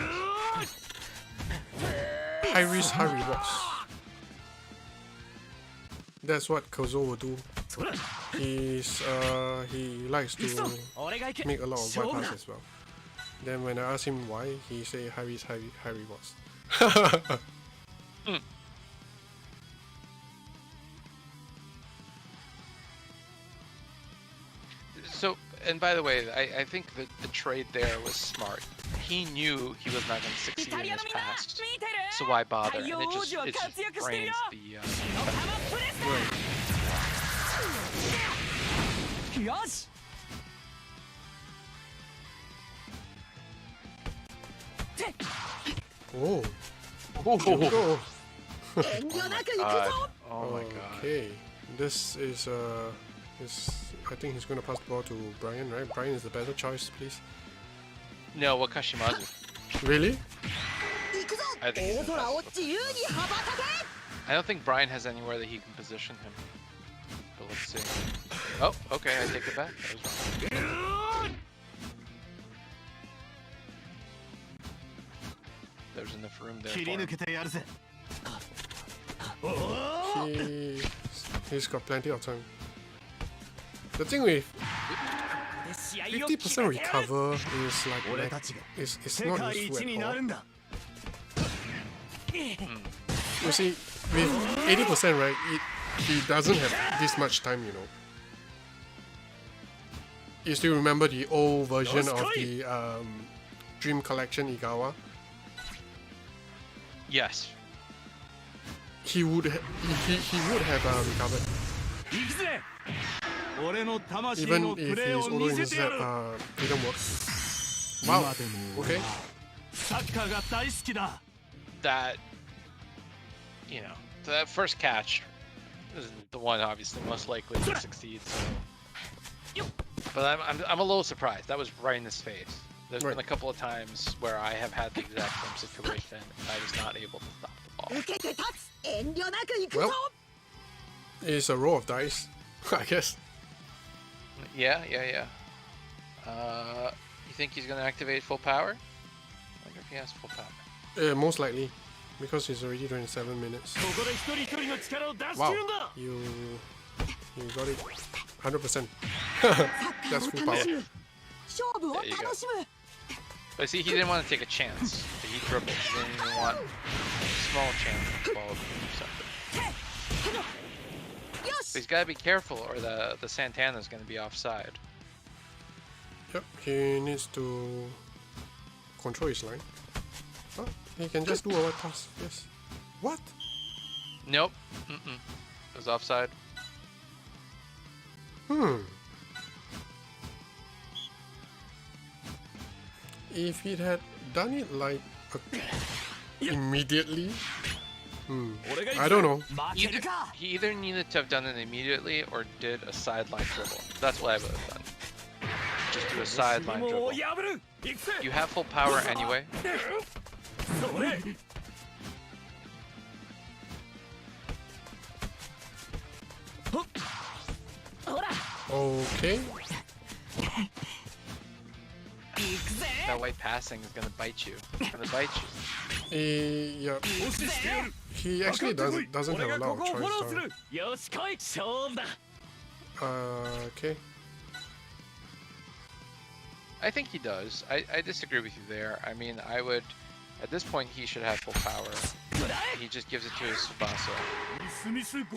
High risk, high rewards. That's what Kozo will do. He likes to make a lot of white pass as well. Then when I ask him why, he say high risk, high rewards. So, and by the way, I think that the trade there was smart. He knew he was not going to succeed in his pass, so why bother? And it just drains the. Oh. Oh, Oh. oh my god. Okay. This is I think he's gonna pass the ball to Brian, right? Brian is the better choice, please. No, Wakashimazu. Really? I think he's the best. I don't think Brian has anywhere that he can position him. But let's see. Oh, okay, I take it back. That was wrong. There's enough room there for him. He's got plenty of time. The thing with 50% recover is like it's not useful at all. You see, with 80%, right, he doesn't have this much time, you know. You still remember the old version of the Dream Collection Igawa? Yes. He would have recovered. Even if his auto intercept didn't work. Wow. Okay. That, that first catch is the one obviously most likely to succeed. So, but I'm a little surprised. That was right in his face. There's been a couple of times where I have had the exact same situation and I was not able to stop the ball. Well, it's a roll of dice, I guess. Yeah. You think he's gonna activate full power? I wonder if he has full power. Most likely, because it's already 27 minutes. Wow, you got it 100%. That's full power. There you go. But see, he didn't want to take a chance. He dribbled. He didn't even want a small chance that the ball would be intercepted. But he's got to be careful or the Santana is going to be offside. Yep, he needs to control his line. Oh, he can just do a white pass. Yes. What? Nope. It was offside. If he had done it like immediately, I don't know. He either needed to have done it immediately or did a sideline dribble. That's what I would have done. just do a sideline dribble. You have full power anyway. Okay. That white passing is gonna bite you. It's gonna bite you. Yeah. He actually doesn't have a lot of choice. Okay. I think he does. I disagree with you there. I mean, I would... At this point, he should have full power. He just gives it to his Tsubasa.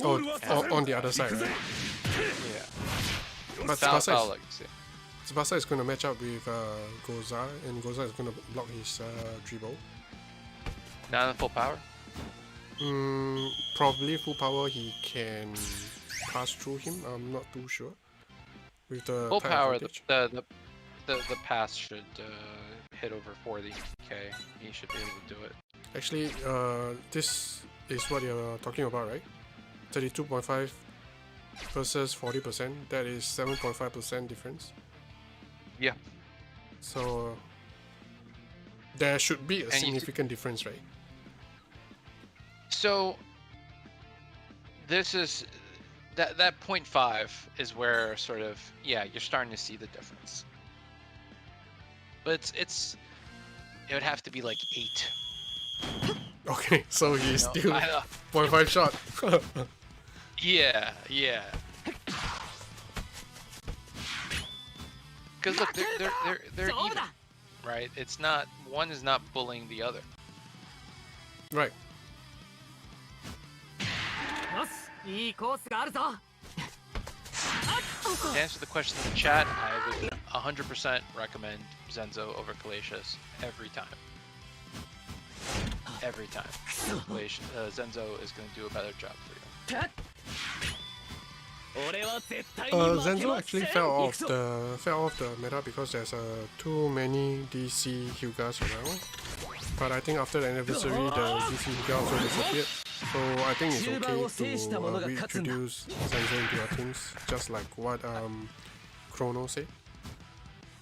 Oh, on the other side, right? Yeah. But Foul Tsubasa legs, yeah. Tsubasa is going to match up with Goza, and Goza is going to block his dribble. Not in full power? Probably full power he can pass through him. I'm not too sure. With the Full type power, advantage. the pass should hit over 40k. He should be able to do it. Actually, this is what you're talking about, right? 32.5 versus 40%. That is 7.5% difference. Yeah. So there should be a significant difference, right? So this is that 0.5 is where sort of you're starting to see the difference. But it would have to be like 8. Okay, so he's No, still 0.5 shot. Yeah. Because look, they're even, right? It's not, one is not bullying the other. Right. To answer the question in the chat, I would 100% recommend Zenzo over Calacious every time. Every time. Zenzo is going to do a better job for you. Zenzo actually fell off the meta because there's too many DC Hyugas around. But I think after the anniversary, the DC Hyuga also disappeared. So I think it's okay to reintroduce Zenzo into your teams, just like what Chrono said.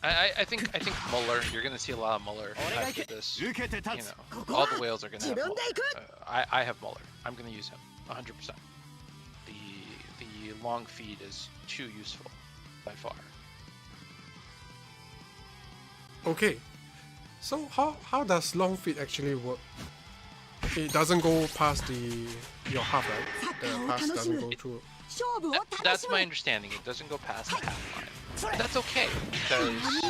I think Muller, you're going to see a lot of Muller after this. You know, all the whales are going to have Muller. I have Muller. I'm going to use him 100%. The long feed is too useful by far. Okay, so how does long feed actually work? It doesn't go past your half, right? The pass doesn't go through. That's my understanding. It doesn't go past the half line. And that's okay, because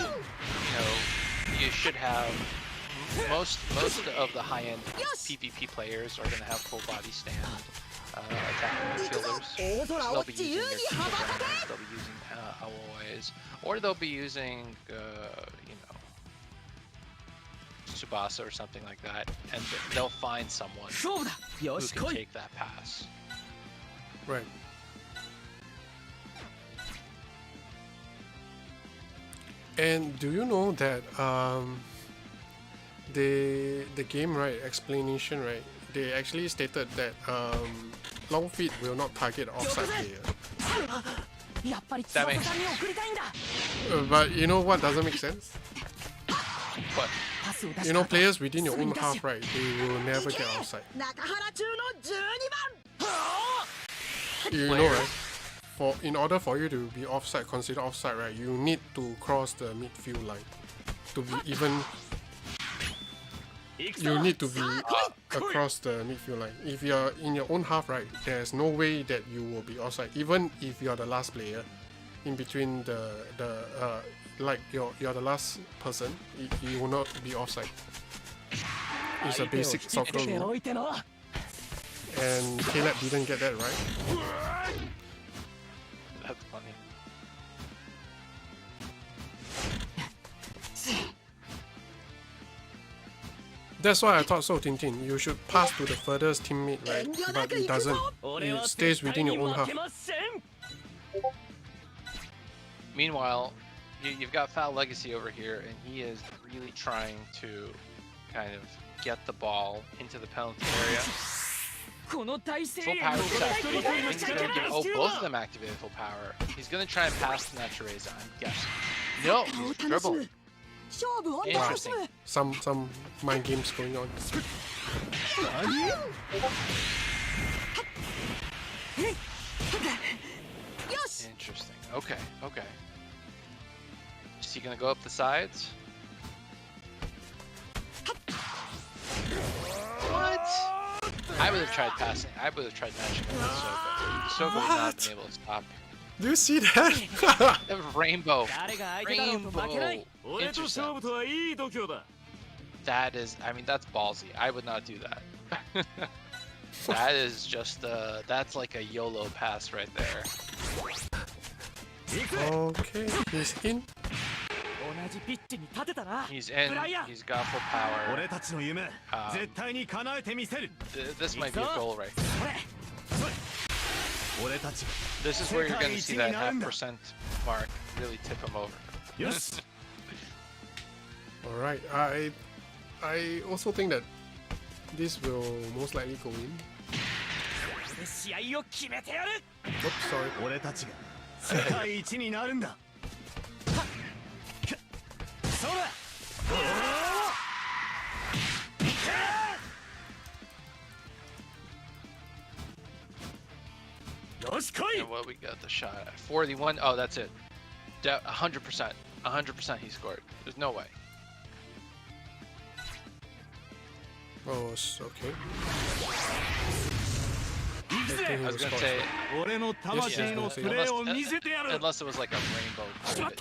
you should have most of the high-end PvP players are going to have full body stand attacking midfielders. So they'll be using your Superbranders, they'll be using Aois, or they'll be using Tsubasa or something like that, and they'll find someone who can take that pass. Right. And do you know that the game, right, explanation, right, they actually stated that long feed will not target offside player. That makes sense. But you know what doesn't make sense? What? You know, players within your own half, right, they will never get offside. You know, right? In order for you to be offside, considered offside, right, you need to cross the midfield line to be even. You need to be across the midfield line. If you're in your own half, right, there's no way that you will be offside. Even if you're the last player, in between like you're the last person, you will not be offside. It's a basic soccer rule. And Caleb didn't get that right. That's funny. That's why I thought so, Tintin. You should pass to the furthest teammate, right? But it doesn't. It stays within your own half. Meanwhile, you've got Foul Legacy over here, and he is really trying to kind of get the ball into the penalty area. この体勢 Full power check. I think he's gonna give, oh, both of them activated full power. He's gonna try and pass to Natureza, I'm guessing. No, he's dribble. Interesting. Some mind games going on. Interesting. Okay, okay. Is he gonna go up the sides? What? I would have tried passing. I would have tried matching up with Succle. Succle would not have been able to stop. Do you see that? That was rainbow. 誰が相手だろうと負けない Rainbow. 俺と勝負とはいい度胸だ That is, I mean, that's ballsy. I would not do that. That is just, that's like a YOLO pass right there. Okay, he's in. 同じピッチに立てたな He's in, he's got full power. 俺たちの夢絶対に叶えてみせる This might be a goal right here. それ俺たち This is where you're gonna see that half percent mark really tip him over. よし Alright, I also think that this will most likely go in. 試合を決めてやる Oops, sorry. 俺たちが世界一になるんだそれ And what we got the shot at 41. Oh, that's it. 100%. 100% he scored. There's no way. Oh, okay. I I was gonna say, 俺の魂のプレーを見せてやる unless it was like a rainbow crit.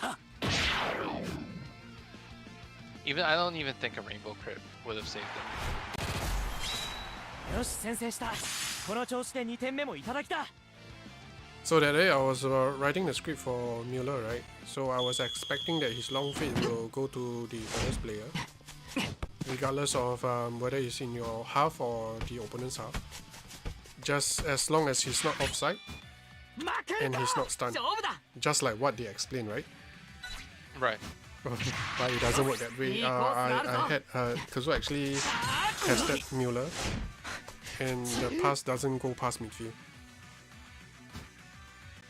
Even I don't even think a rainbow crit would have saved him. よし先制したこの調子で2点目もいただきた So that day I was writing the script for Mueller, right? So I was expecting that his long fade will go to the first player, regardless of whether he's in your half or the opponent's half. Just as long as he's not offside and he's not stunned. Just like what they explained, right? Right. But it doesn't work that way. I had Kazuo actually tested Mueller, and the pass doesn't go past midfield.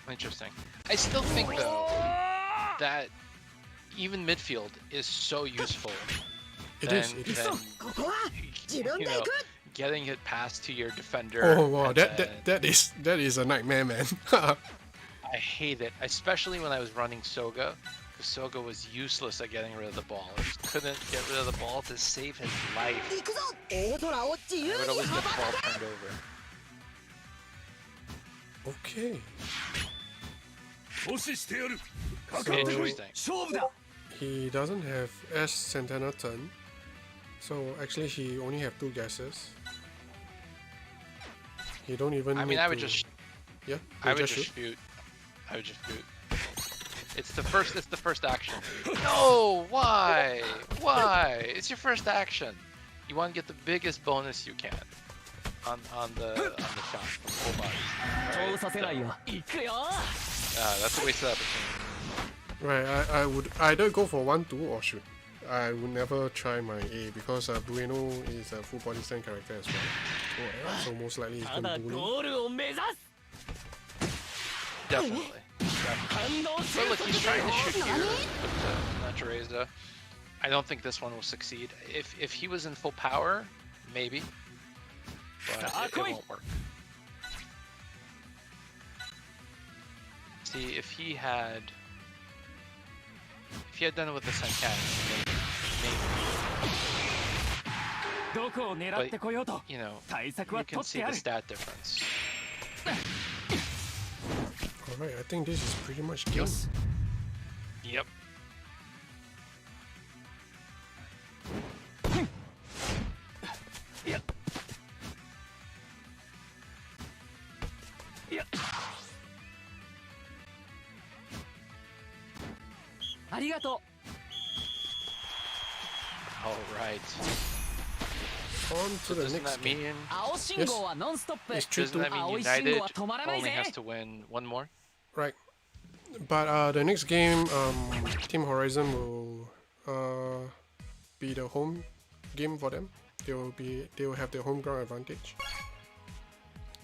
Interesting. I still think though that even midfield is so useful. It than, is. you know, getting it past to your defender. Oh wow, and that is a nightmare, man. I hate it, especially when I was running Soga. Because Soga was useless at getting rid of the ball. He just couldn't get rid of the ball to save his life. I would always get the ball turned over. Okay. Interesting. He doesn't have S Santana turn, so actually he only have 2 guesses. He don't even. I mean, I would just. Yeah. I would just shoot. I would just shoot. It's the first action. No, why? Why? It's your first action. You want to get the biggest bonus you can on the shot from full body. That's a waste of opportunity. Right, I would either go for 1-2 or shoot. I would never try my A because Bueno is a full body stand character as well. So most likely he's going to do me. Definitely. But look, he's trying to shoot here with Natureza. I don't think this one will succeed. If he was in full power, maybe. But it won't work. See, if he had done it with the Senkai, maybe. But, you know, you can see the stat difference. Alright, I think this is pretty much game. Yep. Alright. On to the Doesn't next that game. mean It's doesn't that mean United only has to win one more? Right. But the next game, Team Horizon will be the home game for them. They will have their home ground advantage.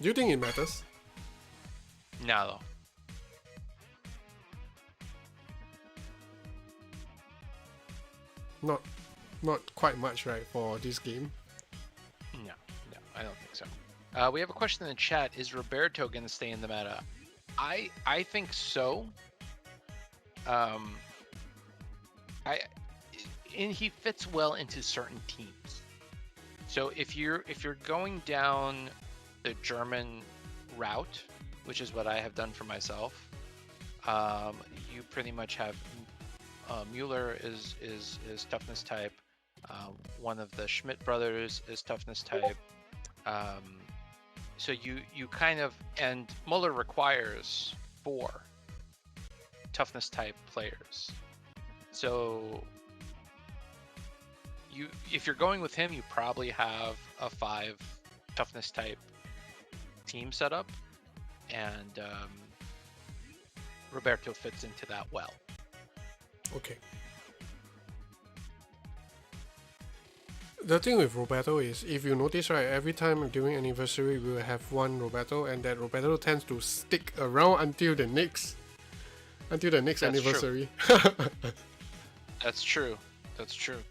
Do you think it matters? No. Not quite much, right, for this game. No, I don't think so. We have a question in the chat. Is Roberto going to stay in the meta? I think so. He fits well into certain teams. So if you're going down the German route, which is what I have done for myself, you pretty much have Mueller is toughness type. One of the Schmidt brothers is toughness type. So you kind of, and Mueller requires 4 toughness type players. So if you're going with him, you probably have a 5 toughness type team setup, and Roberto fits into that well. Okay. The thing with Roberto is, if you notice, right, every time during anniversary we will have one Roberto, and that Roberto tends to stick around until the next That's anniversary. That's true. That's true.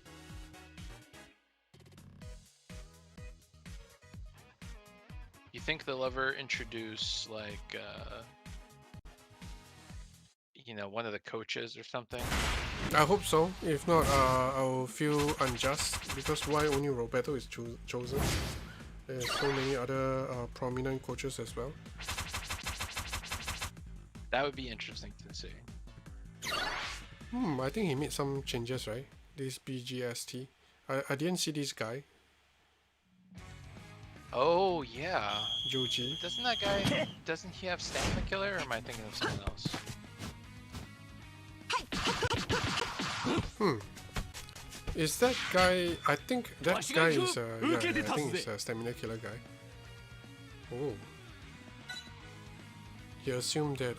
You think they'll ever introduce like one of the coaches or something? I hope so. If not, I'll feel unjust, because why only Roberto is chosen? There's so many other prominent coaches as well. That would be interesting to see. I think he made some changes, right? This BGST. I didn't see this guy. Oh yeah. Yuji. Doesn't he have stamina killer, or am I thinking of someone else? Is that guy? I think that guy is I think he's a stamina killer guy. Oh. He assumed that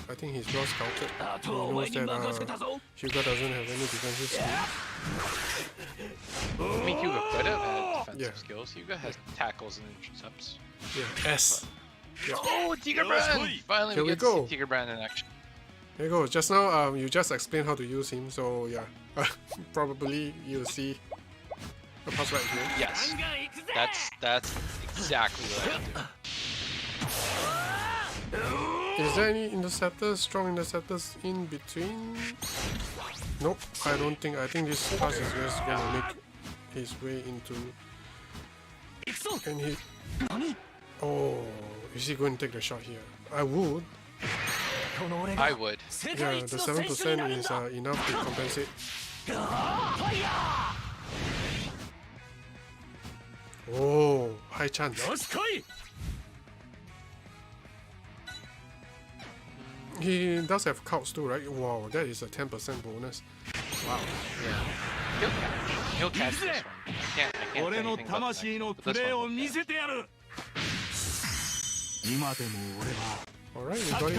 I think he's well scouted. He knows that Hyuga doesn't have any defensive skills. I mean, Hyuga could have had defensive skills. Hyuga has tackles and intercepts. Yeah, S. Yeah. Oh, Tiger Brand! Finally, Here we we get go. to see Tiger Brand in action. There you go. Just now, you just explained how to use him, so yeah, probably you'll see a pass right here. Yes, that's exactly what I do. Is there any interceptors, strong interceptors in between? Nope, I don't think. I think this pass is just gonna make his way into. And he. Oh, is he going to take the shot here? I would. I would. Yeah, the 7% is enough to compensate. Oh, high chance. He does have cults too, right? Wow, that is a 10% bonus. Wow. Yeah. He'll catch this one. I can't say anything about the next one, but this one will catch. Alright, you got it.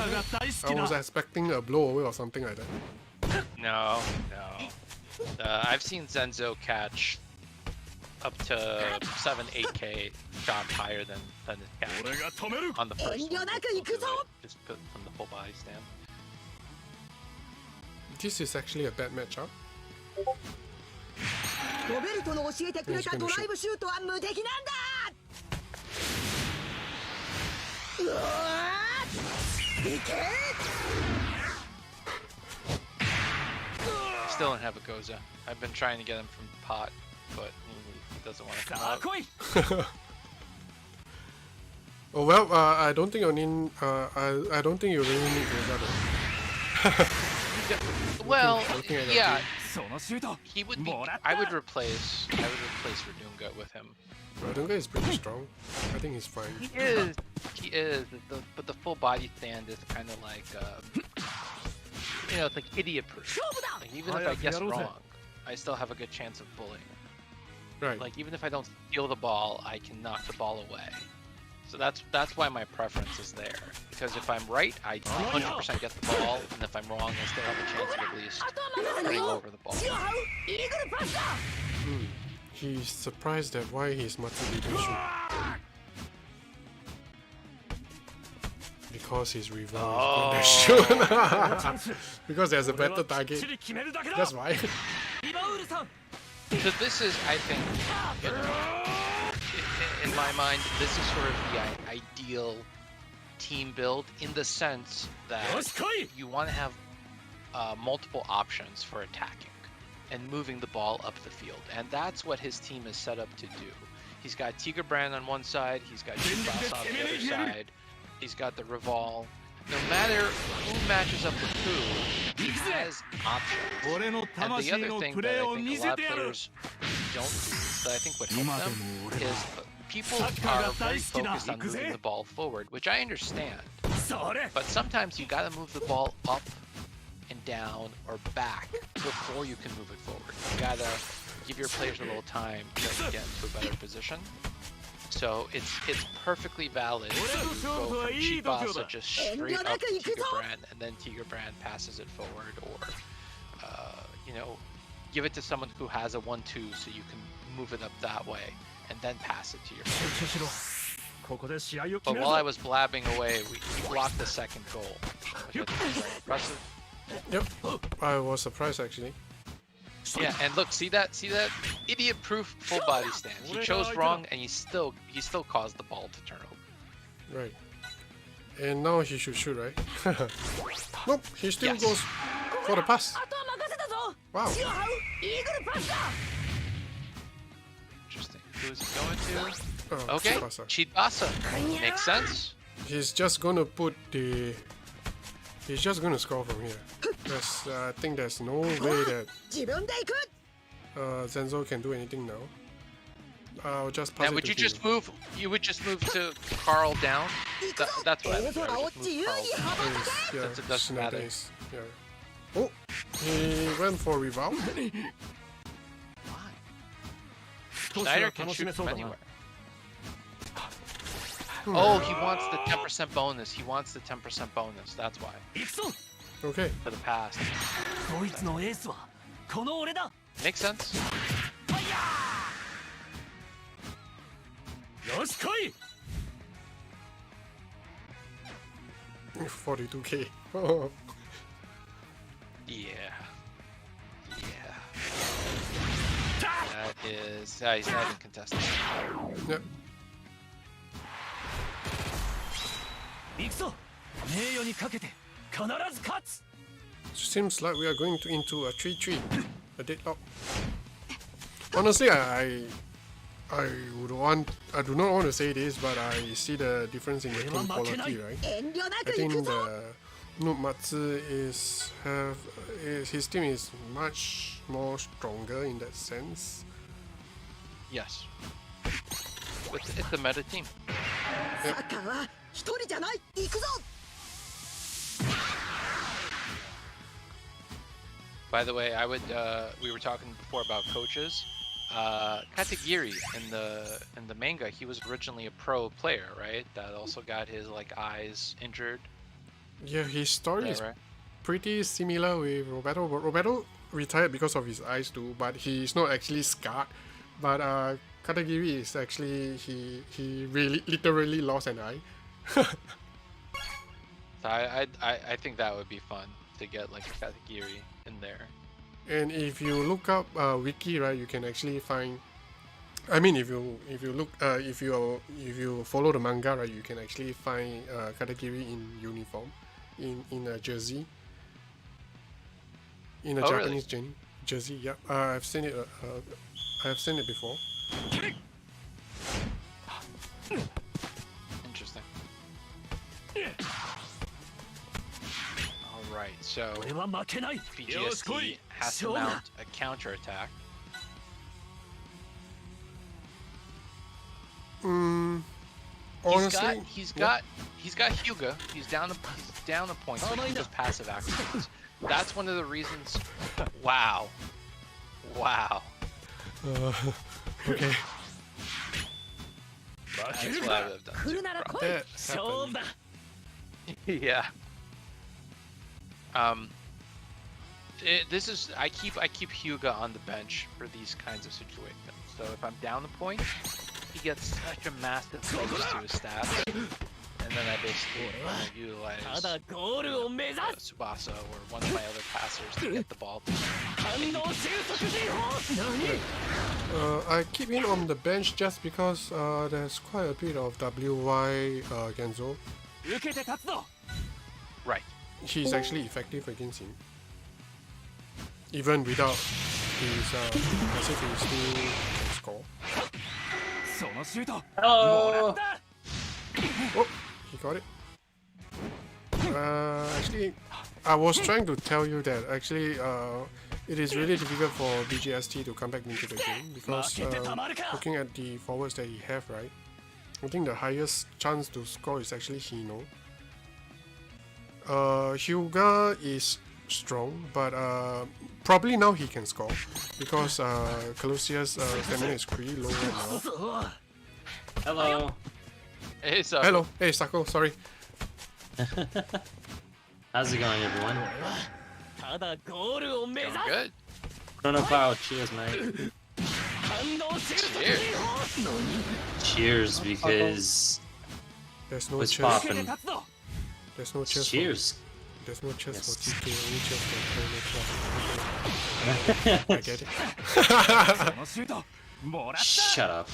I was expecting a blow away or something like that. No. I've seen Zenzo catch up to 7-8k shots higher than his catch on the first one. Just put from the full body stand. This is actually a bad matchup. Still don't have a Goza. I've been trying to get him from pot, but he doesn't want to come out. Oh well, I don't think you need. I don't think you really need Goza though. Well, yeah. He would be. I would replace Verdunga with him. Verdunga is pretty strong. I think he's fine. He is. But the full body stand is kind of like, it's like idiot proof. Like, even if I guess wrong, I still have a good chance of bullying. Right. Like even if I don't steal the ball, I can knock the ball away. So that's why my preference is there. Because if I'm right, I 100% get the ball, and if I'm wrong, I still have a chance of at least turning over the ball. He's surprised at why he's Matsubi Bishu. because his rival is going to shoot. Because there's a better target. That's why. So this is, I think, you know, in my mind, this is sort of the ideal team build in the sense that you want to have multiple options for attacking and moving the ball up the field, and that's what his team is set up to do. He's got Tiger Brand on one side, he's got Tsubasa on the other side, he's got the Revolve. No matter who matches up with who, he has options. And the other thing that I think a lot of players don't do, that I think would help them, is people are very focused on moving the ball forward, which I understand. But sometimes you gotta move the ball up and down or back before you can move it forward. You gotta give your players a little time to get into a better position. So it's perfectly valid to go from Tsubasa just straight up to Tiger Brand, and then Tiger Brand passes it forward, or you know, give it to someone who has a 1-2 so you can move it up that way and then pass it to your player. But while I was blabbing away, we blocked the second goal, which I think was very impressive. Yep, I was surprised actually. Yeah, and look, see that idiot-proof full body stance. He chose wrong, and he still caused the ball to turn over. Right. And now he should shoot, right? Nope, he still goes for the pass. Wow. Interesting. Who is he going to? Oh, Okay, Tsubasa. Tsubasa. Makes sense. He's just gonna put the. He's just gonna score from here. I think there's no way that Zenzo can do anything now. I'll just pass And it would to you him. just move? You would just move to Carl down. That's what I would do. I would just move Carl down. Yeah, Since it doesn't matter. days. Yeah. Oh, he went for revolve. Schneider can shoot from anywhere. Oh, he wants the 10% bonus. He wants the 10% bonus. That's why. Okay. For the pass. Makes sense. 42k. Yeah. That is. He's not even contesting. Yep. Seems like we are going into a 3-3, a deadlock. Honestly, I do not want to say this, but I see the difference in the team quality, right? I think the Numatsu his team is much more stronger in that sense. Yes. It's the meta team. By the way, we were talking before about coaches. Katagiri in the manga, he was originally a pro player, right? That also got his eyes injured. Yeah, his story is right? pretty similar with Roberto. Roberto retired because of his eyes too, but he's not actually scarred. But Katagiri is actually he really literally lost an eye. So I think that would be fun to get a Katagiri in there. And if you look up wiki, right, you can actually find. I mean, if you look if you follow the manga, right, you can actually find Katagiri in uniform, in a jersey, in a Japanese jersey. Yeah, I've seen it. I have seen it before. Interesting. Alright, so BGST has to mount a counterattack. Honestly, He's got Hyuga. He's down a point, so he does passive actions. That's one of the reasons. Wow. okay. That's what I would have done. That happened. Yeah. This is I keep Hyuga on the bench for these kinds of situations. So if I'm down a point, he gets such a massive boost to his stats. and then I basically utilize Tsubasa or one of my other passers to get the ball. I keep him on the bench just because there's quite a bit of WY Genzo. 受けて立つぞ Right. He's actually effective against him. Even without his as if he still can score. そのシュートもら Oh, った Oh, he got it. Actually, I was trying to tell you that actually it is really difficult for BGST to come back into the game because looking at the forwards that he have, right? I think the highest chance to score is actually Hino. Hyuga is strong, but probably now he can score because Colosseus' stamina is pretty low right now. hello. Hey, so Hello, hey Succle, sorry. How's it going, everyone? ただゴールを目指す good. Cronocloud, cheers, mate. 感動する Cheers, because There's no what's cheers. 受けて poppin'? 立つぞ There's no cheers. Cheers. There's no cheers for Yes. TK, only cheers for Cronocloud. I get it. そのシュートもらった Shut up.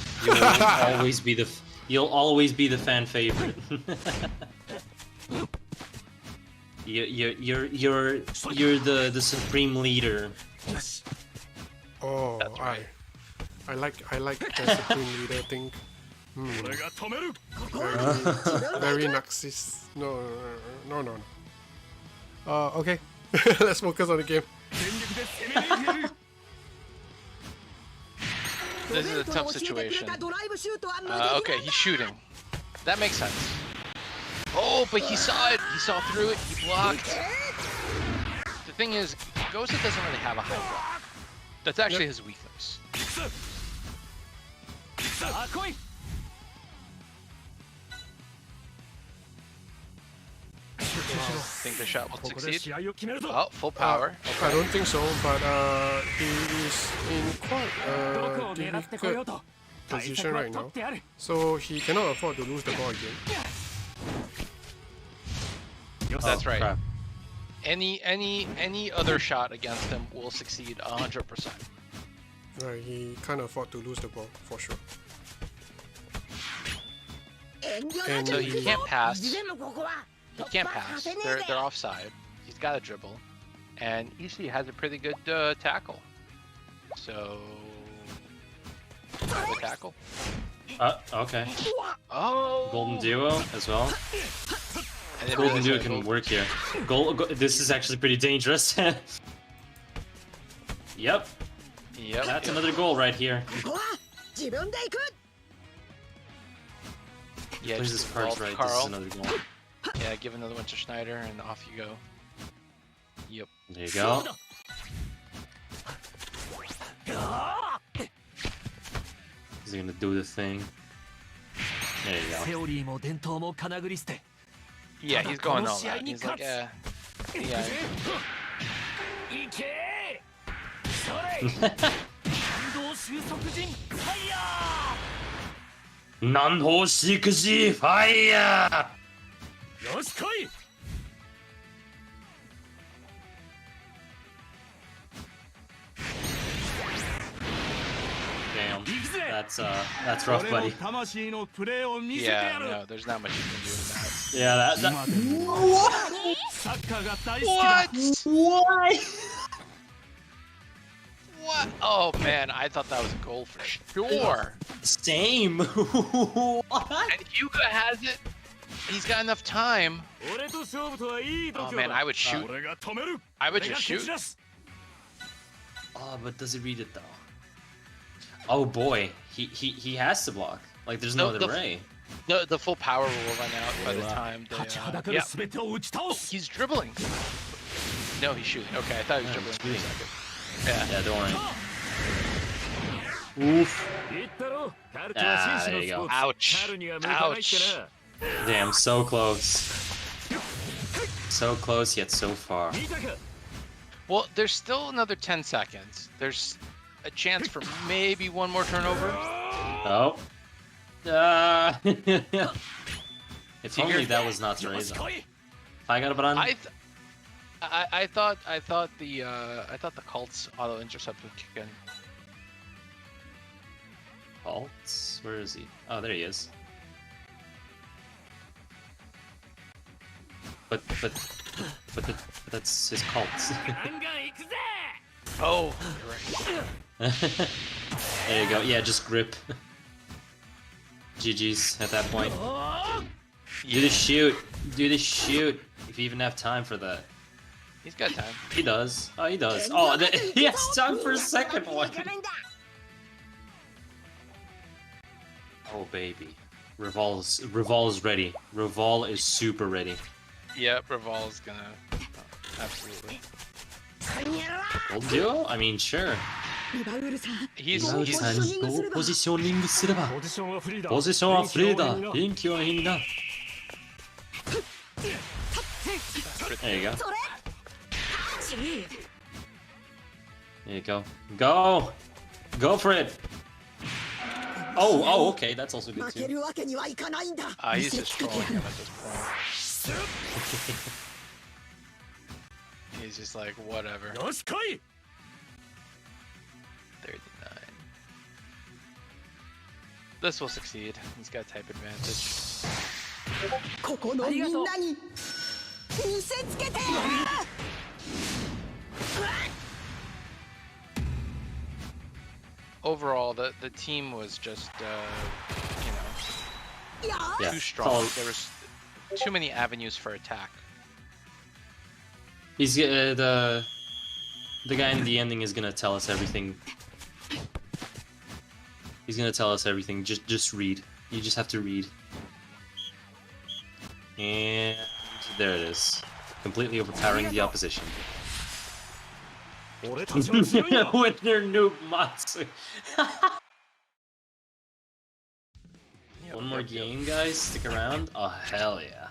You'll always be the fan favorite. You're the supreme leader. Oh, That's right. I like the supreme leader thing. 俺が止める Very narcissist. No. Okay. Let's focus on the game. 全力で攻め抜いている This is a tough situation. Okay, he's shooting. That makes sense. Oh, but he saw it. He saw through it. He blocked. The thing is, Gosa doesn't really have a high block. That's actually his weakness. さあ来い Think the shot will ここで succeed? 試合を決めるぞ Oh, full power. I don't think so, but he is in quite どこを a 狙ってこよう difficult と対 position 策は right 取 now. ってある So he cannot afford to lose the ball again. That's right. Crap. Any other shot against him will succeed 100%. Right, he can't afford to lose the ball for sure. And So he can't pass. He can't pass. They're offside. He's got a dribble, and Ishii has a pretty good tackle. So, the tackle. Okay. Oh, Golden duo as well. I didn't Golden realize duo that can gold- work here. This is actually pretty dangerous. Yep, Yep. that's another goal right here. Yeah, Plays just his cards involve right. Carl. This is another goal. Yeah, give another one to Schneider, and off you go. Yep. There you go. He's gonna do the thing. There you go. セオリーも伝統もかなぐり捨て Yeah, he's going all that. He's like, yeah. いけそれ感動収束陣ファイヤ Nanho Shikuji Fire! ーよし来い Damn. That's rough, buddy. 魂のプレーを見せて Yeah, やる no, there's not much you can do in that. Yeah, that サッカーが大好きだ Why? What? Oh man, I thought that was a goal for sure. Same. What? And Hyuga has it. He's got enough time. 俺と勝負とはいい度 Oh 胸 man, だ I would shoot. 俺が止める I would 俺が just 蹴 shoot. 散らす Oh, but does it read it though? Oh boy, he has to block. Like there's no No, other the- way. The full power will run out by the time they. 立ちはだかる Yeah, 全てを打ち倒す he's dribbling. No, he's shooting. Okay, I thought he was Yeah, dribbling he's for a shooting. second. Yeah. Yeah, don't worry. Oof. 言ったろカルトは紳士のスポーツ Ouch. カルには向かないってな Damn, so close. So close yet so far. 見たか Well, there's still another 10 seconds. There's a chance for maybe one more turnover. Oh. If only that was not Teresa. I got a button. I thought the cult's auto intercept would kick in. Cults? Where is he? Oh, there he is. But that's his cults. Oh, you're right. There you go. Yeah, just grip. GG's at that point. Do the shoot. Do the shoot. If you even have time for that. He's got time. He does. Oh, he does. Oh, he has time for a second one. Oh, baby. Revol's ready. Revol is super ready. Yep, Revol's gonna... absolutely. Will do? I mean, sure. He's... Positioning すれば。ポジションはフリーだ。ポジションはフリーだ。臨機応変にな。 There you go. There you go. Go! Go for it! Oh, okay, that's also good too. he's just trolling him at this point. He's just like, whatever. よし来い。 39. This will succeed. He's got type advantage. ここのみんなに見せつけて。 Overall, the team was just, Yeah. too strong. There was too many avenues for attack. He's the guy in the ending is gonna tell us everything. He's gonna tell us everything. Just read. You just have to read. And there it is. Completely overpowering the opposition. 俺たちは強いんだ。 With their noob Matsu. One more game, guys. Stick around. Oh, hell yeah.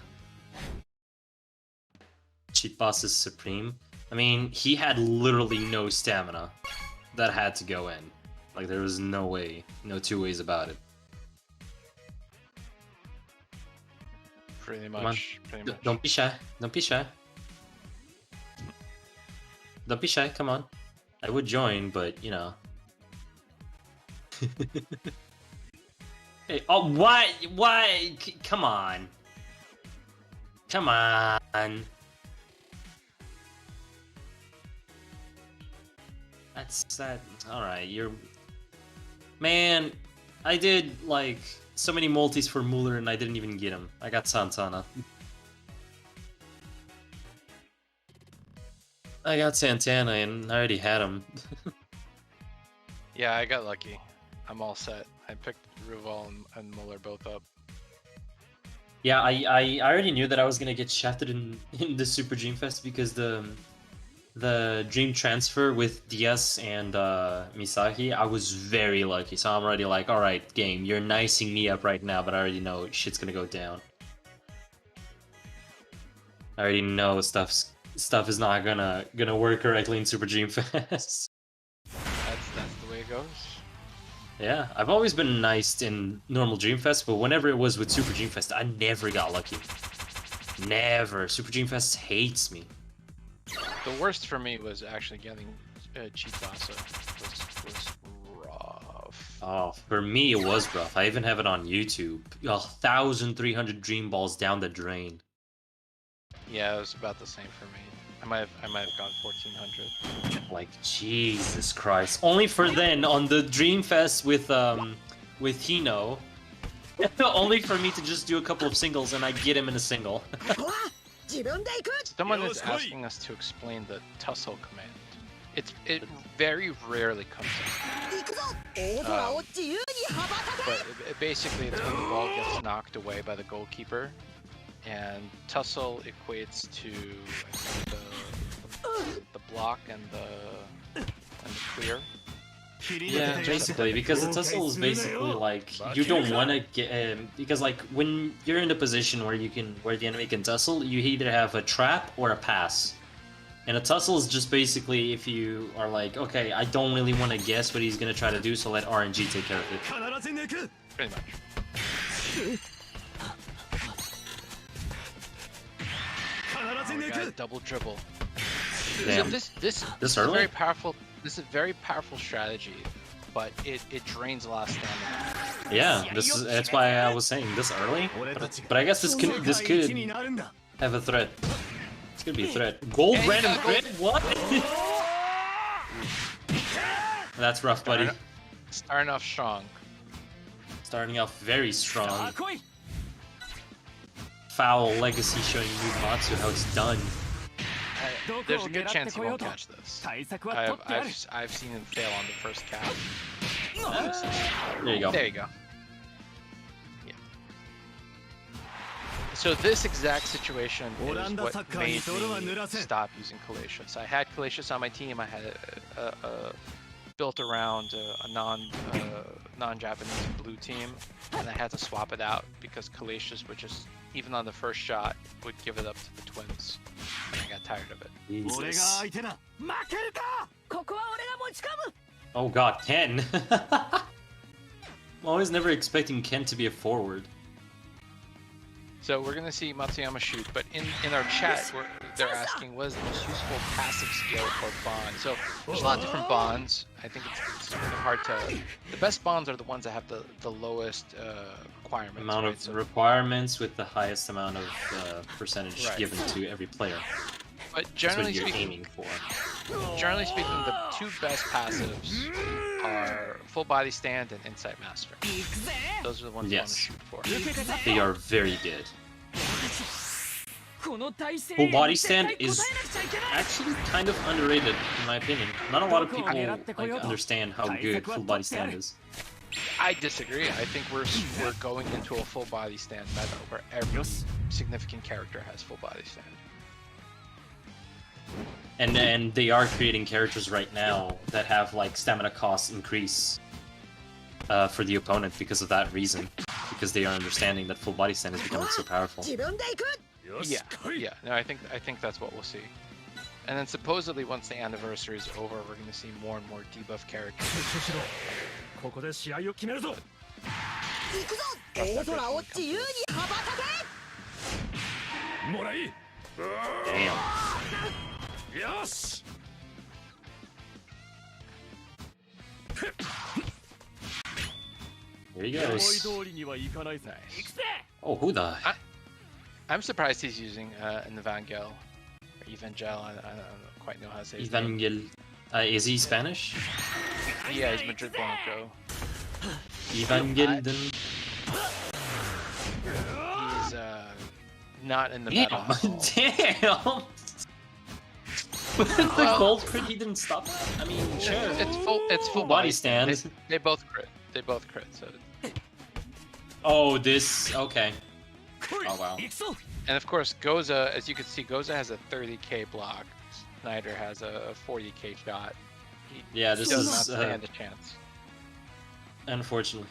Cheat Boss is supreme. I mean, he had literally no stamina. That had to go in. Like, there was no way. No two ways about it. Pretty Come on. much. Don't be shy. Don't be shy. Don't be shy, come on. I would join, but, you know. Hey, oh, what? Why? Come on. Come on. That's that. Alright, you're... Man, I did, like, so many multis for Muller and I didn't even get him. I got Santana. I got Santana and I already had him. Yeah, I got lucky. I'm all set. I picked Ruval and Muller both up. Yeah, I already knew that I was gonna get shafted in the Super Dream Fest because the Dream Transfer with Diaz and Misaki, I was very lucky. So I'm already like, alright, game, you're nicing me up right now, but I already know shit's gonna go down. I already know stuff is not gonna work correctly in Super Dream Fest. That's the way it goes. Yeah, I've always been nice in normal Dream Fest, but whenever it was with Super Dream Fest, I never got lucky. Never. Super Dream Fest hates me. The worst for me was actually getting Tsubasa. Was rough. Oh, for me it was rough. I even have it on YouTube. 1,300 Dream Balls down the drain. Yeah, it was about the same for me. I might have gone 1,400. Like, Jesus Christ. Only for then, on the Dream Fest with Hino, only for me to just do a couple of singles and I get him in a single. Someone is asking us to explain the tussle command. It very rarely comes up. But basically it's when the ball gets knocked away by the goalkeeper. And tussle equates to, I think, the block and the clear. Yeah, basically, because the tussle is basically like you don't want to get because like when you're in a position where the enemy can tussle, you either have a trap or a pass. And a tussle is just basically if you are like, okay, I don't really want to guess what he's gonna try to do, so let RNG take care of it. Pretty much. a double dribble. Damn. So this is early? very powerful. This is a very powerful strategy, but it drains a lot of stamina. Yeah, that's why I was saying this early. But I guess this could have a threat. It's gonna be a threat. Gold random crit? What? That's rough, buddy. Starting off strong. Starting off very strong. Foul legacy showing you Matsu how it's done. There's a good chance he won't catch this. I've seen him fail on the first catch. There you go. There you go. Yeah. So this exact situation is what made me stop using Calacious. I had Calacious on my team. I had built around a non-Japanese blue team, and I had to swap it out because Calacious would just, even on the first shot, would give it up to the twins. And I got tired of it. Jesus. Oh god, Ken! I'm always never expecting Ken to be a forward. So we're gonna see Matsuyama shoot, but in our chat, they're asking what is the most useful passive skill for Bond. So there's a lot of different bonds. I think it's really hard to. The best bonds are the ones that have the lowest requirements. Amount right? of So, requirements with the highest amount of percentage given to every player. but That's generally what you're speaking, aiming for. the two best passives are full body stand and insight master. Those are the ones you want to Yes. shoot for. They are very good. Full body stand is actually kind of underrated in my opinion. Not a lot of people understand how good full body stand is. I disagree. I think we're going into a full body stand meta where every significant character has full body stand. And they are creating characters right now that have like stamina costs increase for the opponent because of that reason. Because they are understanding that full body stand is becoming so powerful. Yeah. No, I think that's what we'll see. And then supposedly once the anniversary is over, we're going to see more and more debuff characters. Damn. There he goes. Oh, who the? I'm surprised he's using an Evangel. Or Evangel, I don't quite know how to say his name. Evangel. Is he Spanish? Yeah, he's Madrid Blanco. Evangel. He's not in the meta. Damn! The gold crit, he didn't stop that? I mean, sure. It's full body stand. They both crit. They both crit. So. Oh, this. Okay. Oh, wow. And of course, Goza, as you can see, Goza has a 30k block. Snyder has a 40k shot. Yeah, this does is not stand a chance. Unfortunately.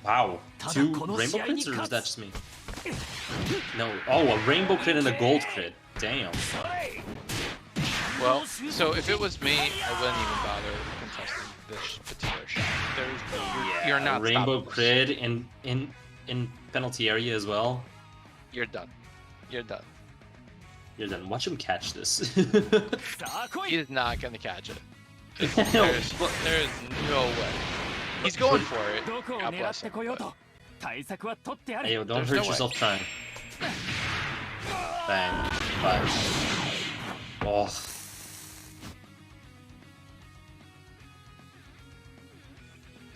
Wow. 2 rainbow crits, or is that just me? No. Oh, a rainbow crit and a gold crit. Damn. Well, so if it was me, I wouldn't even bother contesting this particular shot. You're not rainbow stoppable. crit in penalty area as well. You're done. You're done. You're done. Watch him catch this. He's not gonna catch it. There's no way. He's going for it. God bless him. But Hey, yo, don't There's hurt no way. yourself trying. Bang. Bye. Oh.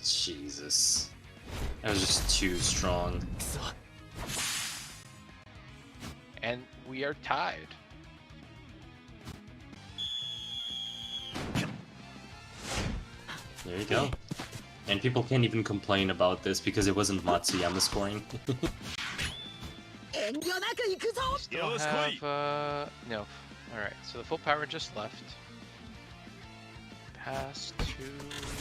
Jesus. That was just too strong. And we are tied. There you go. And people can't even complain about this because it wasn't Matsuyama scoring. Still have, no. Alright, so the full power just left. Pass to...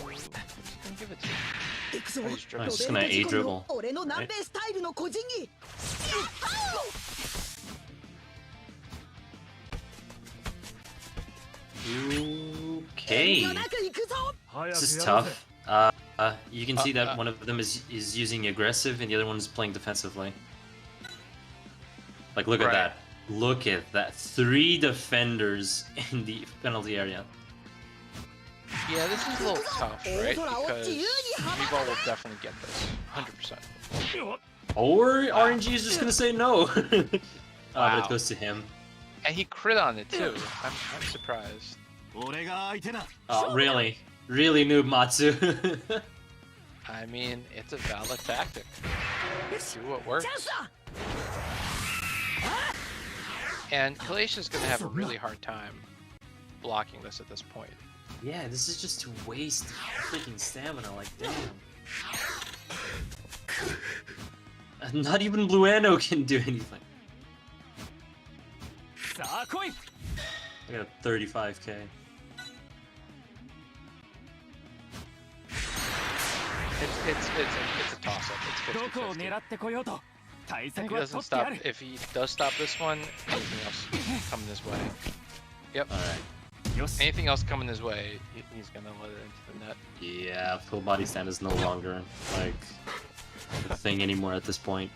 Who's gonna give it to? Oh, he's I'm dribbling. just gonna A dribble. Okay. This is tough. You can see that one of them is using aggressive and the other one is playing defensively. Like, look at Right. that. Look at that. 3 defenders in the penalty area. Yeah, this is a little tough, right? Because Revolt will definitely get this, 100%. Or RNG is just gonna say no. But Wow. it goes to him. And he crit on it too. I'm surprised. 俺が相手だ Oh, really? Really, Noob Matsu? I mean, it's a valid tactic. Do what works. And Kalatia's gonna have a really hard time blocking this at this point. Yeah, this is just to waste freaking stamina, like, damn. Not even Bluano can do anything. さあ来い I got 35k. It's a toss up. It's どこを 50-50. 狙ってこようと対 If 策 he は doesn't 取ってや stop, る if he does stop this one, anything else coming his way. Yep. Alright. よし Anything else coming his way, he's gonna let it into the net. Yeah, full body stand is no longer, like, a thing anymore at this point.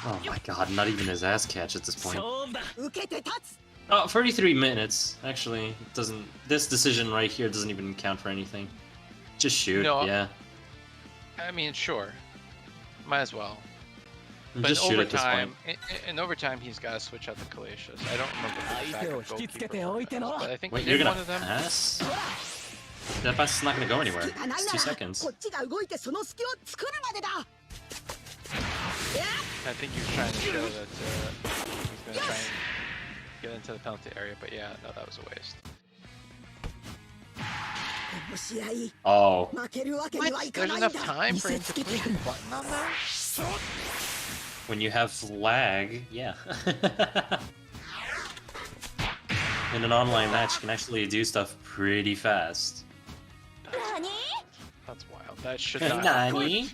Oh my god, not even his ass catch at this point. 勝負だ 受けて立つ Oh, 33 minutes. Actually, it doesn't. This decision right here doesn't even count for anything. Just shoot. No, yeah. I mean, sure. Might as well. But Just in shoot at this point. overtime, in overtime, he's got to switch out the Kalatias. I don't remember the相手を backup 引きつけ goalkeeper て for おいての that, but I think Wait, he you're did gonna one of them. pass? That pass is not gonna go anywhere. 隙がない It's な 2 ら seconds. こっちが動いてその隙を作るまでだ I think he was trying to show that he's going to try and get into the penalty area, but yeah, no, that was a waste. この試合 Oh. 負けるわけにはいか There's ないんだ enough time 見 for せ him つ to けて push や the る button on that? When you have lag, yeah. In an online match, you can actually do stuff pretty fast. That's wild. That should not have Nani?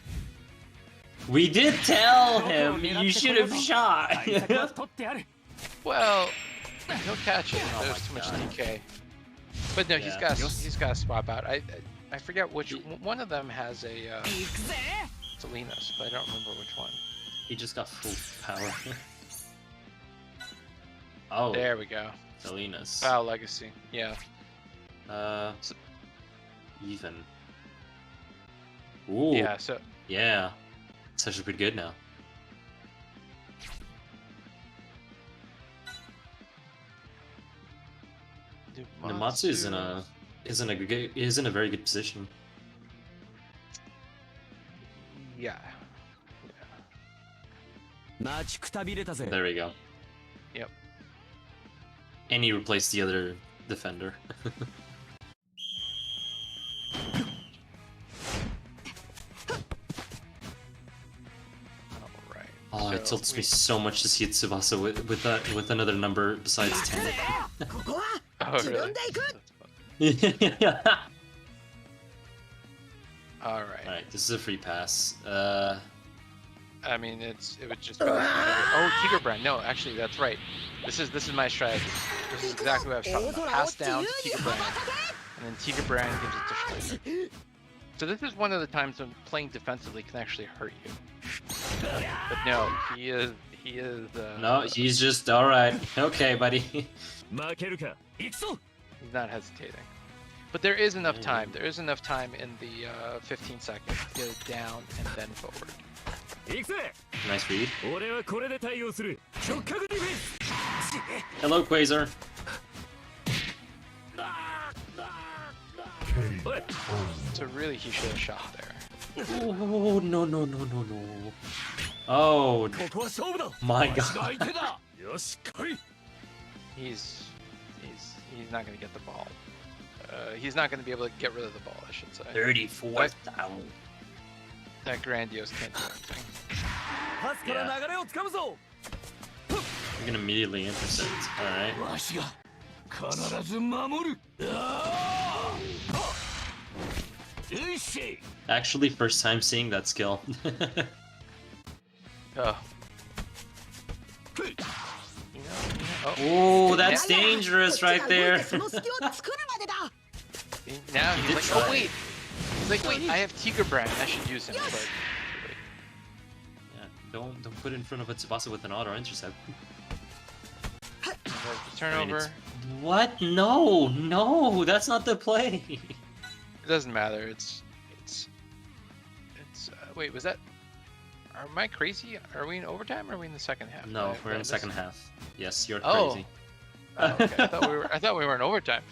We did tell him you should have shot. 対策は取ってやる Well, he'll catch it. Oh There's too my much God. DK. But no, Yeah. he's got to swap out. I forget which one of them has a 行くぜ Salinas, but I don't remember which one. He just got full power. Oh, There we go. Salinas. Foul Legacy. Yeah. Even. Ooh. Yeah. So Yeah. It's actually pretty good now. Namatsu is in a very good position. Yeah. 待ちくたびれたぜ There we go. Yep. And he replaced the other defender. All right. Oh, it So tilts me so much to see Tsubasa with another number besides ここは Oh, 自 really? 分で行く 10. All right. Alright, this is a free pass. I mean, it would just be like oh, Tiger Brand. No, actually, that's right. This is my strategy. This is exactly what I was talking about. Pass down to Tiger Brand, and then Tiger Brand gives it to Schneider. So this is one of the times when playing defensively can actually hurt you. But no, he is. No, he's just alright. Okay, buddy. 負けるか行くぞ He's not hesitating. But there is enough time. There is enough time in the 15 seconds to get it down and then forward. 行くぜ Nice read. 俺はこれで対応する直角ディフェンス Hello, Quasar. おい So really, he should have shot there. Oh, no, no, no, no, no. Oh, ここは勝負だ my わしが god. 相手だよし来い He's not going to get the ball. He's not going to be able to get rid of the ball, I should say. 34,000. That Grandiose can't do anything. パスから流れをつかむぞ You can immediately intercept. Alright. わしが必ず守るあーよし Actually, first time seeing that skill. Oh. Oh, Oh, that's dangerous right こっちが動い there. てその隙を作るまでだ now he's did like, try. oh wait. He's like, wait, I have Tiger Brand. I should use him. But Yeah, Don't put it in front of a Tsubasa with an auto intercept. Turnover. What? No, that's not the play. It doesn't matter. It's. Wait, was that? Am I crazy? Are we in overtime or are we in the second half? No, we're in the second half. Yes, you're Oh. crazy. Oh, okay. I thought we were in overtime.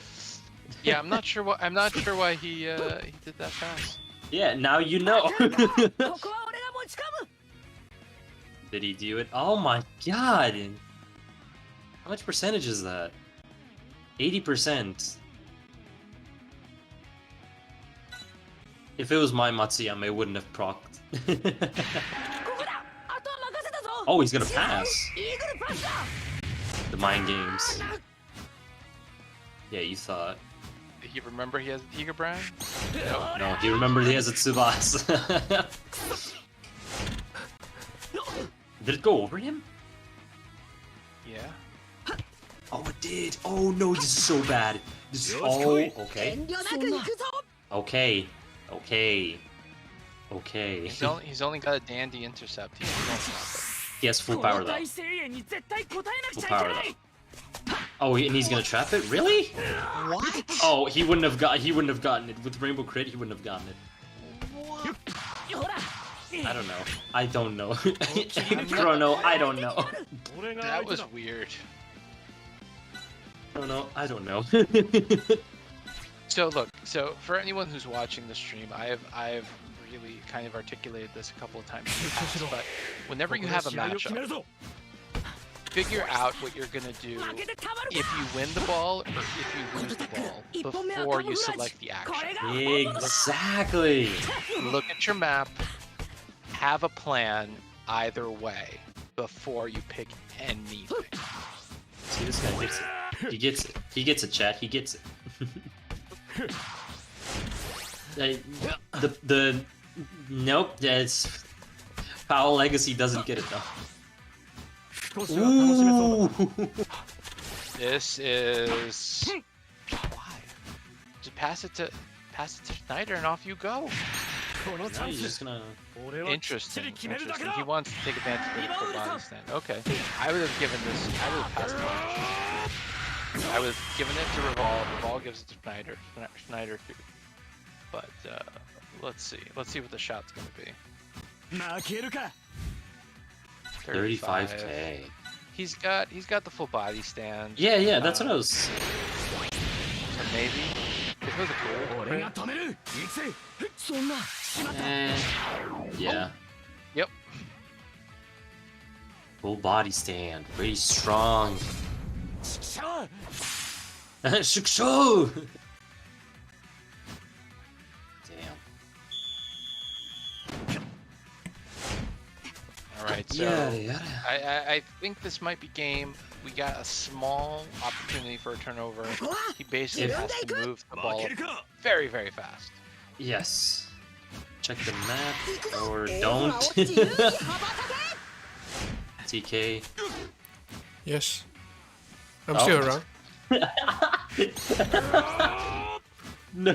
Yeah, I'm not sure why he did that pass. Yeah, now you know. ここは俺が持ち込む Did he do it? Oh my god! How much percentage is that? 80%. If it was my Matsuyama, it wouldn't have procced. ここだあとは任せたぞ Oh, he's gonna pass. イーグルパスだ The mind games. Yeah, you thought. Did he remember he has a Tiger Brand? No, he remembered he has a Tsubasa. Did it go over him? Yeah. Oh, it did. Oh no, this is so bad. This is okay. 遠慮なく行くぞ Okay. Okay. He's only got a dandy intercept. He won't stop He has full こ power の though. 大声援に絶対応えなく Full ちゃいけ power ない though. Oh, and he's gonna trap it? Really? What? Oh, he wouldn't have gotten it. With Rainbow Crit, he wouldn't have gotten it. ほら I don't know. I don't know. Chrono, I don't know. it. That was weird. Chrono, I don't know. So look, for anyone who's watching the stream, I've really kind of articulated this a couple of times in the past, but whenever you have a 試合を決める matchup, ぞ figure out what you're gonna do 負けてたまる if you win the ball or if you lose the ball before you select the こ action. れが Exactly. Look at your map, have a plan either way before you pick anything. See, this guy gets it. He gets it. He gets it, chat. He gets it. Nope. That's Foul Legacy doesn't get it though. 少しは楽しめそうだ Ooh. This is why. Just pass it to Schneider and off you go. このチ Now ャン he's ス just gonna. 俺はきっち Interesting. り決めるだけ Interesting. だ He wants to take advantage of the full body stand. Okay. I would have given this. I would have passed it on. I would have given it to Revolve. Revolve gives it to Schneider. Schneider. But let's see. Let's see what the shot's gonna be. 負けるか 35k. He's got the full body stand. Yeah, that's what I was. So maybe. It was a cool. 俺が止める行くぜそんなしまった Yeah. Yep. Full body stand. Pretty strong. シャー Succle! Damn. All right. So Yeah. I think this might be game. We got a small opportunity for a turnover. He basically has to move the 負 ball けるか very, very fast. Yes. Check the map or ほら don't. 落ちる羽ばたけ TK. Yes. I'm Oh. still around. No.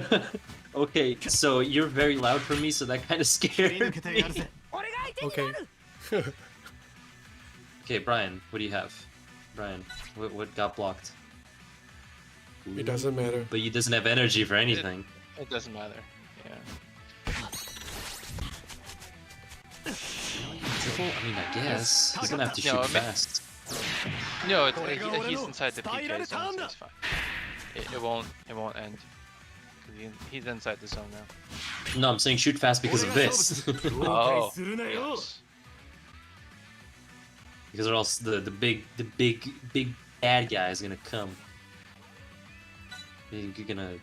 Okay, so you're very loud for me, so that kind of 切り scared 抜けてやる me. ぜ 俺が相手になる Okay, Brian, what do you have? Brian, what got blocked? It doesn't matter. But he doesn't have energy for anything. It doesn't matter. Yeah. I mean, I guess. He's gonna have to No, shoot I mean- fast. No, he's inside the PK zone, so it's fine. It won't end. 'Cause he's inside the zone now. No, I'm saying shoot fast because of this. 後悔するなよ Yes. Because or else the big bad guy is gonna come. You're gonna.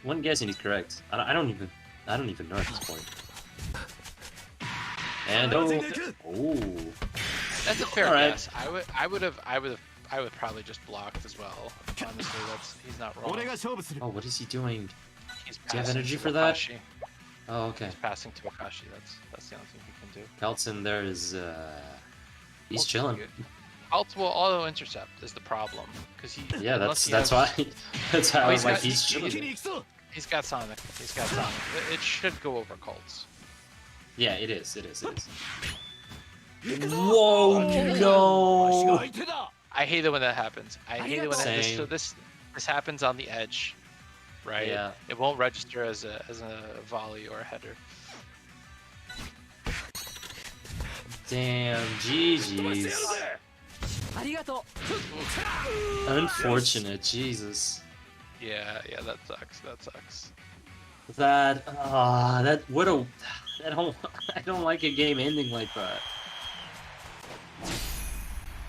One guessing he's correct. I don't even know at this point. And oh, That's a fair Alright. guess. I would probably just blocked as well. Honestly, he's not wrong. 俺が勝負する oh, what is he doing? He's Do you have passing energy to for that? Akashi. Oh, okay. He's passing to Akashi. That's the only thing he can do. Kelton there is he's Ult's chilling. good. Ult will auto intercept is the problem because he. Yeah, unless that's he has- why that's how Oh, I he's was like got- he's 一気 chilling. に行くぞ He's got Sonic. It should go over Colts. Yeah, it is. Whoa, no! I hate it when that happens. I hate it when that, Same. so this happens on the edge, right? Yeah. It won't register as a volley or a header. Damn, GG's. Unfortunate, Jesus. Yeah, that sucks. That sucks. I don't like a game ending like that.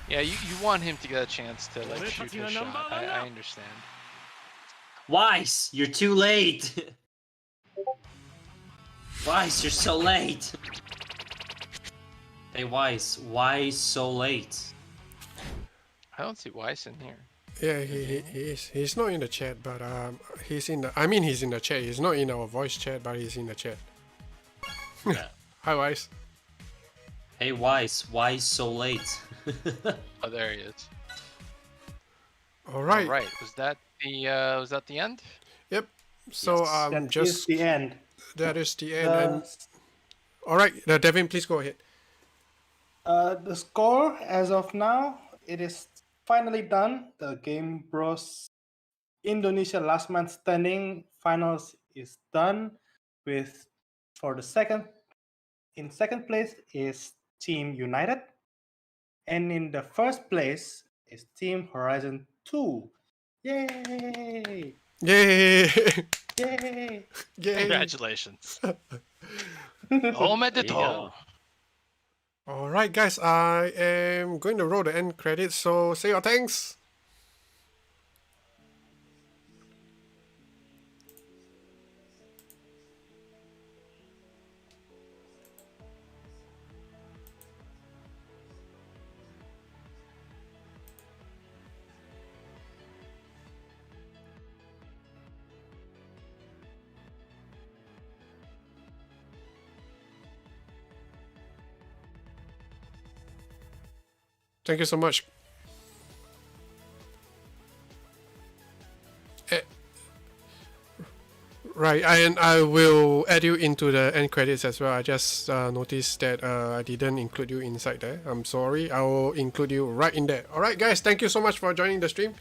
Yeah, you want him to get a chance to like shoot his shot. I understand. Weiss, you're too late. Weiss, you're so late. Hey Weiss, why so late? I don't see Weiss in here. Yeah, he is. He's not in the chat, but he's in the. I mean, he's in the chat. He's not in our voice chat, but he's in the chat. Yeah. Hi, Weiss. Hey Weiss, why so late? Oh, there he is. All right. All right. Was that the end? Yep. So Yes. That is just the end. that is the end. And The, all right, Devin, please go ahead. the score as of now, it is finally done. The Gamebros Indonesia last man standing finals is done with for the second place is Team United, and in the first place is Team Horizon 2. Yay! Yay! Yay! Yay! Congratulations. There you Omedetou. go. All right, guys. I am going to roll the end credits. So say your thanks. Thank you so much. Right, and I will add you into the end credits as well. I just noticed that I didn't include you inside there. I'm sorry. I will include you right in there. All right, guys. Thank you so much for joining the stream.